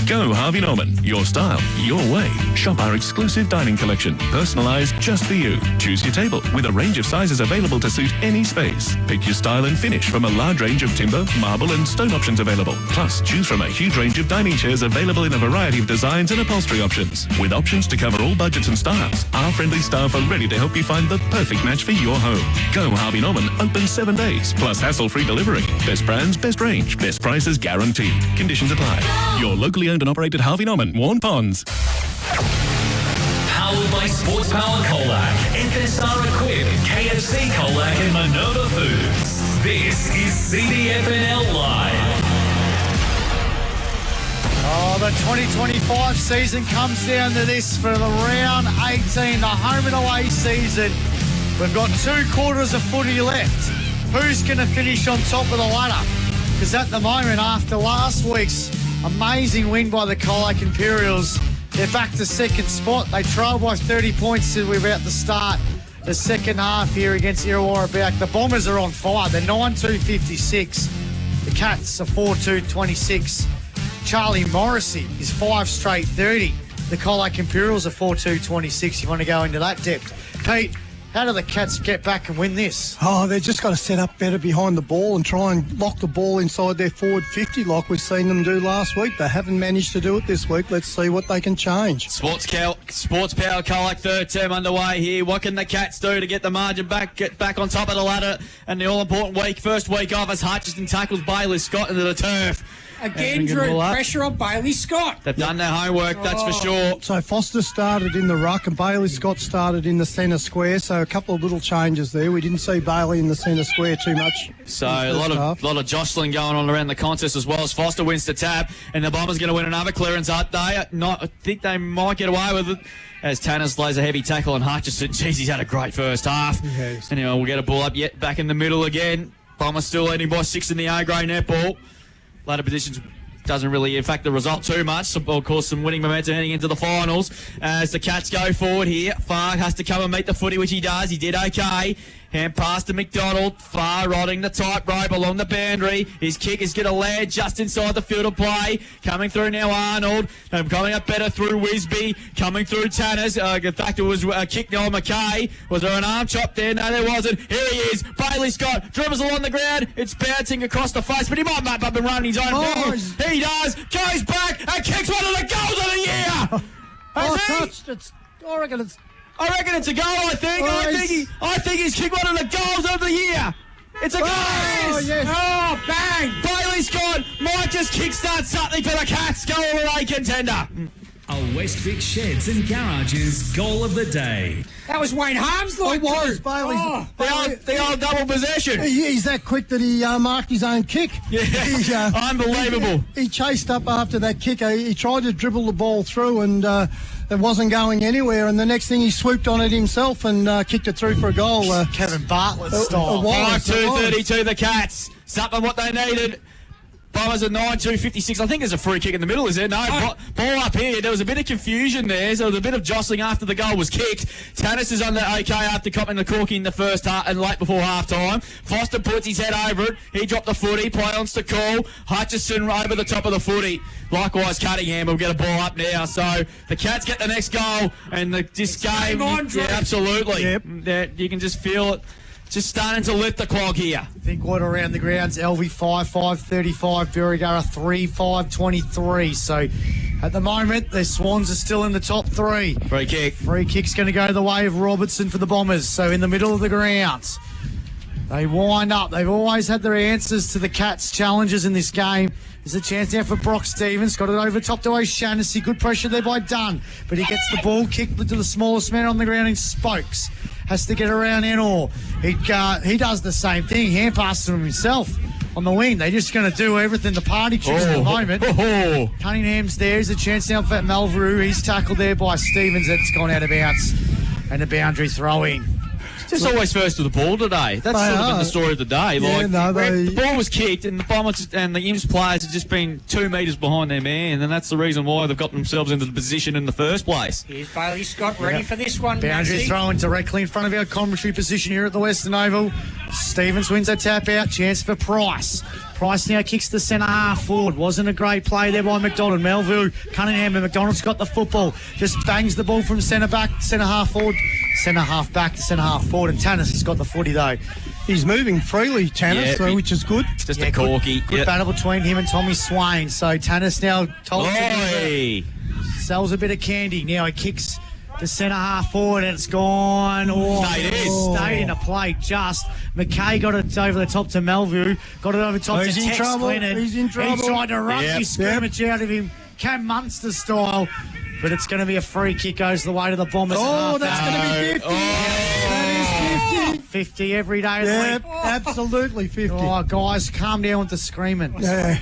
Go Harvey Norman. Your style, your way. Shop our exclusive dining collection, personalised just for you. Choose your table with a range of sizes available to suit any space. Pick your style and finish from a large range of timber, marble and stone options available. Plus, choose from a huge range of dining chairs available in a variety of designs and upholstery options. With options to cover all budgets and styles, our friendly staff are ready to help you find the perfect match for your home. Go Harvey Norman, open 7 days, plus hassle-free delivery. Best brands, best range, best prices guaranteed. Conditions apply. Your locally owned and operated Harvey Norman, Warn Ponds.
Powered by Sports Power Colac, FSR Equip, KFC Colac and Minerva Foods. This is CDFNL Live.
Oh, the 2025 season comes down to this for the round 18, the home and away season. We've got 2 quarters of footy left. Who's going to finish on top of the ladder? Because at the moment, after last week's amazing win by the Colac Imperials, they're back to second spot. They trailed by 30 points as we're about to start the second half here against Irrewarra Beeac. The Bombers are on fire. They're 9-2-56. The Cats are 4-2-26. Charlie Morrissey is 5 straight 30. The Colac Imperials are 4-2-26. You want to go into that depth. Pete, how do the Cats get back and win this?
Oh, they've just got to set up better behind the ball and try and lock the ball inside their forward 50 like we've seen them do last week. They haven't managed to do it this week. Let's see what they can change.
Sports Power Colac third term underway here. What can the Cats do to get the margin back, get back on top of the ladder? And the all-important first week off as Hutchinson tackles Bailey Scott into the turf.
Again, Drew, pressure on Bailey Scott.
They've done their homework, that's for sure.
So Foster started in the ruck and Bailey Scott started in the centre square, so a couple of little changes there. We didn't see Bailey in the centre square too much.
So a lot of jostling going on around the contest as well as Foster wins the tap, and the Bombers going to win another clearance up. I think they might get away with it as Tanner lays a heavy tackle on Hutchison. Jeez, he's had a great first half.
Yes.
Anyway, we'll get a ball up yet back in the middle again. Bombers still leading by 6 in the A-grade netball. Ladder positions doesn't really affect the result too much. So, of course, some winning momentum heading into the finals as the Cats go forward here. Farr has to come and meet the footy, which he does. He did okay. Hand pass to McDonald. Farr riding the tightrope along the boundary. His kick is going to land just inside the field of play. Coming through now, Arnold. Coming up better through Wisby. Coming through Tanners. In fact, it was a kick now on McKay. Was there an arm chop there? No, there wasn't. Here he is. Bailey Scott dribbles along the ground. It's bouncing across the face, but he might map up and run his own thing. He does. Goes back and kicks one of the goals of the year.
Touched. I reckon it's
a goal, I think. I think he's kicked one of the goals of the year. It's a goal.
Oh, yes.
Oh, bang. Bailey Scott might just kickstart something for the Cats. Go away, contender.
A Westvic Sheds and Garages goal of the day.
That was Wayne Harms. Like
It was Bailey's.
The old double possession.
He's that quick that he marked his own kick.
Yeah, unbelievable.
He chased up after that kick. He tried to dribble the ball through and it wasn't going anywhere. And the next thing he swooped on it himself and kicked it through for a goal.
Kevin Bartlett style.
5-2-32 the Cats. Something what they needed. Bombers at 9-2-56. I think there's a free kick in the middle, is there? No, ball up here. There was a bit of confusion there, so there was a bit of jostling after the goal was kicked. Tannis is under okay after copping the corky in the first half and late before half time. Foster puts his head over it. He dropped the footy. Play on to call. Hutchison over the top of the footy. Likewise, Cunningham will get a ball up now. So the Cats get the next goal, and this game, absolutely. Yep. You can just feel it. Just starting to lift the clog here.
Think what around the grounds, LV 5-5-35, Irrewarra 3-5-23. So at the moment, the Swans are still in the top three.
Free kick.
Free kick's going to go the way of Robertson for the Bombers. So in the middle of the grounds, they wind up. They've always had their answers to the Cats' challenges in this game. There's a chance now for Brock Stevens. Got it over top to O'Shaughnessy. Good pressure there by Dunn. But he gets the ball kicked to the smallest man on the ground in Spokes. Has to get around Enor. He does the same thing. Hand passes him himself on the wing. They're just going to do everything the party choose at the moment. Cunningham's there. There's a chance now for Melveru. He's tackled there by Stevens. It's gone out of bounds. And a boundary throw-in.
Just always first to the ball today. That's sort of been the story of the day. The ball was kicked, and the Bombers and the Imps players have just been 2 metres behind their man, and that's the reason why they've got themselves into the position in the first place.
Here's Bailey Scott ready for this one.
Boundary throw-in directly in front of our commentary position here at the Western Oval. Stevens wins a tap out. Chance for Price. Price now kicks the centre half forward. Wasn't a great play there by McDonald. Melville, Cunningham, and McDonald's got the football. Just bangs the ball from centre back, centre half forward, centre half back to centre half forward. And Tannis has got the footy though.
He's moving freely, Tannis, which is good.
Just a corky.
Good battle between him and Tommy Swain. So Tannis now told sells a bit of candy. Now he kicks the centre half forward and it's gone. Stayed in a play just. McKay got it over the top to Melville. Got it over top to Tex Leonard.
He's in trouble.
He tried to rugby scrimmage out of him. Cam Munster style. But it's going to be a free kick. Goes the way to the Bombers.
Oh, that's going to be 50. That is 50.
50 every day of the week.
Absolutely 50.
Oh, guys, calm down with the screaming.
Sorry.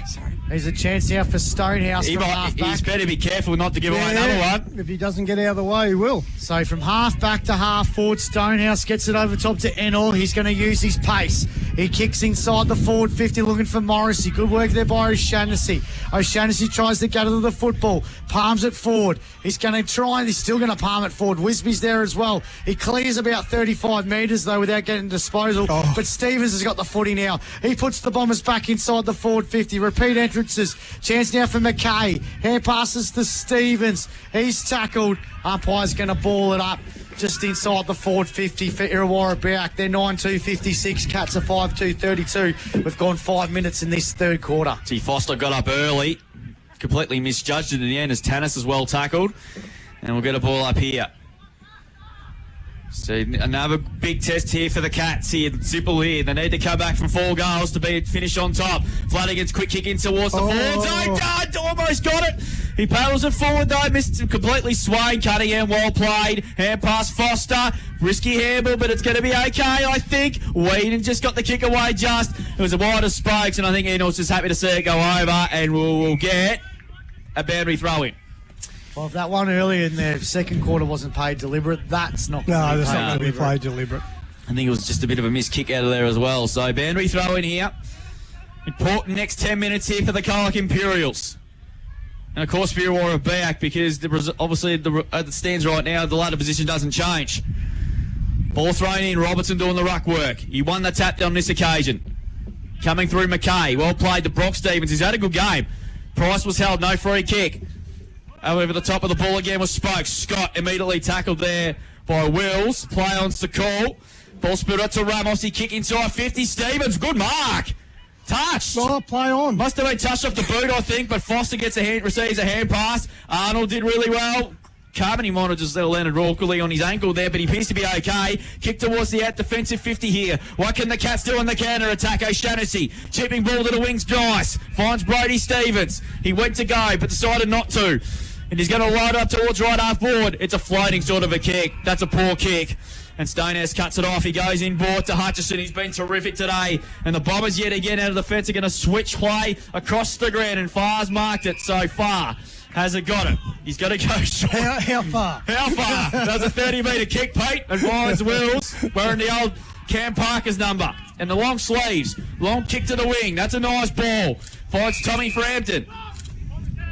There's a chance now for Stonehouse from half back.
He's better be careful not to give away another one.
If he doesn't get out of the way, he will.
So from half back to half forward, Stonehouse gets it over top to Enel. He's going to use his pace. He kicks inside the forward 50 looking for Morrissey. Good work there by O'Shaughnessy. O'Shaughnessy tries to gather the football. Palms it forward. He's going to try and he's still going to palm it forward. Wisby's there as well. He clears about 35 metres though without getting disposal. But Stevens has got the footy now. He puts the Bombers back inside the forward 50. Repeat entrances. Chance now for McKay. Hand passes to Stevens. He's tackled. Umpire's going to ball it up just inside the forward 50 for Irrewarra Beeac. They're 9-2-56. Cats are 5-2-32. We've gone 5 minutes in this third quarter.
See, Foster got up early. Completely misjudged it in the end as Tannis is well tackled. And we'll get a ball up here. So another big test here for the Cats here. Simple here. They need to come back from 4 goals to be finished on top. Flanagan's quick kick in towards the forwards. Almost got it. He paddles it forward though. Missed completely. Swain. Cunningham well played. Hand pass Foster. Risky handle, but it's going to be okay, I think. Whedon just got the kick away just. It was a wide of Spokes, and I think Enel's just happy to see it go over, and we'll get a boundary throw-in.
Well, if that one earlier in the second quarter wasn't paid deliberate, that's not going to be
that's not going to be played deliberate.
I think it was just a bit of a missed kick out of there as well. So boundary throw in here. Important next 10 minutes here for the Colac Imperials. And of course for Irrewarra Beeac, because obviously as it stands right now, the ladder position doesn't change. Ball thrown in, Robertson doing the ruck work. He won the tap on this occasion. Coming through McKay. Well played to Brock Stevens. He's had a good game. Price was held, no free kick. Over the top of the ball again was Spokes. Scott immediately tackled there by Wills. Play on to call. Ball spilled out to Ramos. He kick inside 50. Stevens, good mark. Touched.
Oh, play on.
Must have been touched off the boot, I think, but Foster receives a hand pass. Arnold did really well. Carbon, he might have just landed awkwardly on his ankle there, but he appears to be okay. Kick towards the out defensive 50 here. What can the Cats do on the counter attack? O'Shaughnessy chipping ball to the wings. Nice. Finds Brody Stevens. He went to go, but decided not to. And he's going to ride up towards right half board. It's a floating sort of a kick. That's a poor kick. And Stonehouse cuts it off. He goes inboard to Hutchison. He's been terrific today. And the Bombers yet again out of the fence are going to switch play across the ground. And Far's marked it so far. Hasn't got it. He's got to go short.
How far?
How far? That was a 30-metre kick, Pete. And Ryan's Wills wearing the old Cam Parker's number. And the long sleeves. Long kick to the wing. That's a nice ball. Finds Tommy Frampton.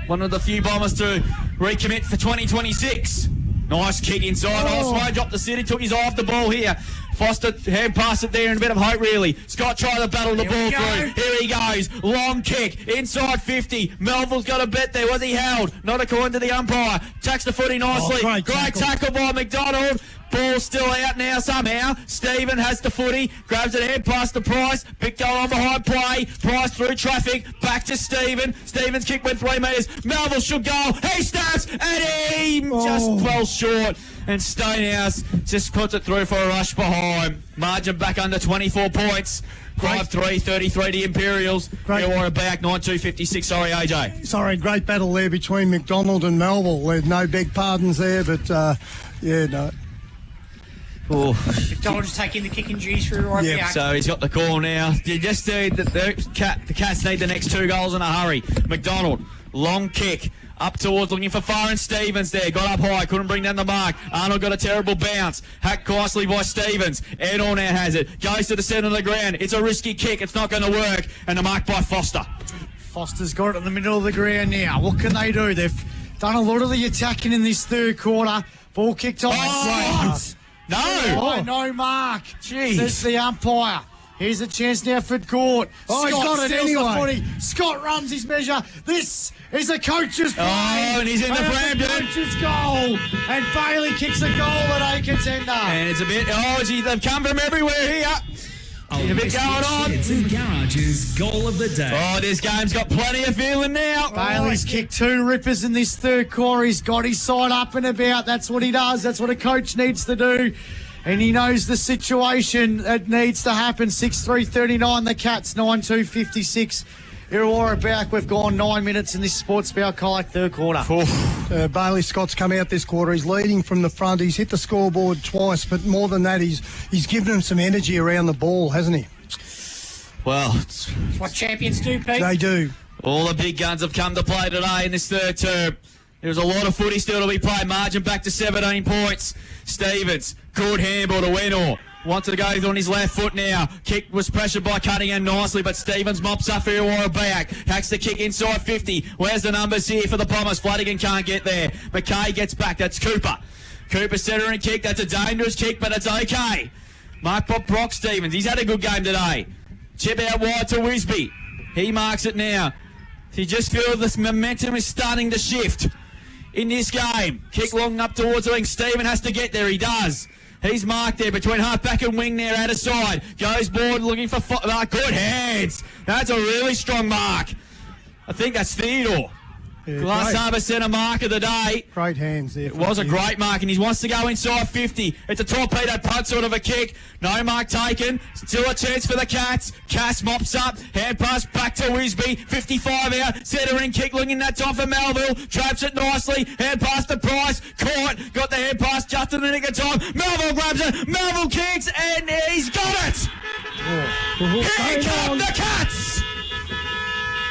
One of the few Bombers to recommit for 2026. Nice kick inside. Oswald dropped the city, took his eye off the ball here. Foster hand passed it there in a bit of hope, really. Scott tried to battle the ball through. Here he goes. Long kick. Inside 50. Melville's got a bet there. Was he held? Not according to the umpire. Tacks the footy nicely. Great tackle by McDonald. Ball still out now somehow. Stephen has the footy. Grabs it ahead past the Price. Big goal on behind play. Price through traffic. Back to Stephen. Stephen's kick went 3 metres. Melville should go. He snaps and he just fell short. And Stonehouse just puts it through for a rush behind. Margin back under 24 points. 5-3, 33 the Imperials. Irrewarra back 9-2-56. Sorry, AJ.
Sorry, great battle there between McDonald and Melville. There's no big pardons there, but yeah, no.
McDonald's taking the kicking duties for Irrewarra.
Yep, so he's got the call now. You just need the Cats need the next 2 goals in a hurry. McDonald, long kick. Up towards, looking for Farron Stevens there. Got up high, couldn't bring down the mark. Arnold got a terrible bounce. Hacked nicely by Stevens. Edall now has it. Goes to the centre of the ground. It's a risky kick. It's not going to work. And a mark by Foster.
Foster's got it in the middle of the ground now. What can they do? They've done a lot of the attacking in this third quarter. Ball kicked off. No mark.
Jeez.
Says the umpire. Here's a chance now for Gort.
He's got it anyway.
Scott runs his measure. This is a coach's play.
And he's in the Frampton.
Coach's goal. And Bailey kicks a goal at a contender.
And it's a bit, they've come from everywhere here. A bit going on.
It's the Garage's goal of the day.
Oh, this game's got plenty of feeling now.
Bailey's kicked 2 rippers in this third quarter. He's got his side up and about. That's what he does. That's what a coach needs to do. And he knows the situation that needs to happen. 6-3-39, the Cats, 9-2-56. Irrewarra back. We've gone 9 minutes in this Sports Bow Colac third quarter.
Bailey Scott's come out this quarter. He's leading from the front. He's hit the scoreboard twice, but more than that, he's given him some energy around the ball, hasn't he?
Well,
it's what champions do, Pete.
They do.
All the big guns have come to play today in this third term. There's a lot of footy still to be played. Margin back to 17 points. Stevens, good handball to Wenor. Wants to go on his left foot now. Kick was pressured by Cunningham nicely, but Stevens mops up for Irrewarra Beeac. Hacks the kick inside 50. Where's the numbers here for the Bombers? Flanagan can't get there. McKay gets back. That's Cooper. Cooper centering kick. That's a dangerous kick, but it's okay. Mark Brock Stevens. He's had a good game today. Chip out wide to Wisby. He marks it now. He just feels this momentum is starting to shift in this game. Kick long up towards the wing. Stephen has to get there. He does. He's marked there between half-back and wing there, out of side. Goes board looking for... good hands. That's a really strong mark. I think that's Theodore. Glass Harbour centre mark of the day.
Great hands there.
It was a great mark, and he wants to go inside 50. It's a torpedo punt sort of a kick. No mark taken. Still a chance for the Cats. Cass mops up. Hand pass back to Wisby. 55 out. Centering kick looking that time for Melville. Traps it nicely. Hand pass to Price. Caught. Got the hand pass just in the nick of time. Melville grabs it. Melville kicks, and he's got it. Here come the Cats.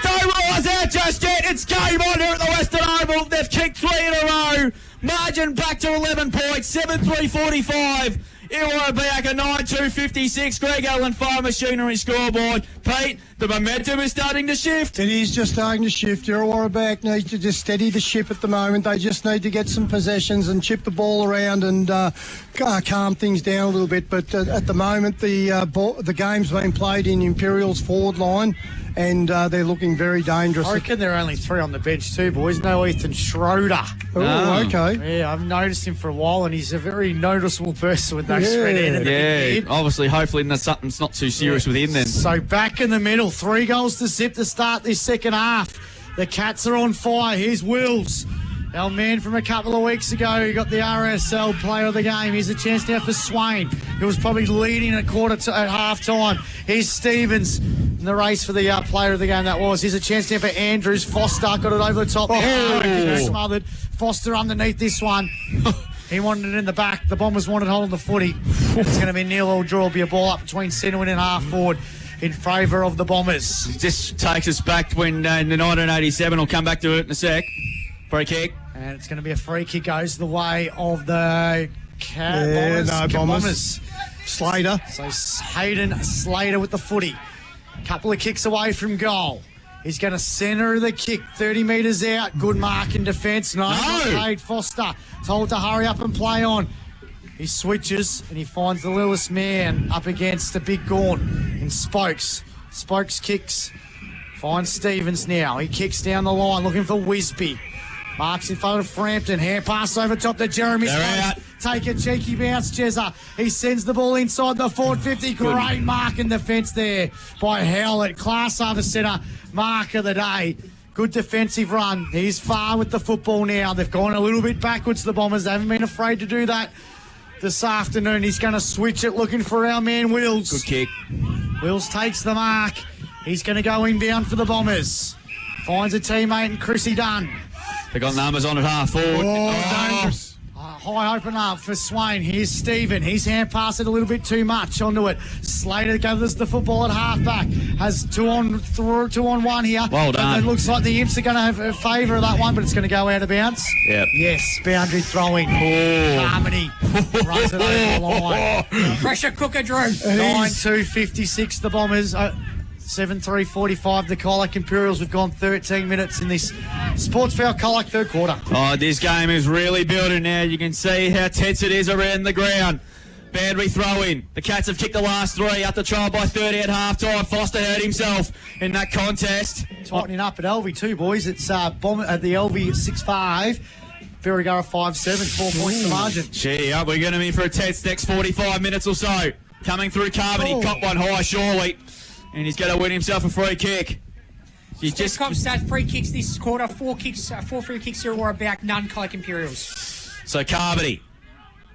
Don't rise out just yet. It's game on here at the Western Oval. They've kicked 3 in a row. Margin back to 11 points. 7-3-45. Irrewarra Beeac a 9-2-56. Greg Allen Fire Machinery scoreboard. Pete, the momentum is starting to shift.
It is just starting to shift. Irrewarra Beeac needs to just steady the ship at the moment. They just need to get some possessions and chip the ball around and calm things down a little bit. But at the moment, the game's been played in Imperials forward line, and they're looking very dangerous.
I reckon there are only 3 on the bench too, boys. No Ethan Schroeder.
Oh, okay.
Yeah, I've noticed him for a while, and he's a very noticeable person with no spread end of the big head.
Obviously, hopefully something's not too serious with him then.
So back in the middle, 3 goals to zip to start this second half. The Cats are on fire. Here's Wills. Our man from a couple of weeks ago, he got the RSL player of the game. Here's a chance now for Swain, who was probably leading at half time. Here's Stevens. in the race for the player of the game that was. Here's a chance there for Andrews. Foster got it over the top. Smothered. Foster underneath this one. He wanted it in the back. The Bombers wanted hold on the footy. It's going to be nil or draw. It'll be a ball up between centre and half forward in favour of the Bombers.
This takes us back when in the 1987. We'll come back to it in a sec. Free kick.
And it's going to be a free kick. Goes the way of the Bombers.
Slater.
So Hayden Slater with the footy. Couple of kicks away from goal. He's going to centre the kick, 30 metres out. Good mark in defence. No. Paid. Foster told to hurry up and play on. He switches and he finds the littlest man up against the big Gawn in Spokes. Spokes kicks. Finds Stevens now. He kicks down the line looking for Wisby. Marks in front of Frampton. Hand pass over top to Jeremy Stokes. Take a cheeky bounce, Jezza. He sends the ball inside the forward 50. Great mark in defence there by Howlett. Class over centre. Mark of the day. Good defensive run. He's far with the football now. They've gone a little bit backwards, the Bombers. They haven't been afraid to do that this afternoon. He's going to switch it, looking for our man Wills.
Good kick.
Wills takes the mark. He's going to go inbound for the Bombers. Finds a teammate in Chrissy Dunn.
They got numbers on at half forward.
Dangerous. High open up for Swain. Here's Stephen. He's hand passed it a little bit too much onto it. Slater gathers the football at half back. Has 2 on 1 here.
Well done.
It looks like the Imps are going to have a favour of that one, but it's going to go out of bounds.
Yep.
Yes, boundary throwing. Harmony runs it over the line.
Pressure cooker, Drew.
9-2-56 the Bombers. 7-3-45 the Colac Imperials. We've gone 13 minutes in this Sports Foul Colac third quarter.
Oh, this game is really building now. You can see how tense it is around the ground. Boundary throw in. The Cats have kicked the last 3 after trial by 30 at half time. Foster hurt himself in that contest.
Tightening up at LV too, boys. It's bomb at the LV at 6-5. Irrewarra 5-7, 4 points to margin.
Gee, we're going to be for a tense next 45 minutes or so. Coming through Carmen, he got one high, surely. And he's going to win himself a free kick.
He's just stat free kicks this quarter. 4 free kicks here or back, none Colac Imperials.
So Carmody,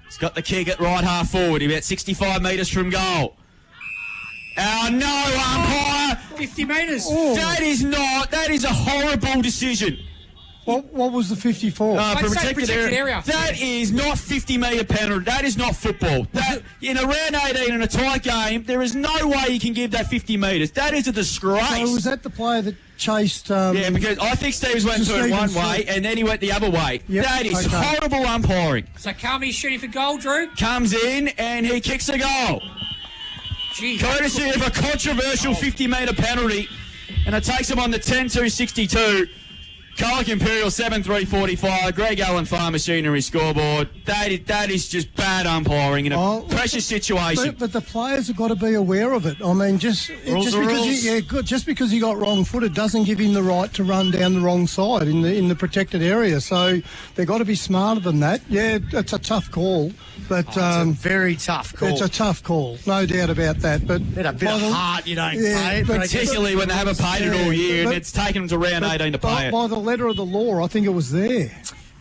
he's got the kick at right half forward, about 65 metres from goal. Oh no, umpire!
50 metres.
That is a horrible decision.
What was the 54?
Protected area. That is not 50-metre penalty. That is not football. In a round 18 in a tight game, there is no way you can give that 50 metres. That is a disgrace.
So was that the player that chased...
yeah, because I think Stevens went to it one way and then he went the other way. Yep. That is horrible umpiring.
So Carmody shooting for goal, Drew?
Comes in and he kicks a goal.
Gee,
courtesy of a controversial 50-metre penalty, and it takes him on the 10-2-62. Colac Imperial 7-3-45. Greg Allen Farm Machinery scoreboard. That is just bad umpiring in a pressure situation.
But the players have got to be aware of it. I mean, just because he got wrong footed doesn't give him the right to run down the wrong side in the protected area. So they've got to be smarter than that. Yeah, it's a tough call, but
it's a very tough call.
It's a tough call, no doubt about that. But
a bit of heart, you don't pay it,
particularly when they haven't paid it all year, and it's taken them to round 18 to pay it.
By the letter of the law, I think it was there.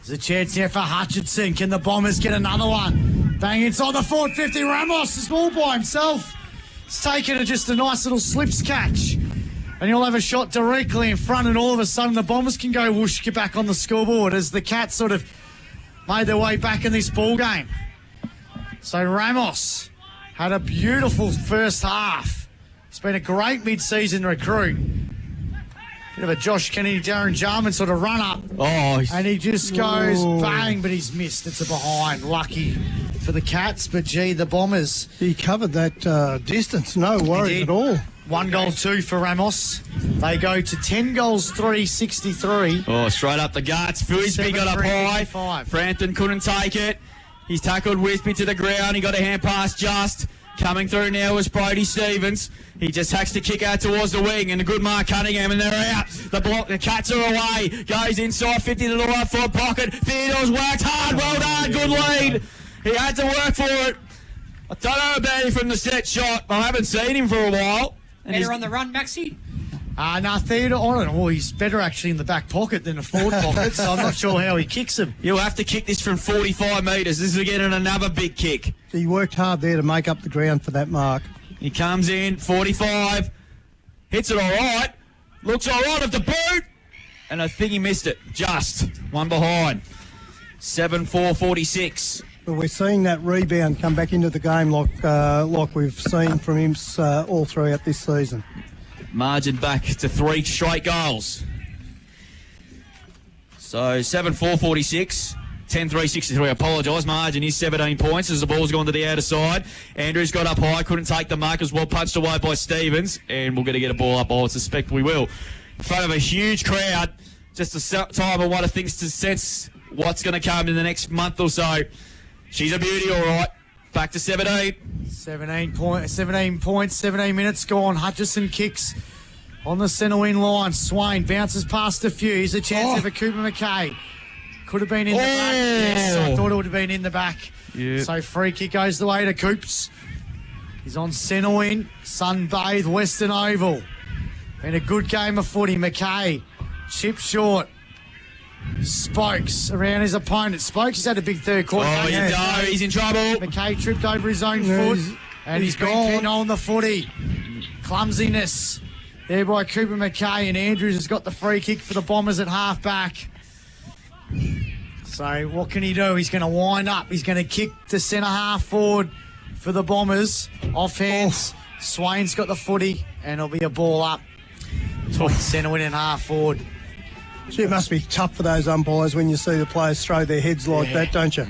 There's a chance here for Hutchinson. Can the Bombers get another one? Bang inside the forward 50. Ramos is all by himself. It's taken just a nice little slips catch. And he'll have a shot directly in front, and all of a sudden the Bombers can go whoosh, get back on the scoreboard as the Cats sort of made their way back in this ball game. So Ramos had a beautiful first half. It's been a great mid-season recruit. Bit of a Josh Kennedy, Darren Jarman sort of run up. And he just goes bang, but he's missed. It's a behind. Lucky for the Cats, but gee, the Bombers.
He covered that distance, no worries at all.
1 goal, 2 for Ramos. They go to 10 goals, 3-63.
Oh, straight up the guts. Wisby got up high. Frampton couldn't take it. He's tackled Wisby to the ground. He got a hand pass just. Coming through now is Brody Stevens. He just hacks the kick out towards the wing, and a good Mark Cunningham, and they're out. The Cats are away. Goes inside 50 to the right forward pocket. Theodore's worked hard. Well done. Good lead. He had to work for it. I don't know about him from the set shot. I haven't seen him for a while.
Better on the run, Maxie?
No, Theodore, I don't know. Well, he's better actually in the back pocket than the forward pocket, so I'm not sure how he kicks him.
You'll have to kick this from 45 metres. This is again another big kick.
He worked hard there to make up the ground for that mark.
He comes in, 45. Hits it all right. Looks all right off the boot. And I think he missed it. Just one behind. 7-4-46.
But we're seeing that rebound come back into the game like we've seen from him all throughout this season.
Margin back to 3 straight goals. So 7-4-46. 10-3-63. I apologise. Margin is 17 points as the ball's gone to the outer side. Andrews got up high, couldn't take the mark, as well punched away by Stevens, and we're going to get a ball up. I would suspect we will. In front of a huge crowd, just a time of one of things to sense what's going to come in the next month or so. She's a beauty, all right. Back to 17. 17 points, 17 minutes gone. Hutchison kicks on the centre wing line. Swain bounces past a few. Here's a chance for Cooper McKay. Could have been in the back. Yes, I thought it would have been in the back. Yep. So free kick goes the way to Coops. He's on centre wing. Sunbathe, Western Oval. Been a good game of footy. McKay, chip short. Spokes around his opponent. Spokes has had a big third quarter. Oh, you know, he's in trouble. McKay tripped over his own foot. And he's gone on the footy. Clumsiness there by Cooper McKay. And Andrews has got the free kick for the Bombers at half back. So what can he do? He's going to wind up. He's going to kick to centre half forward for the Bombers. Off hands. Swain's got the footy and it'll be a ball up. Centre win and half forward.
Gee, it must be tough for those umpires when you see the players throw their heads like that, don't you?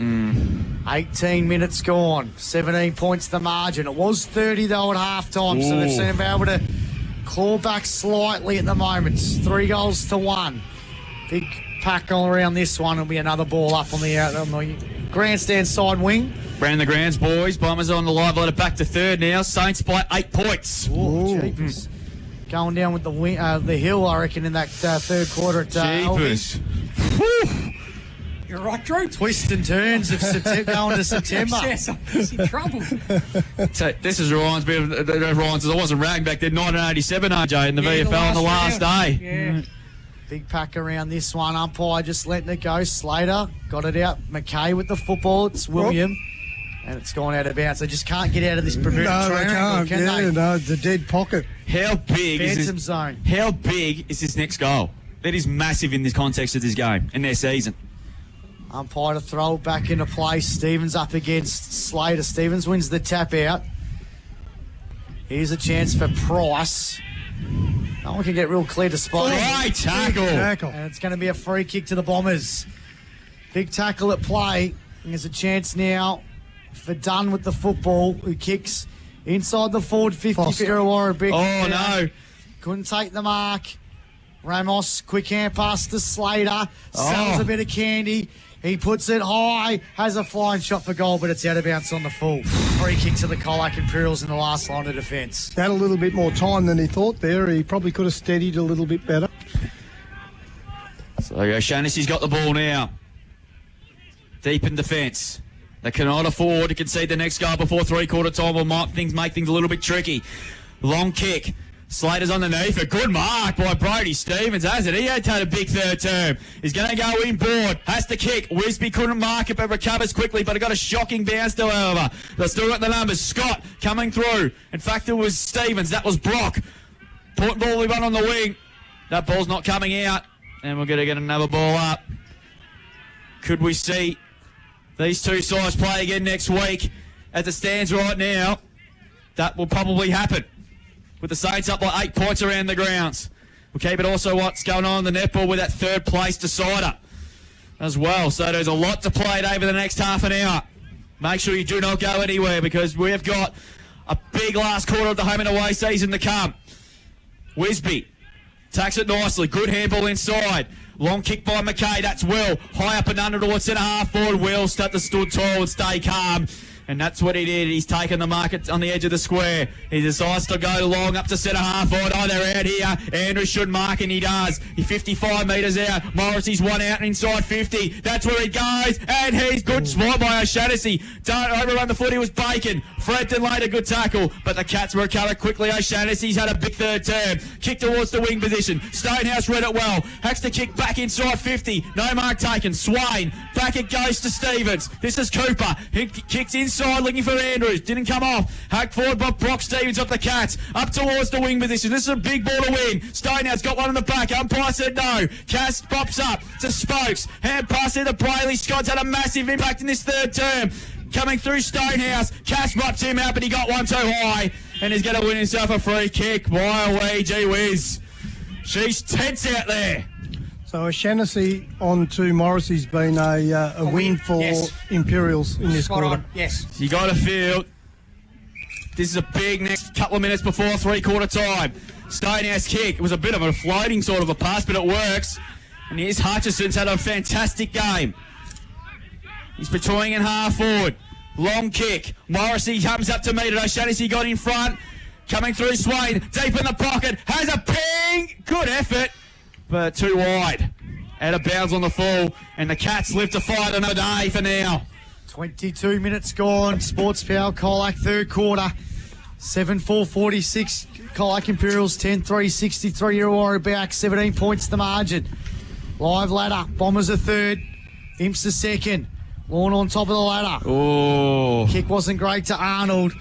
18 minutes gone. 17 points the margin. It was 30 though at half time, so they've seen them be able to claw back slightly at the moment. 3 goals to 1. Big pack all around this one. It'll be another ball up on the grandstand side wing. Brand the grounds, boys. Bombers on the live letter back to third now. Saints by 8 points. Jeepers. Going down with the hill, I reckon, in that third quarter at
Jeepers.
You're right, Drew.
Twists and turns of September, going to September.
Yes, he's in trouble.
So this is Ryan's bit of Ryan's. I wasn't ragging back then. 1987, RJ, in the VFL on the last day.
Yeah.
Big pack around this one. Umpire just letting it go. Slater got it out. McKay with the football. It's William. And it's gone out of bounds. They just can't get out of this Bermuda triangle, can they?
No, the dead pocket.
How big
Phantom zone.
How big is this next goal? That is massive in this context of this game and their season.
Umpire to throw it back into play. Stevens up against Slater. Stevens wins the tap out. Here's a chance for Price. No one can get real clear to spot.
Right tackle.
And it's going to be a free kick to the Bombers. Big tackle at play. And there's a chance now for Dunn with the football, who kicks inside the forward 50 for Irrewarra.
Oh, no.
Couldn't take the mark. Ramos, quick hand pass to Slater. Sells a bit of candy. He puts it high, has a flying shot for goal, but it's out of bounds on the full. Free kick to the Colac Imperials in the last line of defence.
Had a little bit more time than he thought there. He probably could have steadied a little bit better.
So O'Shaughnessy's got the ball now. Deep in defence. They cannot afford to concede the next goal before three-quarter time or make things a little bit tricky. Long kick. Slater's underneath. A good mark by Brody Stevens, hasn't he? He had a big third term. He's going to go inboard. Has to kick. Wisby couldn't mark it, but recovers quickly. But it got a shocking bounce, however. They've still got the numbers. Scott coming through. In fact, it was Stevens. That was Brock. Put ball we run on the wing. That ball's not coming out. And we're going to get another ball up. Could we see these two sides play again next week? As it stands right now, that will probably happen. With the Saints up by 8 points around the grounds. We'll keep it also what's going on in the netball with that third place decider as well. So there's a lot to play over the next half an hour. Make sure you do not go anywhere because we've got a big last quarter of the home and away season to come. Wisby takes it nicely. Good handball inside. Long kick by McKay. That's Will. High up and under towards centre half forward. Will start to stood tall and stay calm. And that's what he did. He's taken the market on the edge of the square. He decides to go long up to centre half forward. Oh, they're out here. Andrews should mark, and he does. He's 55 metres out. Morrissey's one out and inside 50. That's where he goes. And he's good spot by O'Shaughnesy. Don't overrun the foot. He was Bacon. Fredton later, good tackle. But the Cats recover quickly. O'Shaughnessy's had a big third term. Kick towards the wing position. Stonehouse read it well. Has to kick back inside 50. No mark taken. Swain. Back it goes to Stevens. This is Cooper. He kicks inside. inside, looking for Andrews. Didn't come off. Hacked forward by Brock Stevens off the Cats. Up towards the wing position. This is a big ball to win. Stonehouse got one in the back. Umpire said no. Cass pops up to Spokes. Hand pass there to Brayley. Scott's had a massive impact in this third term. Coming through Stonehouse. Cass pops him out, but he got one too high. And he's going to win himself a free kick. Why away, gee whiz. She's tense out there.
So O'Shannessy on to Morrissey's been a win for Imperials in this
Spot
quarter.
on. Yes.
You got to feel this is a big next couple of minutes before three-quarter time. Stonehouse kick. It was a bit of a floating sort of a pass, but it works. And here's Hutchison's had a fantastic game. He's between and half forward. Long kick. Morrissey comes up to meet it. O'Shannessy got in front. Coming through Swain. Deep in the pocket. Has a ping. Good effort, but too wide. Out of bounds on the full. And the Cats live to fight another day for now.
22 minutes gone. Sports Power Colac, third quarter. 7-4-46. Colac Imperials 10-3-63. Irrewarra Beeac 17 points the margin. Live ladder. Bombers are third. Imps are second. Lawn on top of the ladder.
Oh.
Kick wasn't great to Arnold.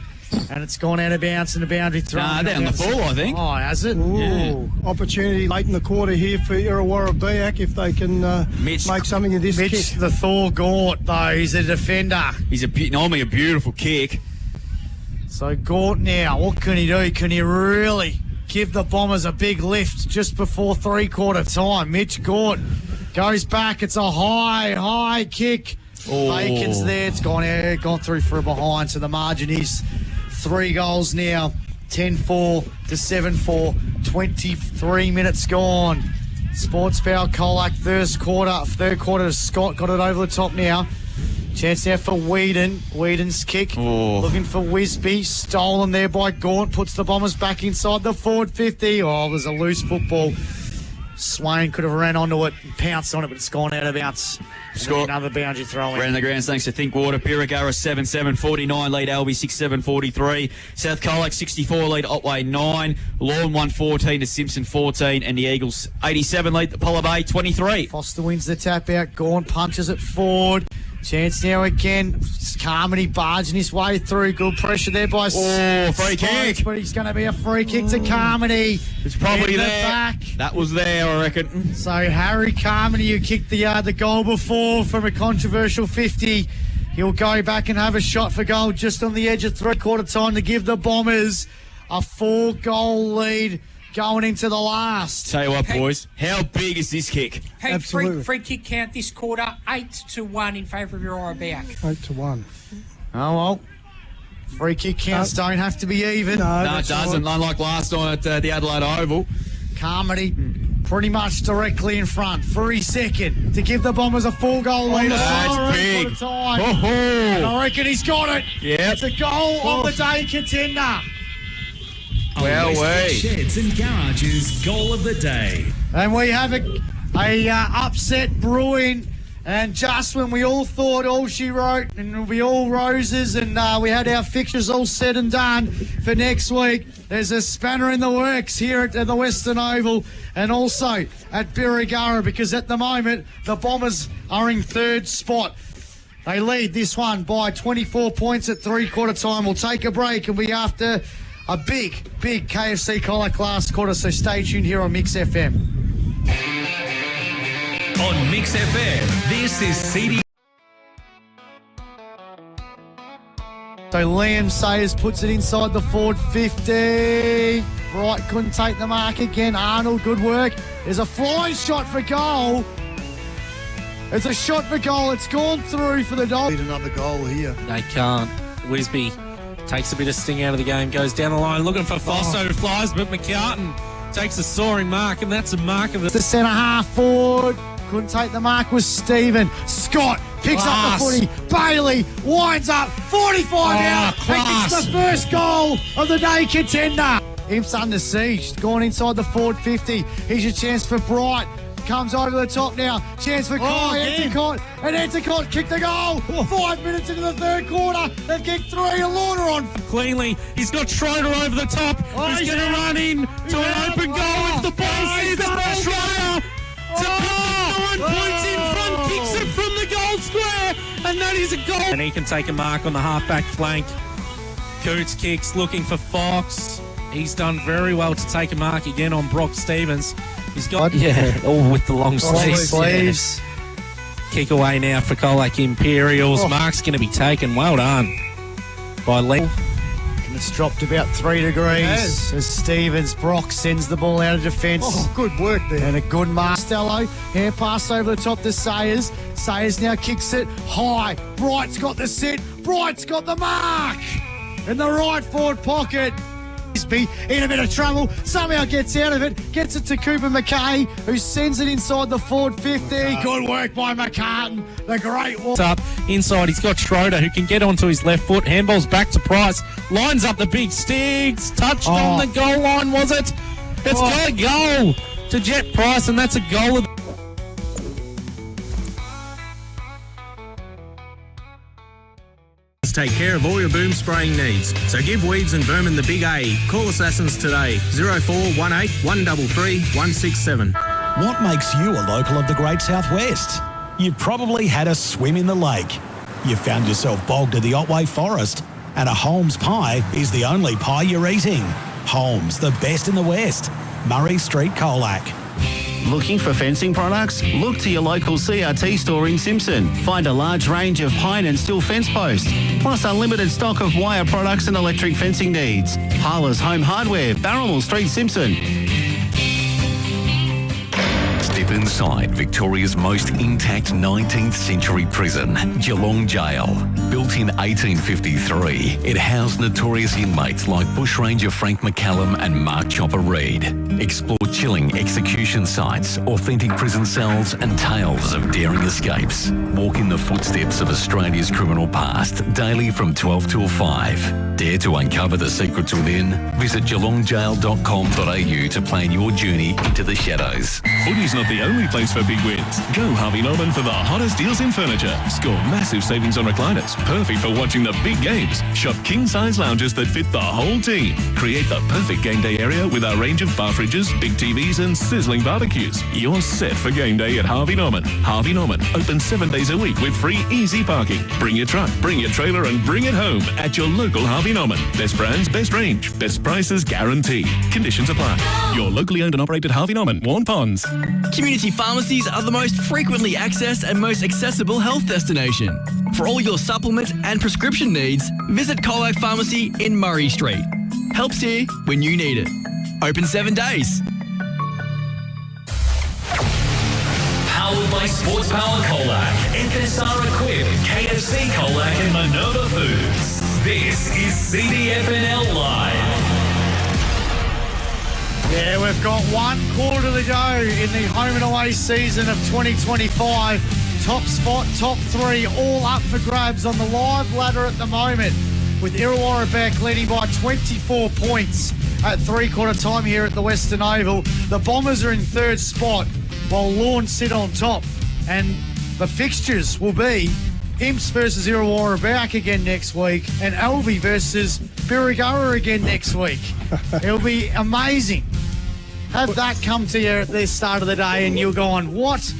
And it's gone out of bounds and the boundary throw.
Down the full, I think.
Oh, has it?
Ooh,
Yeah.
opportunity late in the quarter here for Irrewarra Beeac if they can make something of this
Mitch,
kick.
the Thor Gaunt, though, he's a defender.
He's normally a beautiful kick.
So Gaunt now, what can he do? Can he really give the Bombers a big lift just before three-quarter time? Mitch Gaunt goes back. It's a high kick.
Oh.
Bacon's there. It's gone through for a behind. So the margin is 3 goals now. 10-4 to 7-4. 23 minutes gone. Sports Power Colac, third quarter. Scott got it over the top now. Chance now for Whedon. Whedon's kick.
Oh.
Looking for Wisby. Stolen there by Gaunt. Puts the Bombers back inside the forward 50. Oh, there's a loose football. Swain could have ran onto it and pounced on it, but it's gone out of bounds.
Score.
Another boundary throw in.
Around the grounds thanks to Thinkwater. Irrewarra 7-7-49 lead Alby 6-7-43. South Colac 64 lead Otway 9. Lawn 1-14 to Simpson 14. And the Eagles 87 lead Apollo Bay 23.
Foster wins the tap out. Gaunt punches it forward. Chance now again. Carmody barging his way through. Good pressure there by
free kick.
But he's going to be a free kick to Carmody.
It's probably
in the
there.
back.
That was there, I reckon.
So Harry Carmody, who kicked the goal before from a controversial 50, he'll go back and have a shot for goal just on the edge of three-quarter time to give the Bombers a 4-goal lead going into the last.
Tell you what, boys, how big is this kick?
Hey,
Absolutely.
free kick count this quarter, 8-1 in favour of Irrewarra Beeac.
8-1.
Oh, well. Free kick counts don't have to be even.
No, it doesn't. Unlike last night at the Adelaide Oval.
Carmody pretty much directly in front for his second to give the Bombers a 4-goal lead.
That's big.
And I reckon he's got it.
Yep.
It's a goal of the day contender.
Well,
Sheds and Garages goal of the day.
And we have a upset brewing. And just when we all thought all she wrote and it'll be all roses and we had our fixtures all said and done for next week, there's a spanner in the works here at the Western Oval and also at Irrewarra, because at the moment the Bombers are in third spot. They lead this one by 24 points at three-quarter time. We'll take a break and we after a big KFC Colac last quarter, so stay tuned here on Mix FM.
On Mix FM, this is CD.
So Liam Sayers puts it inside the forward 50. Bright couldn't take the mark again. Arnold, good work. There's a flying shot for goal. It's a shot for goal. It's gone through for the Dolphins.
Need another goal here.
They can't. Wisby takes a bit of sting out of the game, goes down the line looking for Foster, who flies, but McCartan takes a soaring mark, and that's a mark of
The centre half forward. Couldn't take the mark was Stephen. Scott picks up the footy. Bailey winds up. 45 out. And it's the first goal of the day contender. Imps under siege. Gone inside the forward 50. Here's your chance for Bright. Comes over the top now. Chance for Kai Entercott. And Entercott kicked the goal. 5 minutes into the third quarter. They've kicked 3. Lauder on.
cleanly. He's got Schroeder over the top. He's going to run in to an open goal with the ball. Schroeder to 9 points in front. Kicks it from the goal goal square, and that is a goal.
And he can take a mark on the half-back flank. Coots kicks, looking for Fox. He's done very well to take a mark again on Brock Stevens. He's got... Yeah, all with the long sleeves. Kick away now for Colac Imperials. Mark's going to be taken. Well done by Lee.
It's dropped about 3 degrees as Stevens. Brock sends the ball out of defence.
Oh, good work there.
And a good Marstello. Hand pass over the top to Sayers. Sayers now kicks it high. Bright's got the set. Bright's got the mark. In the right forward pocket. In a bit of trouble, somehow gets out of it, gets it to Cooper McKay, who sends it inside the forward 50. Good work by McCartan, the great one.
Up inside, he's got Schroeder, who can get onto his left foot. Handball's back to Price, lines up the big sticks, touched on the goal line, was it? It's got a goal to Jet Price, and that's a goal of...
Take care of all your boom spraying needs. So give weeds and vermin the big A. Call Assassins today. 0418 133 167.
What makes you a local of the Great Southwest? You've probably had a swim in the lake. You've found yourself bogged to the Otway Forest. And a Holmes pie is the only pie you're eating. Holmes, the best in the West. Murray Street, Colac.
Looking for fencing products? Look to your local CRT store in Simpson. Find a large range of pine and steel fence posts, plus unlimited stock of wire products and electric fencing needs. Harlow's Home Hardware, Barrelmore Street, Simpson.
Step inside Victoria's most intact 19th century prison, Geelong Jail. Built in 1853, it housed notorious inmates like Bushranger Frank McCallum and Mark Chopper Reid. Explore chilling execution sites, authentic prison cells and tales of daring escapes. Walk in the footsteps of Australia's criminal past, daily from 12 till 5. Dare to uncover the secrets within? Visit geelongjail.com.au to plan your journey into the shadows.
Footy's not the only place for big wins. Go Harvey Norman for the hottest deals in furniture. Score massive savings on recliners, perfect for watching the big games. Shop king-size lounges that fit the whole team. Create the perfect game day area with our range of bar fridges, big TVs and sizzling barbecues. You're set for game day at Harvey Norman. Harvey Norman, open 7 days a week with free easy parking. Bring your truck, bring your trailer and bring it home at your local Harvey Norman. Best brands, best range, best prices guaranteed. Conditions apply. Your locally owned and operated Harvey Norman, Warn Ponds.
Community pharmacies are the most frequently accessed and most accessible health destination. For all your supplement and prescription needs, visit Colac Pharmacy in Murray Street. Helps here when you need it. Open 7 days.
Powered by Sports Power Colac, FSR Equip, KFC Colac and Minerva Foods. This is CDFNL Live.
Yeah, we've got 1 quarter to go in the home and away season of 2025. Top spot, top 3, all up for grabs on the live ladder at the moment, with Irrewarra back leading by 24 points at 3/4 time here at the Western Oval. The Bombers are in 3rd spot, while Lorne sit on top. And the fixtures will be Imps versus Irrewarra back again next week, and Alvey versus Irrewarra again next week. It'll be amazing. Have that come to you at the start of the day and you're going, what?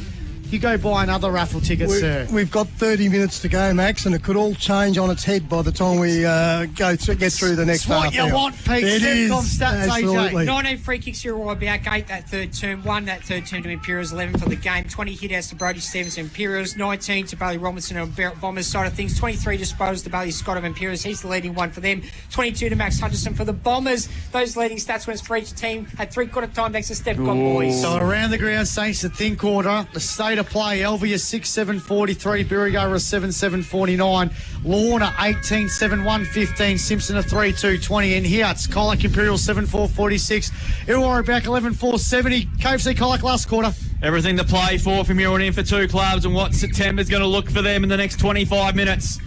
You go buy another raffle ticket, sir.
We've got 30 minutes to go, Max, and it could all change on its head by the time we get through the next half.
What you want, Pete.
It is.
Stats,
Absolutely.
19 free kicks to Irrewarra Beeac, 8 that third term, 1 that third term to Imperials, 11 for the game, 20 hit-outs to Brody Stevens and Imperials, 19 to Bailey Robinson on Bombers side of things, 23 disposals to Bailey Scott of Imperials, he's the leading one for them, 22 to Max Hutchison for the Bombers. Those leading stats wins for each team at 3/4 time. Thanks to Steph Gone boys.
So around the ground, Saints to think quarter. The state of play, Elvia 6-7-43, Birregurra 7-7-49, Lorna 18-7-1-15, Simpson a 3-2-20, and here it's Colac Imperial 7-4-46, Irrewarra back 11-4-70, KFC Colac last quarter.
Everything to play for from here on in for 2 clubs, and what September's going to look for them in the next 25 minutes.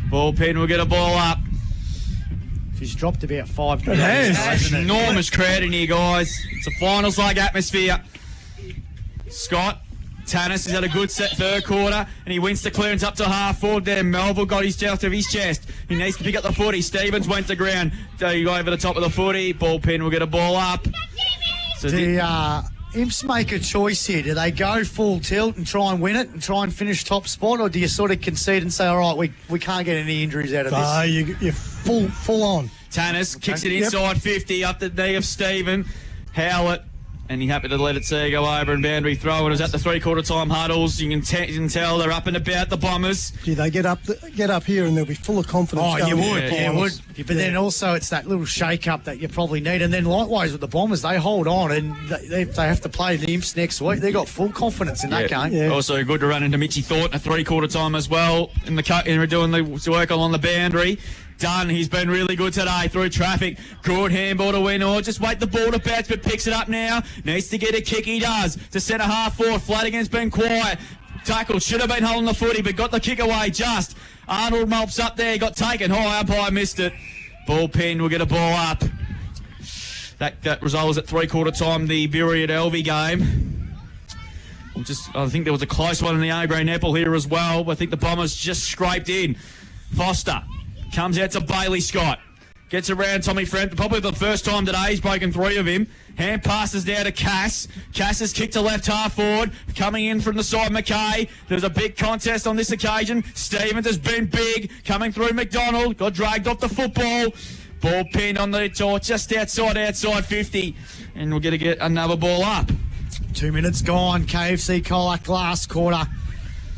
Ballpin will get a ball up.
She's dropped about 5
It has. Enormous crowd in here, guys. It's a finals-like atmosphere. Scott Tannis has had a good set 3rd quarter, and he wins the clearance up to half forward there. Melville got his out of his chest. He needs to pick up the footy. Stevens went to ground. There you go over the top of the footy. Ballpin will get a ball up. So
Imps make a choice here. Do they go full tilt and try and win it and try and finish top spot, or do you sort of concede and say, all right, we can't get any injuries out of this?
You're full on.
Tannis kicks it inside 50 up the knee of Stephen Howlett. And he happened to let it see go over and boundary throw. It was at the three-quarter time huddles. You can tell they're up and about the Bombers.
Gee, they get up here and they'll be full of confidence.
Oh, you would. But then also it's that little shake-up that you probably need. And then likewise with the Bombers, they hold on and they have to play the Imps next week. They've got full confidence in that game.
Yeah. Also good to run into Mitchy Thornton at three-quarter time as well. In doing the work along the boundary. Dunn, he's been really good today through traffic. Good handball to win, or just wait the ball to bounce, but picks it up now. Needs to get a kick, he does. To centre half forward, Flanagan's been quiet. Tackle, should have been holding the footy, but got the kick away just. Arnold mops up there, got taken high, umpire missed it. Ball pinned, we'll get a ball up. That result was at three-quarter time, the Beeac at Elvie game. I think there was a close one in the A-grade Nepal here as well, but I think the Bombers just scraped in. Foster comes out to Bailey Scott. Gets around Tommy Frampton. Probably the first time today he's broken three of him. Hand passes down to Cass. Cass has kicked to left half forward. Coming in from the side, McKay. There's a big contest on this occasion. Stevens has been big. Coming through McDonald. Got dragged off the football. Ball pinned on the tour just outside 50. And we'll get another ball up.
2 minutes gone. KFC Colac last quarter.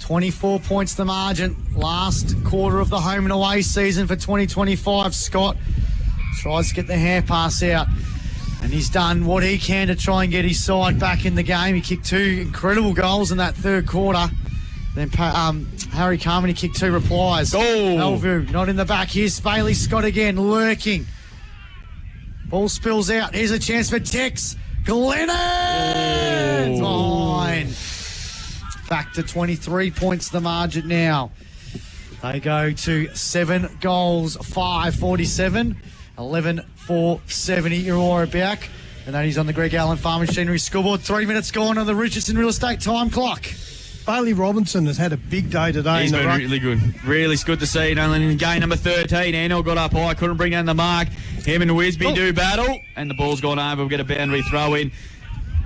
24 points the margin. Last quarter of the home and away season for 2025. Scott tries to get the hand pass out. And he's done what he can to try and get his side back in the game. He kicked two incredible goals in that third quarter. Then Harry Carmody kicked two replies. Melville not in the back. Here's Bailey Scott again, lurking. Ball spills out. Here's a chance for Tex. Glennon! Fine. Back to 23 points the margin now. They go to 7 goals, 5-47, 11-4-70. Irrewarra Beeac. And then he's on the Greg Allen Farm Machinery scoreboard. 3 minutes gone on the Richardson Real Estate time clock.
Bailey Robinson has had a big day today.
He's been really good. Really good to see. And in game number 13, Anil got up high, couldn't bring down the mark. Him and Wisby do battle, and the ball's gone over. We'll get a boundary throw in.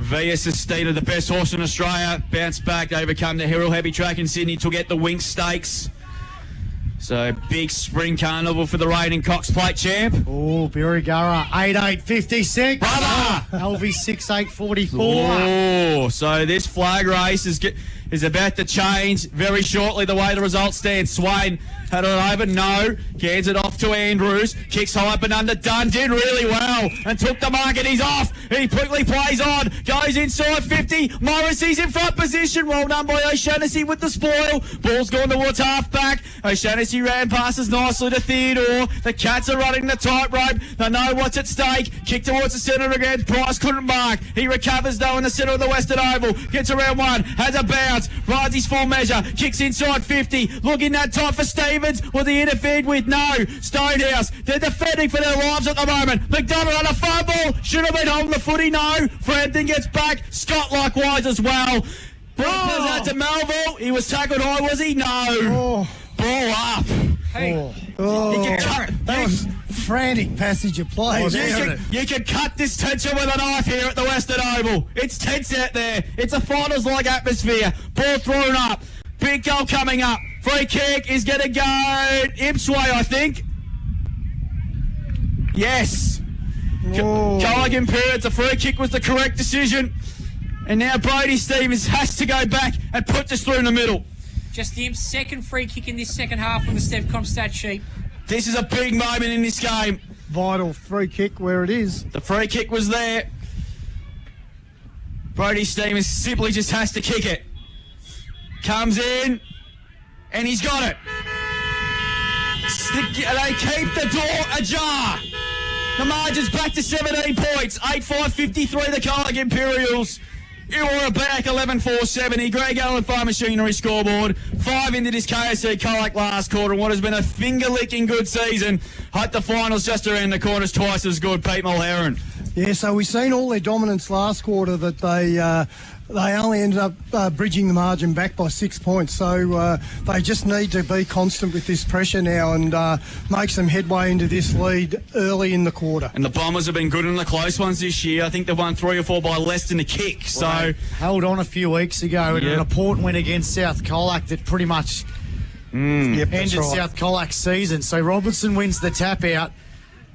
Via Sestina, the best horse in Australia, bounced back to overcome the Herald Heavy Track in Sydney to get the Winx Stakes. So, big spring carnival for the reigning Cox Plate champ.
Oh, Irrewarra, 8-8-56.
Brother!
LV 6-8-44.
Oh, so this flag race is about to change very shortly the way the results stand. Swain had it over, no. Hands it off to Andrews. Kicks high up and under. Dunn did really well and took the mark and he's off. He quickly plays on. Goes inside 50. Morrissey's in front position. Well done by O'Shannessy with the spoil. Ball's gone towards half-back. O'Shannessy ran passes nicely to Theodore. The Cats are running the tightrope. They know what's at stake. Kick towards the centre again. Price couldn't mark. He recovers though in the centre of the Western Oval. Gets around one. Has a bounce. Rides his full measure. Kicks inside 50. Looking that tight for Stevens. Was he interfered with? No. Stonehouse. They're defending for their lives at the moment. McDonald on a fumble. Should have been holding the footy. No. Frampton gets back. Scott likewise as well. Ball out to Melville. He was tackled high, was he? No. Ball up.
Hey. That was frantic passage of play.
You can cut this tension with a knife here at the Western Oval. It's tense out there. It's a finals-like atmosphere. Ball thrown up. Big goal coming up. Free kick is going to go Imps way, I think. Yes. Colac Imperials. The free kick was the correct decision. And now Brody Stevens has to go back and put this through in the middle.
Just the Imps' second free kick in this second half on the Stevcom stat sheet.
This is a big moment in this game.
Vital free kick where it is.
The free kick was there. Brody Stevens simply just has to kick it. Comes in, and he's got it. They keep the door ajar. The margin's back to 17 points. 8-5-53, the Colac Imperials. Irrewarra Beeac 11-4-70. Greg Allen Farm Machinery scoreboard. 5 into this KSC Colac last quarter. What has been a finger-licking good season. Hope the finals just around the corner's twice as good. Pete Mulheron.
Yeah, so we've seen all their dominance last quarter that they only ended up bridging the margin back by 6 points. So they just need to be constant with this pressure now and make some headway into this lead early in the quarter.
And the Bombers have been good in the close ones this year. I think they've won 3 or 4 by less than a kick. So
they held on a few weeks ago in an important win against South Colac that pretty much ended South Colac's season. So Robertson wins the tap out.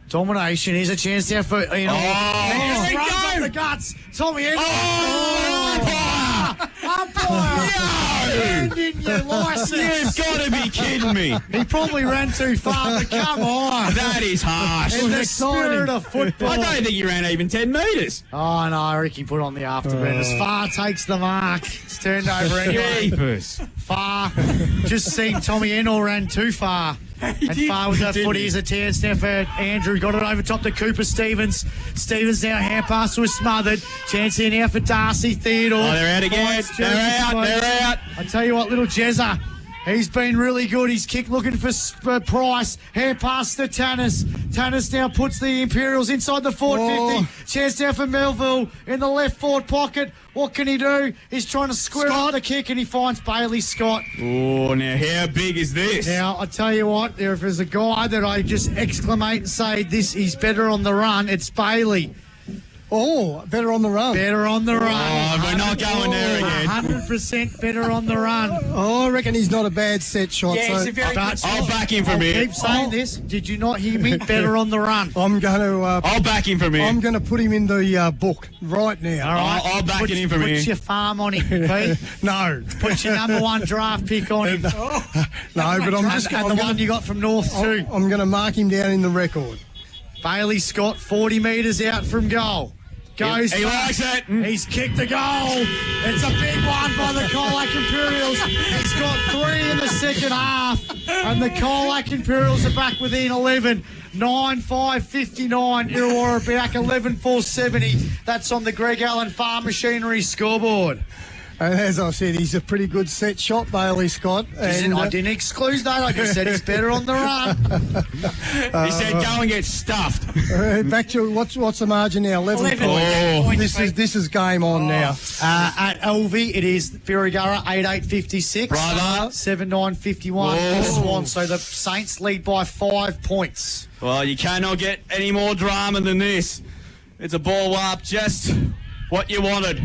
Domination. Here's a chance now for here we go. The guts. Tommy Umpire! Hand in your licence.
You've got to be kidding me.
He probably ran too far, but come on.
That is harsh.
In the spirit of football.
I don't think he ran even 10 metres.
Oh, no, I reckon he put on the afterburn. As Far takes the mark. It's turned over anyway.
Jeepers.
Far. Just seen Tommy Enel ran too far. And Far with that footy. Here's a chance now for Andrew. Got it over top to Cooper Stevens. Stevens now hand pass was smothered. Chance here now for Darcy Theodore.
Oh, they're out again. They're out.
I tell you what, little Jezza. He's been really good. He's kicked looking for Price. Hand pass to Tannis. Tannis now puts the Imperials inside the forward 50. Chance now for Melville in the left forward pocket. What can he do? He's trying to square out the kick and he finds Bailey Scott.
Oh, now how big is this?
Now, I tell you what, if there's a guy that I just exclamate and say he's better on the run, it's Bailey.
Oh, better on the run.
Better on the run.
Oh, we're not going there again.
100% better on the run.
Oh, I reckon he's not a bad set shot.
Yeah,
so
he's a very good shot.
I'll back him from here.
Keep saying this. Did you not hear me? Better on the run.
I'm going to...
I'll back him from here.
I'm going to put him in the book right now.
All right.
I'll back him from here.
Put your farm on him, Pete.
No.
Put your number 1 draft pick on him.
No, but I'm just...
And the one you got from North too.
I'm going to mark him down in the record.
Bailey Scott, 40 metres out from goal. Goes
he likes it.
He's kicked the goal. It's a big one by the Colac Imperials. He's got 3 in the second half. And the Colac Imperials are back within 11. 9-5-59. Irrewarra Beeac 11-4-70. That's on the Greg Allen Farm Machinery scoreboard.
And as I said, he's a pretty good set shot, Bailey Scott. And
I didn't exclude that. Like I said, he's better on the run.
He said, go and get stuffed.
Back to what's the margin now? 11 points. This is game on now.
At LV, it is Irrewarra 8-8-56.
Brother.
7-9-51 for Swan. So the Saints lead by 5 points.
Well, you cannot get any more drama than this. It's a ball up, just what you wanted.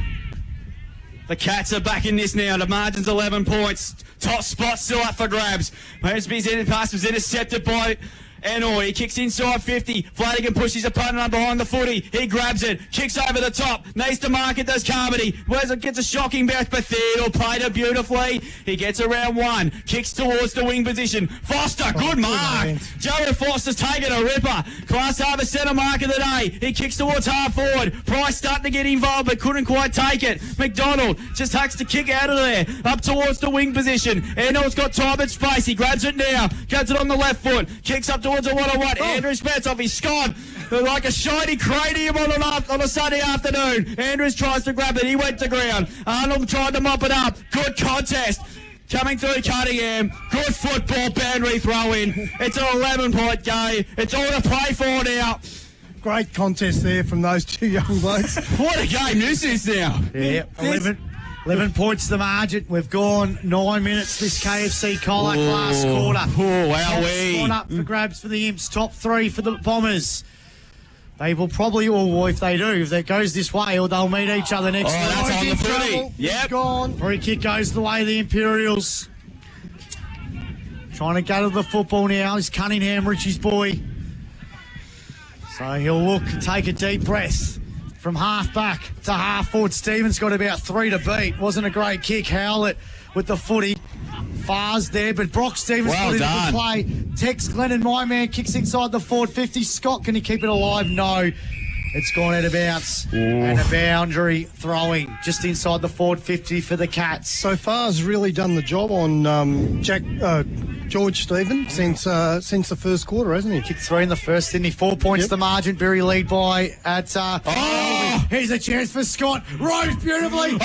The Cats are back in this now. The margin's 11 points. Top spot still up for grabs. Mosby's pass was intercepted by Enor. He kicks inside 50. Flanagan pushes opponent up behind the footy. He grabs it. Kicks over the top. Needs to mark it. Does Carmody. Gets a shocking bounce, but Theodore played it beautifully. He gets around 1. Kicks towards the wing position. Foster, good mark. Joey Foster's taken a ripper. Class Harbour centre mark of the day. He kicks towards half forward. Price starting to get involved, but couldn't quite take it. McDonald just hucks the kick out of there. Up towards the wing position. Enor's got time and space. He grabs it now. Grabs it on the left foot. Kicks up towards a 1-on-1. Andrew Spence he's gone like a shiny cranium on a Sunday afternoon. Andrews tries to grab it. He went to ground. Arnold tried to mop it up. Good contest. Coming through Cunningham. Good football boundary throw in. It's an 11-point game. It's all to play for now.
Great contest there from those 2 young blokes.
What a game this is now.
Yeah, 11 points the margin. We've gone 9 minutes this KFC Colac last quarter.
Oh, wowee.
One up for grabs for the Imps. Top 3 for the Bombers. They will probably, if they do, if that goes this way, or they'll meet each other next week.
That's on the footy. Yep.
Gone. Free kick goes the way of the Imperials. Trying to go to the football now is Cunningham, Richie's boy. So he'll look, take a deep breath. From half back to half forward. Stevens got about 3 to beat. Wasn't a great kick. Howlett with the footy. Far's there, but Brock Stevens put it into play. Tex Glennon, my man, kicks inside the forward 50. Scott, can he keep it alive? No. It's gone out of bounds. And a boundary throwing just inside the forward 50 for the Cats.
So Far's really done the job on George Stevens since the first quarter, hasn't he?
Kicked 3 in the first, didn't he? 4 points the margin. Berry lead by at... here's a chance for Scott. Rose beautifully. In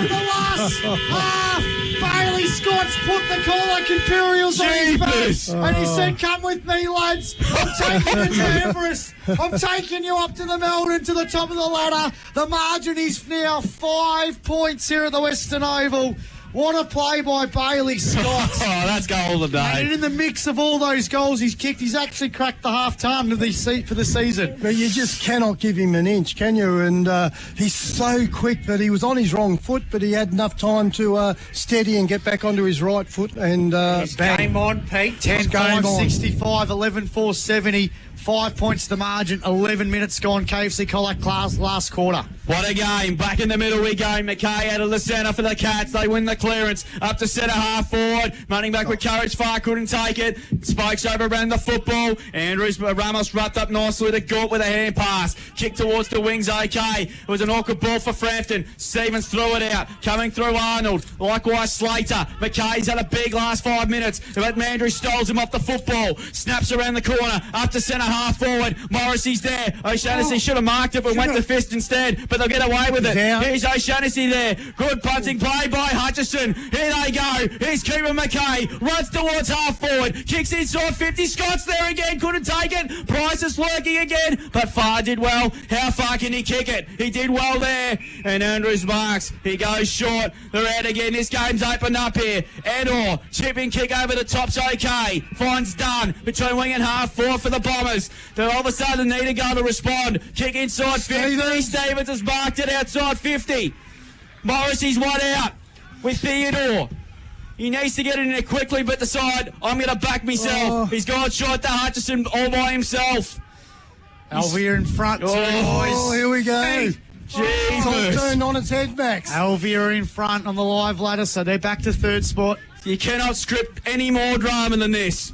the last half, Bailey Scott's put the Colac Imperials on his back. And he said, come with me, lads. I'm taking you to Everest. I'm taking you up to the Melbourne, to the top of the ladder. The margin is now 5 points here at the Western Oval. What a play by Bailey Scott.
That's goal of the day.
And in the mix of all those goals he's kicked, he's actually cracked the half-time for the season.
But you just cannot give him an inch, can you? And he's so quick that he was on his wrong foot, but he had enough time to steady and get back onto his right foot. And bang.
Game on, Pete.
10-5-65, 11-4-70. 5 points the margin, 11 minutes gone. KFC Colac class last quarter.
What a game. Back in the middle we go. McKay out of the centre for the Cats. They win the clearance. Up to centre half forward. Running back with courage. Far couldn't take it. Spikes overran the football. Ramos wrapped up nicely to Gort with a hand pass. Kick towards the wings, okay. It was an awkward ball for Frampton. Stevens threw it out. Coming through Arnold. Likewise Slater. McKay's had a big last 5 minutes. But Mandry stoles him off the football. Snaps around the corner. Up to centre half forward. Morrissey's there. O'Shaughnessy should have marked it but went to fist instead. But they'll get away with it. Here's O'Shaughnessy there. Good punting play by Hutchison. Here they go. Here's Cooper McKay. Runs towards half forward. Kicks inside 50. Scott's there again. Couldn't take it. Price is lurking again. But Farr did well. How far can he kick it? He did well there. And Andrews marks. He goes short. They're out again. This game's opened up here. Edor. Chipping kick over the top's okay. Finds Dunn. Between wing and half forward for the Bombers. They all of a sudden need a goal to respond. Kick inside 50. Stevens has marked it outside 50. Morrissey's one out with Theodore. He needs to get it in there quickly, but decide, I'm going to back myself. He's gone short to Hutchison all by himself.
Alvia in front, boys.
Here we go.
Hey.
It's all turned on its head, Max.
Alvia in front on the live ladder, so they're back to third spot.
You cannot script any more drama than this.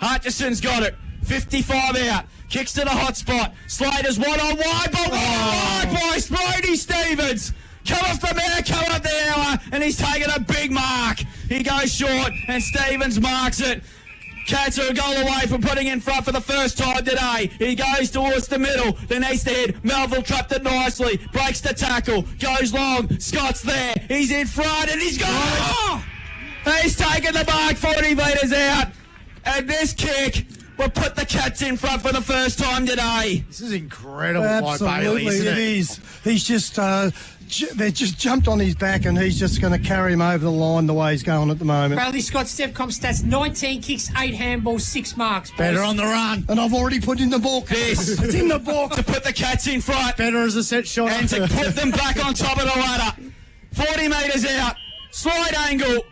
Hutchison's got it. 55 out. Kicks to the hot spot. Slater's one-on-one, but wide by Brody Stevens. Come off the man, come up the hour, and he's taking a big mark. He goes short, and Stevens marks it. Cats are a goal away from putting in front for the first time today. He goes towards the middle, then east ahead. Melville trapped it nicely, breaks the tackle, goes long. Scott's there, he's in front, and he's gone. Oh! He's taken the mark 40 metres out, and this kick will put the Cats in front for the first time today.
This is incredible by Bailey, isn't it?
It is. He's just, they just jumped on his back and he's just going to carry him over the line the way he's going at the moment.
Bailey Scott, Stevcom stats, 19 kicks, 8 handballs, 6 marks. Boys.
Better on the run.
And I've already put in the book.
This.
It's in the book.
To put the Cats in front.
Better as a set shot.
And to put them back on top of the ladder. 40 metres out. Slide angle.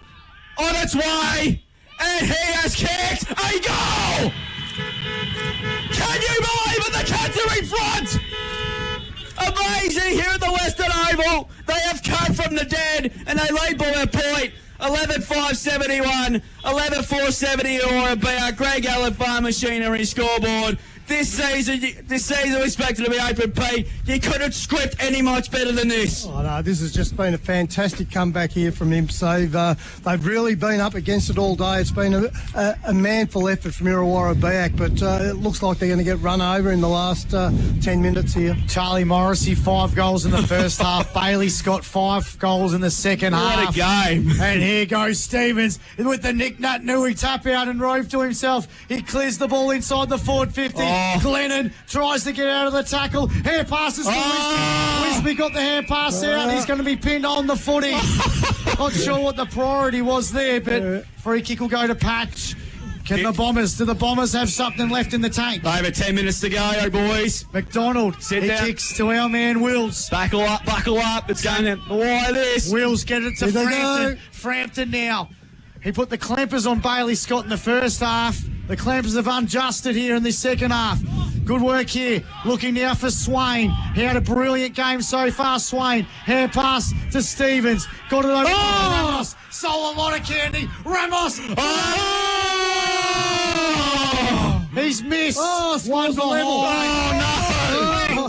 On its way. And he has kicked a goal. Can you believe it? The Cats are in front! Amazing here at the Western Oval. They have come from the dead and they lead by a point. 11-5-71, 11-4-70 or Beeac. Greg Allen Farm Machinery scoreboard. This season we expected to be open, Pete. You couldn't script any much better than this.
Oh, no, this has just been a fantastic comeback here from Imps. They've really been up against it all day. It's been a manful effort from Irrewarra Beeac, but it looks like they're going to get run over in the last 10 minutes here.
Charlie Morrissey, 5 goals in the first half. Bailey Scott, 5 goals in the second half.
What a game.
And here goes Stevens with the Nick Nut Nui tap out and rove to himself. He clears the ball inside the forward 50. Glennon tries to get out of the tackle. Hair passes to Wisby got the hair pass out. He's going to be pinned on the footy. Not sure what the priority was there, but free kick will go to Patch. Do the Bombers have something left in the tank?
Over 10 minutes to go, boys.
McDonald,
Sit
he
down.
kicks to our man Wills.
Buckle up. It's going to wire this.
Wills get it to Frampton. Frampton now. He put the clampers on Bailey Scott in the first half. The clampers have unadjusted here in the second half. Good work here. Looking now for Swain. He had a brilliant game so far, Swain. Hair pass to Stevens. Got it over to Ramos. Stole a lot of candy. Ramos. He's missed. One behind.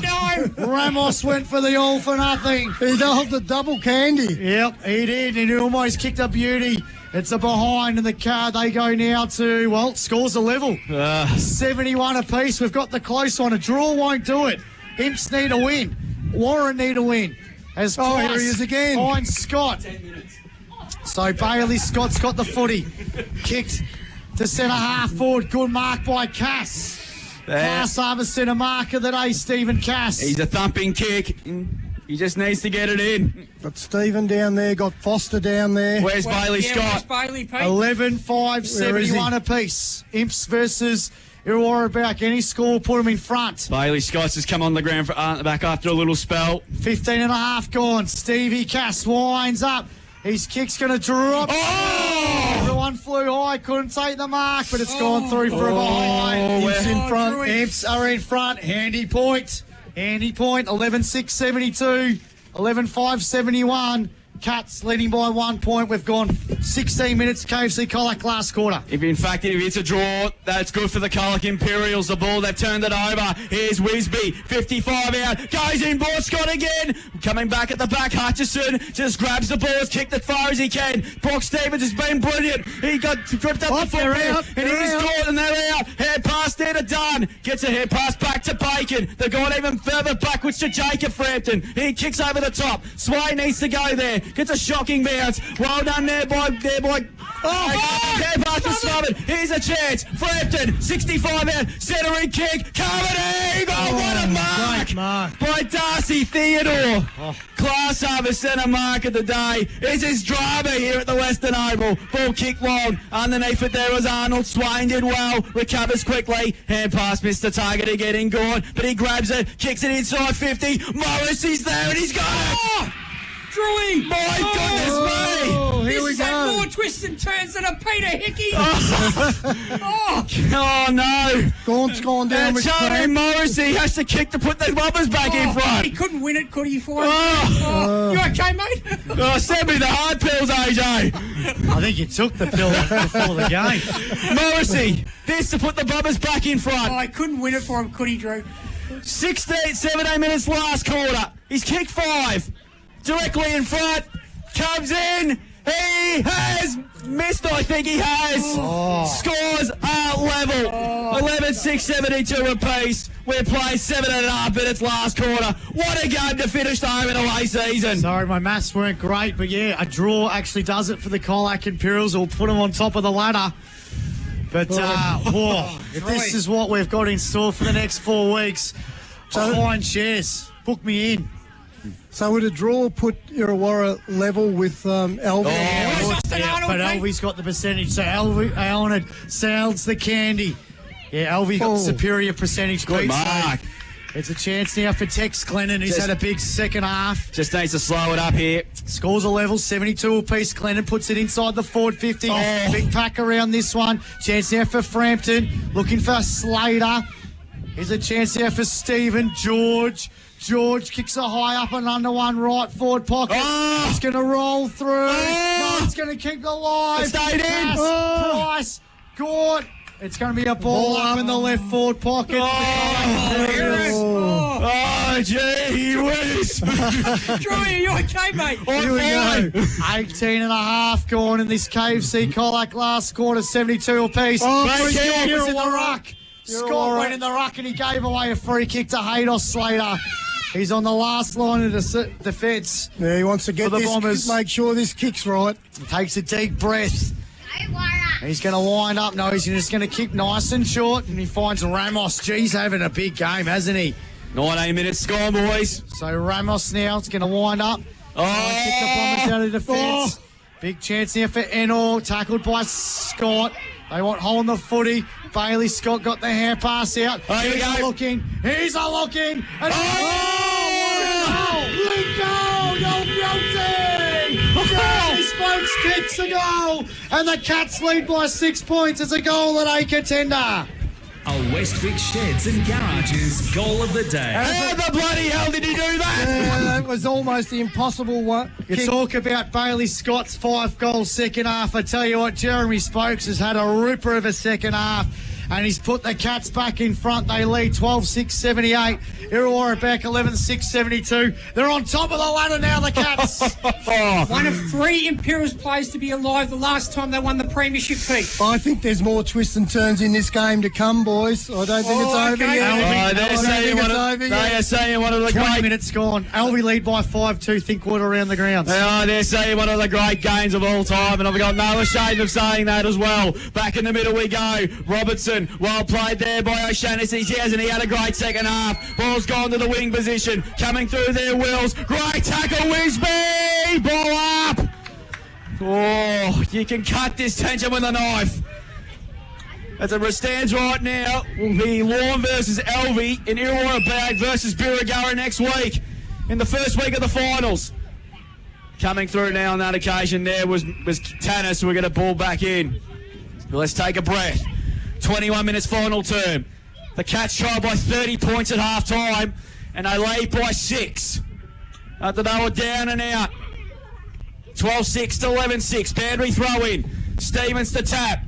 No. Ramos went for the all for nothing.
He held the double candy.
Yep, he did. And he almost kicked a beauty. It's a behind in the car. They go now to, well, scores a level. 71 apiece. We've got the close one. A draw won't do it. Imps need a win. Warren need a win. As
here he is again.
Behind Scott. So Bailey Scott's got the footy. Kicked to centre half forward. Good mark by Cass. Class harbour centre mark of the day, Stephen Cass.
He's a thumping kick. He just needs to get it in.
Got Stephen down there, got Foster down there.
Where's Bailey Scott?
Where's Bailey, Pete?
11-5-71 apiece. Imps versus Irrewarra Beeac. Any score, put them in front.
Bailey Scott's has come on the ground for back after a little spell.
15 and a half gone. Stevie Cass winds up. His kick's going to drop.
Oh!
Everyone flew high, couldn't take the mark, but it's gone through for a behind. Imps in front. Imps are in front. Handy point. 11-6-72. 11-5-71. Cats leading by 1 point. We've gone 16 minutes. KFC Colac last quarter.
If it's a draw, that's good for the Colac Imperials. The ball, they've turned it over. Here's Wisby, 55 out, goes in, ball Scott again. Coming back at the back, Hutchison just grabs the ball, has kicked as far as he can. Brock Stevens has been brilliant. He got gripped up the football, and he's caught, and they're out. Head pass there to Dunn. Gets a head pass back to Bacon. They're going even further backwards to Jacob Frampton. He kicks over the top. Sway needs to go there. Gets a shocking bounce. Well done there by. Head pass to Smothered. Here's a chance. Frampton, 65 out. Centering kick. Carmody. Oh, what a mark by Darcy Theodore. Class harbour centre mark of the day. This is drama here at the Western Oval. Ball kicked long. Underneath it there was Arnold. Swain did well. Recovers quickly. Hand pass missed the target again in Gord. But he grabs it. Kicks it inside 50. Morrissey's there and he's got it.
Drewy!
My goodness me!
Here we go. More twists and turns than a Peter Hickey.
Oh no!
Gaunt's gone down with
Charlie Morrissey has to kick to put the rubbers back in front.
He couldn't win it, could he, for him? You okay, mate?
Send me the hard pills, AJ.
I think you took the pill before the game.
Morrissey, this to put the rubbers back in front.
I couldn't win it for him, could he, Drew?
17 minutes last quarter. He's kicked 5. Directly in front, comes in, he has missed, I think he has. Scores are level, 11-6-72 apiece. We're playing 7.5 minutes last quarter. What a game to finish the home and away season.
Sorry, my maths weren't great, but yeah, a draw actually does it for the Colac Imperials. We'll put them on top of the ladder. But if this is what we've got in store for the next 4 weeks, behind shares, book me in.
So would a draw put Irrewarra level with Elvie?
But Elvie's got the percentage. So Allen sounds the candy. Yeah, Elvie got the superior percentage.
Good mark.
So it's a chance now for Tex Glennon, who's had a big second half.
Just needs to slow it up here.
Scores a level, 72 apiece. Glennon puts it inside the forward 50. Big pack around this one. Chance now for Frampton. Looking for Slater. Here's a chance now for Stephen George. George kicks a high up and under one right forward pocket. It's going to roll through. No, it's going to keep it alive.
It stayed in.
Price. Gort. It's going to be a ball up in the left forward pocket.
Gee whiz.
Drewy, are you okay, mate?
Here we go. 18 and a half gone in this KFC Colac last quarter, 72 apiece. Free kick was in the ruck. Scott went in the ruck and he gave away a free kick to Haydos Slater. He's on the last line of the defence.
Yeah, he wants to get
the
this,
Bombers.
make sure this kick's right.
He takes a deep breath. He's going to wind up. No, he's just going to kick nice and short, and he finds Ramos. He's having a big game, hasn't he?
19 minutes gone, boys.
So Ramos now is going to wind up. Kick the Bombers out of defence. Big chance here for Enor, tackled by Scott. They want hold on the footy. Bailey Scott got the hand pass out. He's a looking. And what a goal! Jeremy Spokes kicks a goal. And the Cats lead by 6 points. It's a goal at a contender.
A Westvic Sheds and Garages goal of the day.
How the bloody hell did he do that?
That was almost the impossible one.
You talk about Bailey Scott's 5 goals second half. I tell you what, Jeremy Spokes has had a ripper of a second half. and he's put the Cats back in front. They lead 12-6-78. Irrewarra back 11-6-72. They're on top of the ladder now, the Cats.
One of 3 Imperials players to be alive the last time they won the premiership, Pete.
I think there's more twists and turns in this game to come, boys. I don't think it's over yet.
They're saying one of the
20
great
minutes gone. Albie lead by 5-2, think quarter around the grounds.
They're saying one of the great games of all time, and I've got no shame of saying that as well. Back in the middle we go. Robertson, well played there by O'Shaughnessy. He had a great second half. Ball's gone to the wing position. Coming through there, Wills. Great tackle, Wisby. Ball up. Oh, you can cut this tension with a knife. As it stands right now, will be Lorne versus Elvie in Irrewarra Beeac versus Irrewarra next week in the first week of the finals. Coming through now on that occasion there was Tannis. We're going to ball back in. Let's take a breath. 21 minutes final term. The Cats trail by 30 points at half time and they lead by 6. After they were down and out. 12-6 to 11-6. Boundary throw in. Stevens to tap.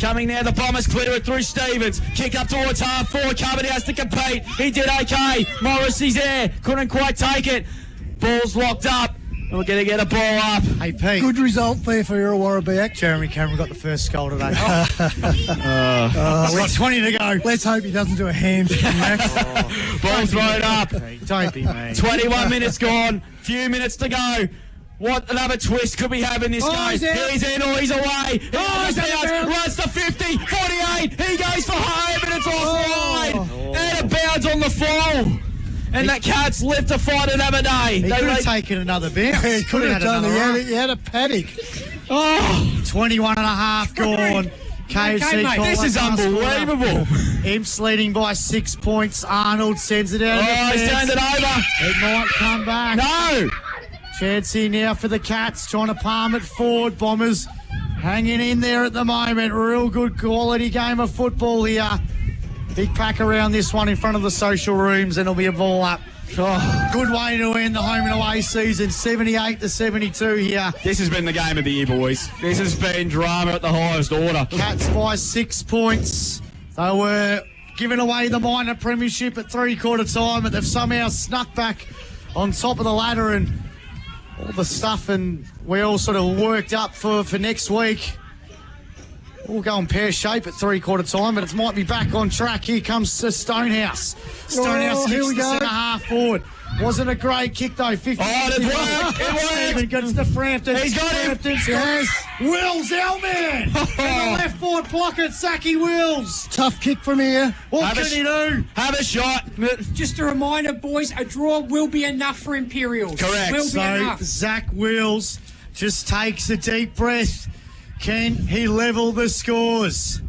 Coming now, the Bombers clear it through Stevens. Kick up towards half forward. Carmody has to compete. He did okay. Morrissey's there. Couldn't quite take it. Ball's locked up. We're going to get a ball up.
Hey, Pete.
Good result there for Irrewarra Beeac.
Jeremy Cameron got the first goal today. Got 20 to go.
Let's hope he doesn't do a hamstring, Max.
Ball thrown up.
Don't be mean.
21 minutes gone. Few minutes to go. What another twist could we have in this game? He's in or he's away. He's runs to 50, 48. He goes for home and it's offside. And it bounds on the fall. And that Cats live to fight another day.
He could have taken another bounce.
He could have done it. He had a paddock.
21 and a half gone. KFC
mate, this is unbelievable.
Imps leading by 6 points. Arnold sends it out.
He's turned it over.
It might come back.
No.
Chancey now for the Cats, trying to palm it forward. Bombers hanging in there at the moment. Real good quality game of football here. Big pack around this one in front of the social rooms, and it'll be a ball up. Good way to end the home and away season, 78-72 here.
This has been the game of the year, boys. This has been drama at the highest order.
Cats by 6 points. They were giving away the minor premiership at three-quarter time, but they've somehow snuck back on top of the ladder and all the stuff, and we all sort of worked up for next week. We'll go in pear-shape at three-quarter time, but it might be back on track. Here comes Stonehouse. Stonehouse kicks the centre-half forward. Wasn't a great kick, though. 50.
It worked. It worked.
Stephen gets to Frampton.
He's got him.
Yes. Wills, Elman. In the left forward pocket, Saki Wills.
Tough kick from here.
What can he do?
Have a shot.
Just a reminder, boys, a draw will be enough for Imperials.
Correct.
Will be enough.
Zach Wills just takes a deep breath. Can he level the scores?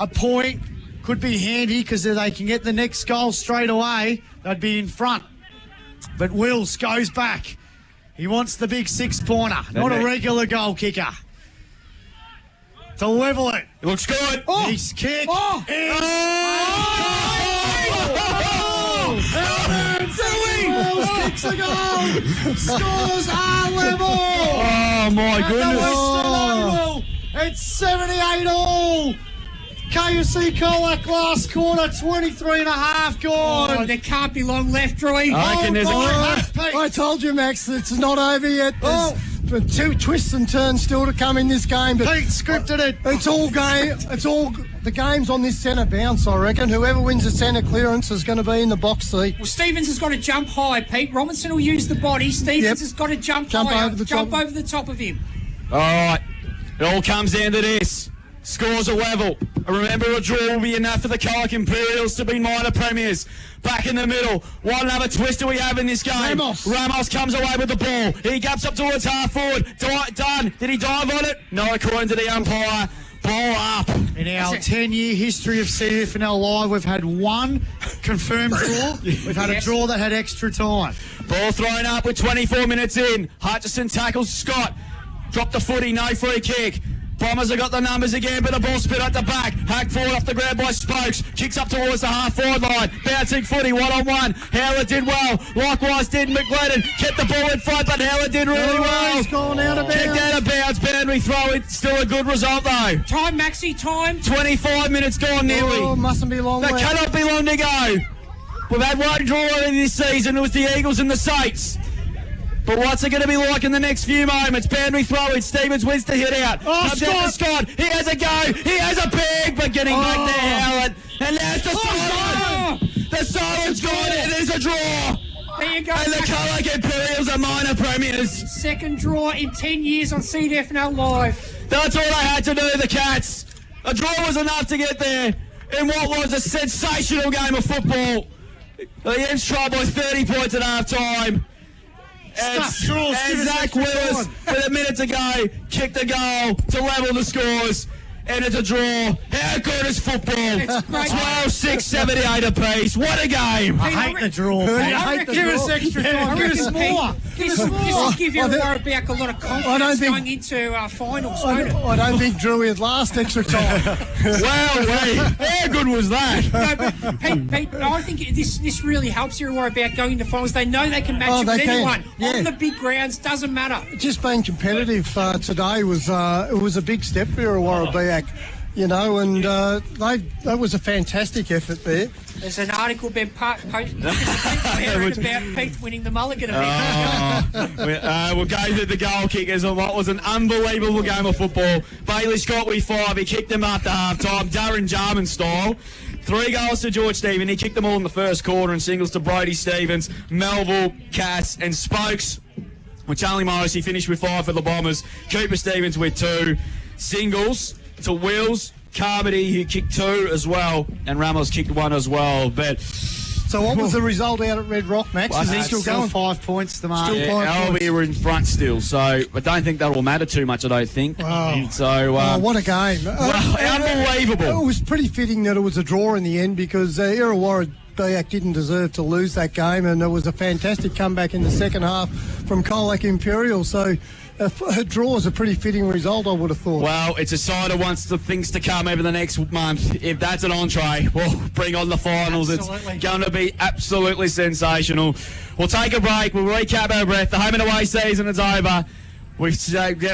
A point could be handy because if they can get the next goal straight away, they'd be in front. But Wills goes back. He wants the big 6-pointer, not a regular goal kicker. To level it.
It looks good.
His kick is... Wills kicks a goal. Scores are level.
Oh, my goodness.
It's 78 all. KFC Colac last quarter, 23 and a half gone.
Oh, there can't be long left, Roy.
I told you, Max, it's not over yet. There's 2 twists and turns still to come in this game. But
Pete scripted it.
It's all game. It's all the game's on this centre bounce, I reckon. Whoever wins the centre clearance is going to be in the box seat.
Well, Stevens has got to jump high, Pete. Robinson will use the body. Stevens has got to jump high.
Over the
top of him.
All right. It all comes down to this. Scores are level. Remember, a draw will be enough for the Colac Imperials to be minor premiers. Back in the middle. What another twist do we have in this game? Ramos comes away with the ball. He gaps up towards half forward. Done. Did he dive on it? No, according to the umpire. Ball up.
In our 10-year history of CDFNL Live, we've had one confirmed draw. We've had a draw that had extra time.
Ball thrown up with 24 minutes in. Hutchison tackles Scott. Dropped the footy, no free kick. Bombers have got the numbers again, but the ball spit at the back. Hacked forward off the ground by Spokes. Kicks up towards the half-forward line. Bouncing footy, one-on-one. Howard did well. Likewise did McGlennon. Kept the ball in front, but Howard did really well.
He's gone out of bounds.
Kicked out of bounds. Boundary throw. It's still a good result, though.
Time, Maxi, time.
25 minutes gone nearly.
Oh, mustn't be long
That
left.
cannot be long to go. We've had one draw in this season. It was the Eagles and the Saints. But what's it going to be like in the next few moments? Boundary throw in. Stevens wins to hit out.
Oh,
Scott. He has a go. He has a peg, but getting back to Howard. And there's the siren. The siren's gone. It is a draw.
There you go.
And the Colac Imperials are minor premiers.
Second draw in 10 years on CDFNL Live.
That's all they had to do, the Cats. A draw was enough to get there in what was a sensational game of football. The Imps tried by 30 points at half-time. And Zach Willis, with a minute to go, kicked a goal to level the scores. And it's a draw. How good is football? 12-6, 78 apiece. What a game.
I hate the draw.
Give us extra time. Give us more. This will give Irrewarra Beeac a lot of confidence going into finals.
I don't think Drewy would last extra time.
Wow, how good was that?
No, but Pete, I think this really helps Irrewarra Beeac going into finals. They know they can match it with anyone. On the big grounds, doesn't matter.
Just being competitive today was it was a big step for Irrewarra Beeac, you know, and that was a fantastic effort there.
There's an article been posted about Pete winning the Mulligan event.
We'll go to the goal kickers on what was an unbelievable game of football. Bailey Scott with 5. He kicked them after half-time, Darren Jarman style. 3 goals to George Stephen. He kicked them all in the first quarter, and singles to Brody Stevens, Melville, Cass and Spokes. Well, Charlie Morrissey finished with 5 for the Bombers. Cooper Stevens with 2. Singles to Wills, Carmody, who kicked 2 as well, and Ramos kicked 1 as well. But
so what was the result out at Red Rock, Max? Is he still going?
5 points to mark.
Still 5 points.
Albion were in front still, so I don't think that will matter too much, I don't think.
Wow.
So,
what a game.
Unbelievable.
It was pretty fitting that it was a draw in the end because Irrewarra Beeac didn't deserve to lose that game, and there was a fantastic comeback in the second half from Colac Imperials. So a draw is a pretty fitting result, I would have thought.
Well, it's a side that wants the things to come over the next month. If that's an entree, we'll bring on the finals. Absolutely. It's going to be absolutely sensational. We'll take a break. We'll recap our breath. The home and away season is over. We've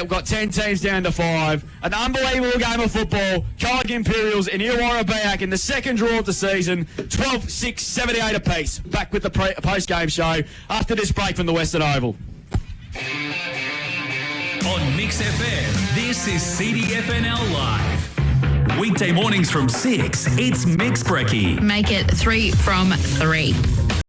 got 10 teams down to 5. An unbelievable game of football. Colac Imperials and Irrewarra Beeac in the second draw of the season. 12-6, 78 apiece. Back with the post-game show after this break from the Western Oval.
On Mix FM, this is CDFNL Live. Weekday mornings from 6, it's Mix Brekkie.
Make it 3 from 3.